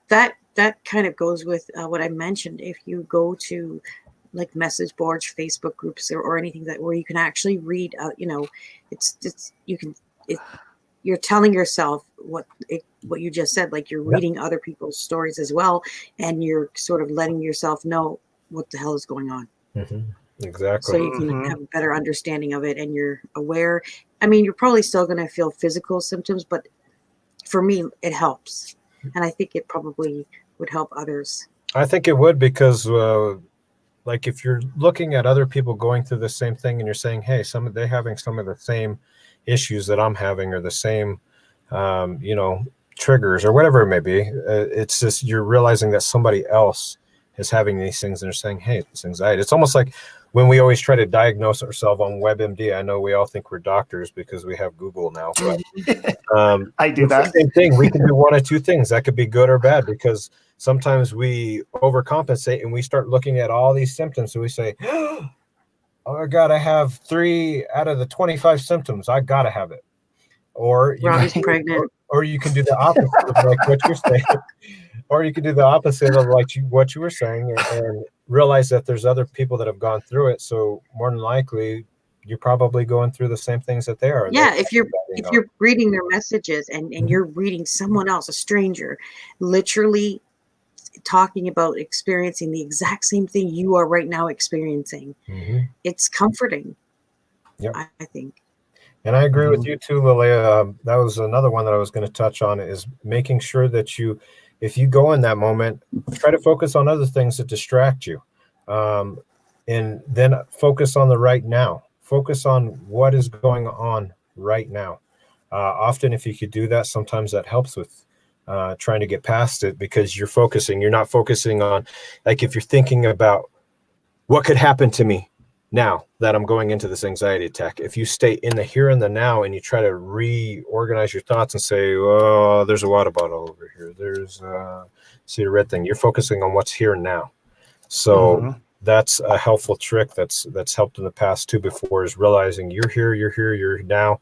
Speaker 6: that kind of goes with what I mentioned. If you go to like message boards, Facebook groups, or anything that where you can actually read, you're telling yourself what you just said. Like, you're reading other people's stories as well, and you're sort of letting yourself know what the hell is going on.
Speaker 3: Exactly.
Speaker 6: So you can have a better understanding of it, and you're aware. I mean, you're probably still going to feel physical symptoms, but for me, it helps. And I think it probably would help others.
Speaker 3: I think it would, because like, if you're looking at other people going through the same thing and you're saying, hey, they're having some of the same issues that I'm having, or the same, triggers, or whatever it may be. It's just, you're realizing that somebody else is having these things, and they're saying, hey, it's anxiety. It's almost like when we always try to diagnose ourselves on WebMD. I know we all think we're doctors because we have Google now, but
Speaker 1: I do that.
Speaker 3: The same thing. We can do one of two things. That could be good or bad, because sometimes we overcompensate and we start looking at all these symptoms, and we say, oh my God, I have 3 out of the 25 symptoms. I gotta have it. Or
Speaker 6: Robbie's pregnant.
Speaker 3: Or you can do the opposite of like what you're saying. Or you can do the opposite of like what you were saying, and realize that there's other people that have gone through it. So more than likely, you're probably going through the same things that they are.
Speaker 6: Yeah, if you're reading their messages and you're reading someone else, a stranger, literally talking about experiencing the exact same thing you are right now experiencing, it's comforting. I think.
Speaker 3: And I agree with you too, Lilia. That was another one that I was going to touch on, is making sure that if you go in that moment, try to focus on other things that distract you. And then focus on the right now. Focus on what is going on right now. Often, if you could do that, sometimes that helps with trying to get past it, because you're not focusing on, like, if you're thinking about what could happen to me now that I'm going into this anxiety attack. If you stay in the here and the now, and you try to reorganize your thoughts and say, oh, there's a water bottle over here, there's see the red thing, you're focusing on what's here and now. So that's a helpful trick that's helped in the past too before, is realizing you're here, you're now.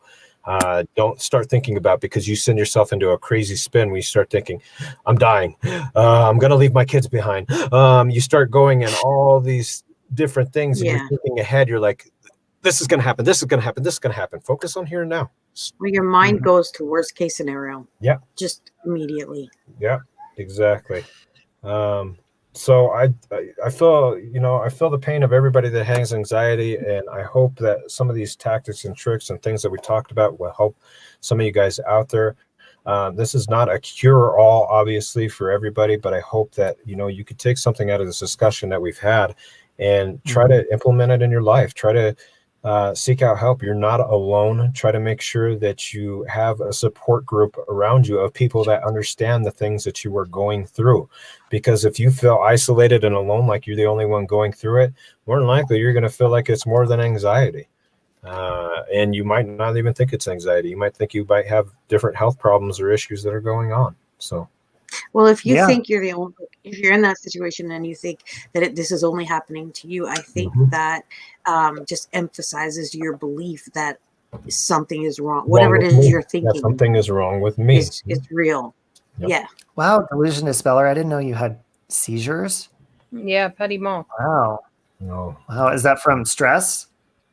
Speaker 3: Don't start thinking about, because you send yourself into a crazy spin when you start thinking, I'm dying, I'm going to leave my kids behind. You start going in all these different things, and you're thinking ahead. You're like, this is going to happen, this is going to happen, this is going to happen. Focus on here and now.
Speaker 6: Well, your mind goes to worst case scenario.
Speaker 3: Yeah.
Speaker 6: Just immediately.
Speaker 3: Yeah, exactly. So I feel, I feel the pain of everybody that has anxiety, and I hope that some of these tactics and tricks and things that we talked about will help some of you guys out there. This is not a cure-all, obviously, for everybody, but I hope that, you could take something out of this discussion that we've had and try to implement it in your life. Try to seek out help. You're not alone. Try to make sure that you have a support group around you of people that understand the things that you are going through. Because if you feel isolated and alone, like you're the only one going through it, more than likely you're going to feel like it's more than anxiety. And you might not even think it's anxiety. You might think you might have different health problems or issues that are going on. So,
Speaker 6: well, if you think you're the only, if you're in that situation and you think that this is only happening to you, I think that just emphasizes your belief that something is wrong. Whatever it is you're thinking,
Speaker 3: that something is wrong with me.
Speaker 6: It's real. Yep. Yeah.
Speaker 1: Wow, Delusion Dispeller. I didn't know you had seizures.
Speaker 2: Yeah, petit mot.
Speaker 1: Wow.
Speaker 3: No.
Speaker 1: Wow. Is that from stress?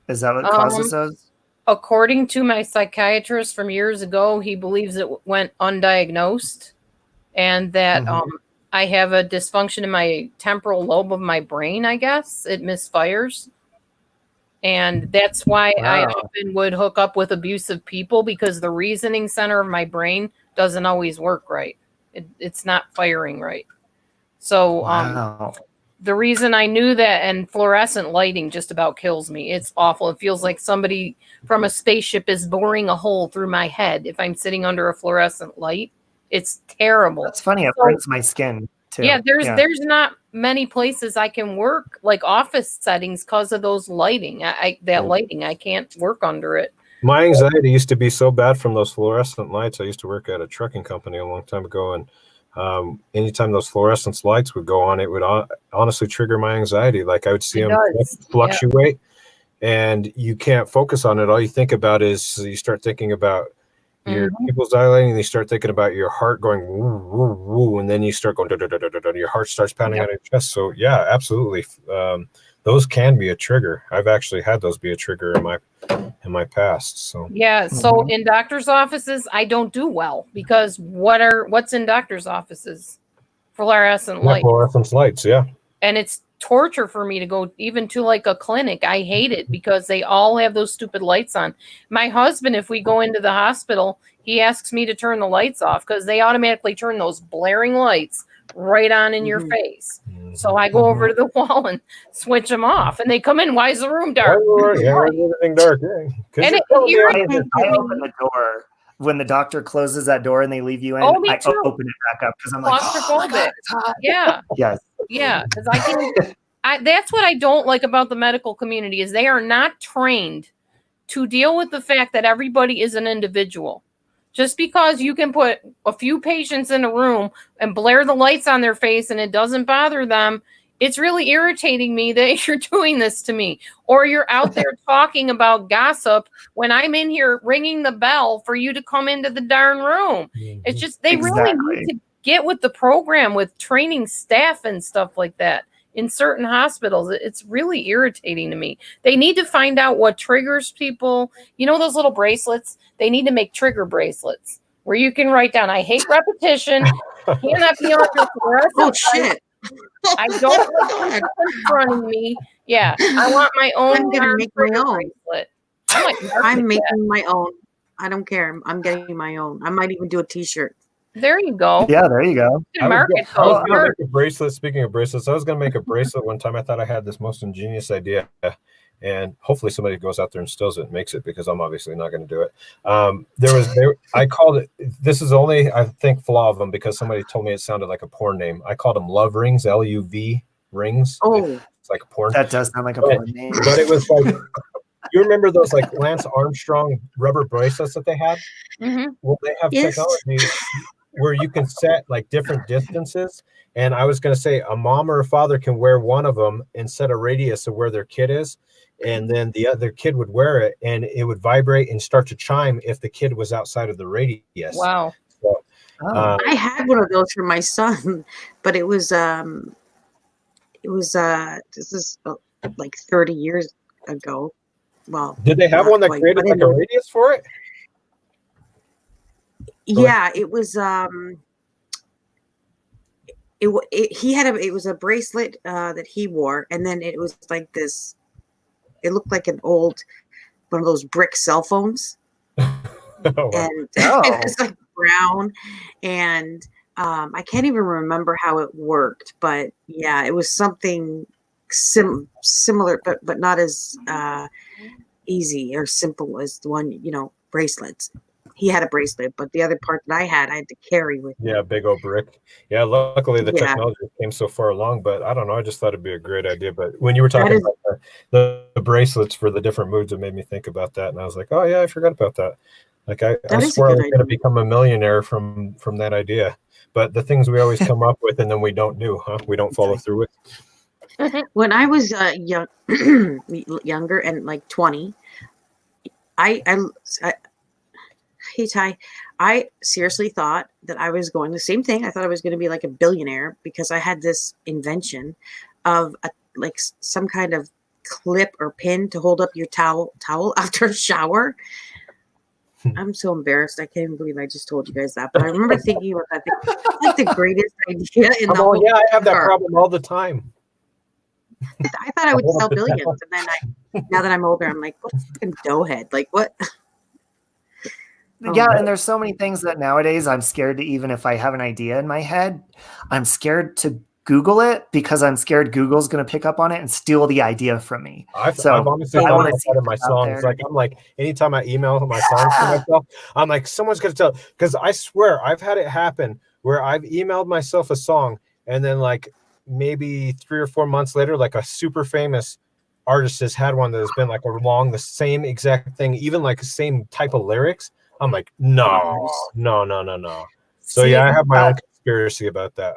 Speaker 1: Is that what causes those?
Speaker 2: According to my psychiatrist from years ago, he believes it went undiagnosed, and that I have a dysfunction in my temporal lobe of my brain, I guess. It misfires. And that's why I often would hook up with abusive people, because the reasoning center of my brain doesn't always work right. It's not firing right. So the reason I knew that, and fluorescent lighting just about kills me. It's awful. It feels like somebody from a spaceship is boring a hole through my head if I'm sitting under a fluorescent light. It's terrible.
Speaker 1: That's funny. It burns my skin too.
Speaker 2: Yeah, there's not many places I can work, like office settings, because of those lighting. That lighting, I can't work under it.
Speaker 3: My anxiety used to be so bad from those fluorescent lights. I used to work at a trucking company a long time ago, and anytime those fluorescent lights would go on, it would honestly trigger my anxiety. Like I would see them fluctuate, and you can't focus on it. All you think about is you start thinking about your pupils dilating, and you start thinking about your heart going woo, woo, woo, and then you start going da, da, da, da, da, da, your heart starts pounding on your chest. So yeah, absolutely. Those can be a trigger. I've actually had those be a trigger in my past. So
Speaker 2: yeah. So in doctor's offices, I don't do well because what's in doctor's offices? Fluorescent lights.
Speaker 3: Fluorescent lights, yeah.
Speaker 2: And it's torture for me to go even to like a clinic. I hate it because they all have those stupid lights on. My husband, if we go into the hospital, he asks me to turn the lights off because they automatically turn those blaring lights right on in your face. So I go over to the wall and switch them off, and they come in. Why is the room dark?
Speaker 3: Yeah, everything dark. Yeah.
Speaker 2: And
Speaker 1: I open the door when the doctor closes that door and they leave you in.
Speaker 2: Oh, me
Speaker 1: I
Speaker 2: too.
Speaker 1: open it back up because I'm like,
Speaker 2: claustrophobic. Yeah.
Speaker 1: Yes.
Speaker 2: Yeah, because that's what I don't like about the medical community is they are not trained to deal with the fact that everybody is an individual. Just because you can put a few patients in a room and blare the lights on their face and it doesn't bother them, it's really irritating me that you're doing this to me. Or you're out there talking about gossip when I'm in here ringing the bell for you to come into the darn room. It's just they really need to get with the program with training staff and stuff like that in certain hospitals. It's really irritating to me. They need to find out what triggers people. You know those little bracelets? They need to make trigger bracelets where you can write down, I hate repetition, cannot be on your fluorescent.
Speaker 6: Oh, shit.
Speaker 2: I don't like people confronting me. Yeah, I want my own.
Speaker 6: I'm going to make my own.
Speaker 2: Bracelet.
Speaker 6: I'm making my own. I don't care. I'm getting my own. I might even do a t-shirt.
Speaker 2: There you go.
Speaker 1: Yeah, there you go.
Speaker 3: I was going to make a bracelet. Speaking of bracelets, I was going to make a bracelet one time. I thought I had this most ingenious idea, and hopefully somebody goes out there and steals it and makes it because I'm obviously not going to do it. I called it, this is only, I think, flaw of them because somebody told me it sounded like a porn name. I called them love rings, LUV rings.
Speaker 6: Oh,
Speaker 3: it's like a porn.
Speaker 1: That does sound like a porn name.
Speaker 3: But it was like, you remember those like Lance Armstrong rubber bracelets that they had? Well, they have technology where you can set like different distances. And I was going to say a mom or a father can wear one of them and set a radius of where their kid is. And then the other kid would wear it and it would vibrate and start to chime if the kid was outside of the radius.
Speaker 2: Wow.
Speaker 3: So,
Speaker 6: I had one of those for my son, but this is like 30 years ago. Well,
Speaker 3: did they have one that created like a radius for it?
Speaker 6: Yeah, it was it was a bracelet that he wore, and then it was like this, it looked like an old one of those brick cell phones. And it was like brown, and I can't even remember how it worked, but yeah, it was something similar, but not as easy or simple as the one, bracelets. He had a bracelet, but the other part that I had to carry with me.
Speaker 3: Yeah, big old brick. Yeah, luckily the technology came so far along, but I don't know. I just thought it'd be a great idea. But when you were talking about the bracelets for the different moods, it made me think about that. And I was like, oh, yeah, I forgot about that. Like, I swear I was going to become a millionaire from that idea. But the things we always come up with and then we don't do, huh? We don't follow through with.
Speaker 6: When I was younger and like 20, hey, Ty, I seriously thought that I was going the same thing. I thought I was going to be like a billionaire because I had this invention of like some kind of clip or pin to hold up your towel after a shower. I'm so embarrassed. I can't even believe I just told you guys that. But I remember thinking about that. It's like the greatest idea in the whole
Speaker 3: I have that problem all the time.
Speaker 6: I thought I would sell billions. And then now that I'm older, I'm like, what a fucking doughhead. Like, what?
Speaker 1: Yeah, and there's so many things that nowadays I'm scared to, even if I have an idea in my head, I'm scared to Google it because I'm scared Google's going to pick up on it and steal the idea from me.
Speaker 3: I've honestly thought about that in my songs. Like, I'm like, anytime I email my songs to myself, I'm like, someone's going to tell. Because I swear, I've had it happen where I've emailed myself a song and then like maybe 3 or 4 months later, like a super famous artist has had one that has been like along the same exact thing, even like the same type of lyrics. I'm like, no. So
Speaker 1: See,
Speaker 3: yeah, I have my own conspiracy about that.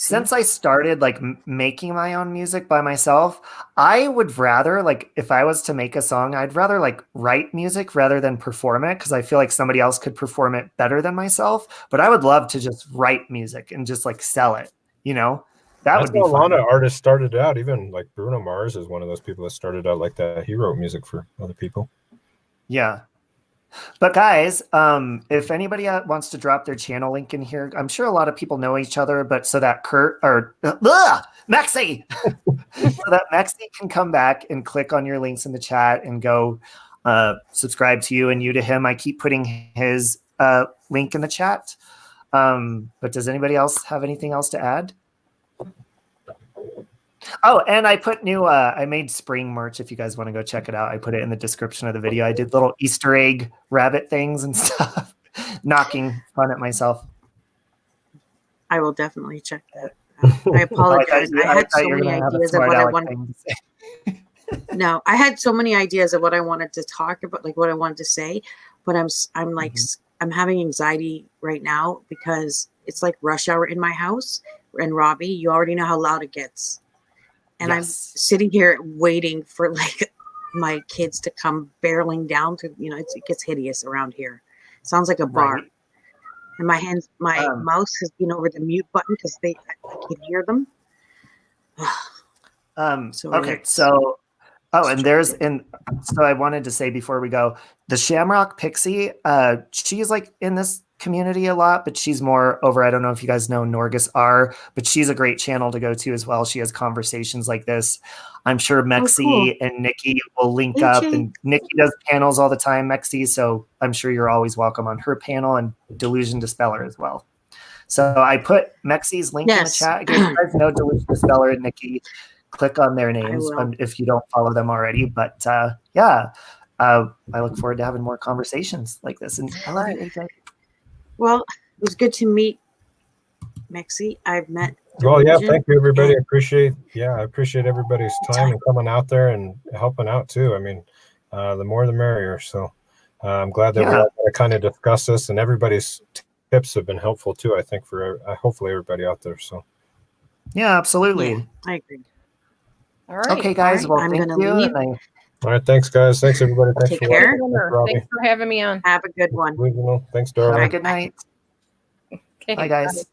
Speaker 1: since I started like making my own music by myself, I would rather, like, if I was to make a song, I'd rather like write music rather than perform it, because I feel like somebody else could perform it better than myself. But I would love to just write music and just like sell it, you know? That would be
Speaker 3: how a lot
Speaker 1: fun.
Speaker 3: of artists started out. Even like Bruno Mars is one of those people that started out like that. He wrote music for other people.
Speaker 1: Yeah. But guys, if anybody wants to drop their channel link in here, I'm sure a lot of people know each other, but so that Mekcee, so that Mekcee can come back and click on your links in the chat and go subscribe to you and you to him. I keep putting his link in the chat. But does anybody else have anything else to add? Oh, and I put new, I made spring merch if you guys want to go check it out. I put it in the description of the video. I did little Easter egg rabbit things and stuff, knocking fun at myself.
Speaker 6: I will definitely check that. I apologize. I had so many ideas of what I wanted. No, I had so many ideas of what I wanted to talk about, like what I wanted to say, but I'm like, I'm having anxiety right now because it's like rush hour in my house. And Robbie, you already know how loud it gets. And I'm sitting here waiting for like my kids to come barreling down to, you know, it gets hideous around here. Sounds like a bar.
Speaker 1: Right.
Speaker 6: And my mouse has been over the mute button because I can hear them.
Speaker 1: So I wanted to say before we go, the Shamrock Pixie, she's like in this community a lot, but she's more over, I don't know if you guys know Norgus R, but she's a great channel to go to as well. She has conversations like this. I'm sure Mekcee and Nikki will link up, and Nikki does panels all the time, Mekcee, so I'm sure you're always welcome on her panel, and Delusion Dispeller as well. So I put Mekcee's link in the chat. Again, you guys know Delusion Dispeller and Nikki. Click on their names if you don't follow them already. But I look forward to having more conversations like this. And I love you, AJ.
Speaker 6: Well, it was good to meet Mekcee. I've met
Speaker 3: Well, yeah, thank you, everybody. I appreciate everybody's time and coming out there and helping out too. I mean, the more the merrier. So I'm glad that we all kind of discuss this, and everybody's tips have been helpful too, I think, for hopefully everybody out there. So
Speaker 1: yeah, absolutely.
Speaker 6: Yeah, I agree.
Speaker 2: All right.
Speaker 1: Okay, guys. Well,
Speaker 6: I'm
Speaker 1: thank
Speaker 6: gonna
Speaker 1: you.
Speaker 6: leave.
Speaker 3: All right, thanks, guys. Thanks, everybody. Thanks
Speaker 6: Take
Speaker 3: for
Speaker 6: care.
Speaker 3: watching.
Speaker 2: Thanks for having me on.
Speaker 6: Have a good one.
Speaker 3: Thanks, darling.
Speaker 1: Have a good night.
Speaker 2: Okay,
Speaker 1: Bye, guys.
Speaker 2: bye.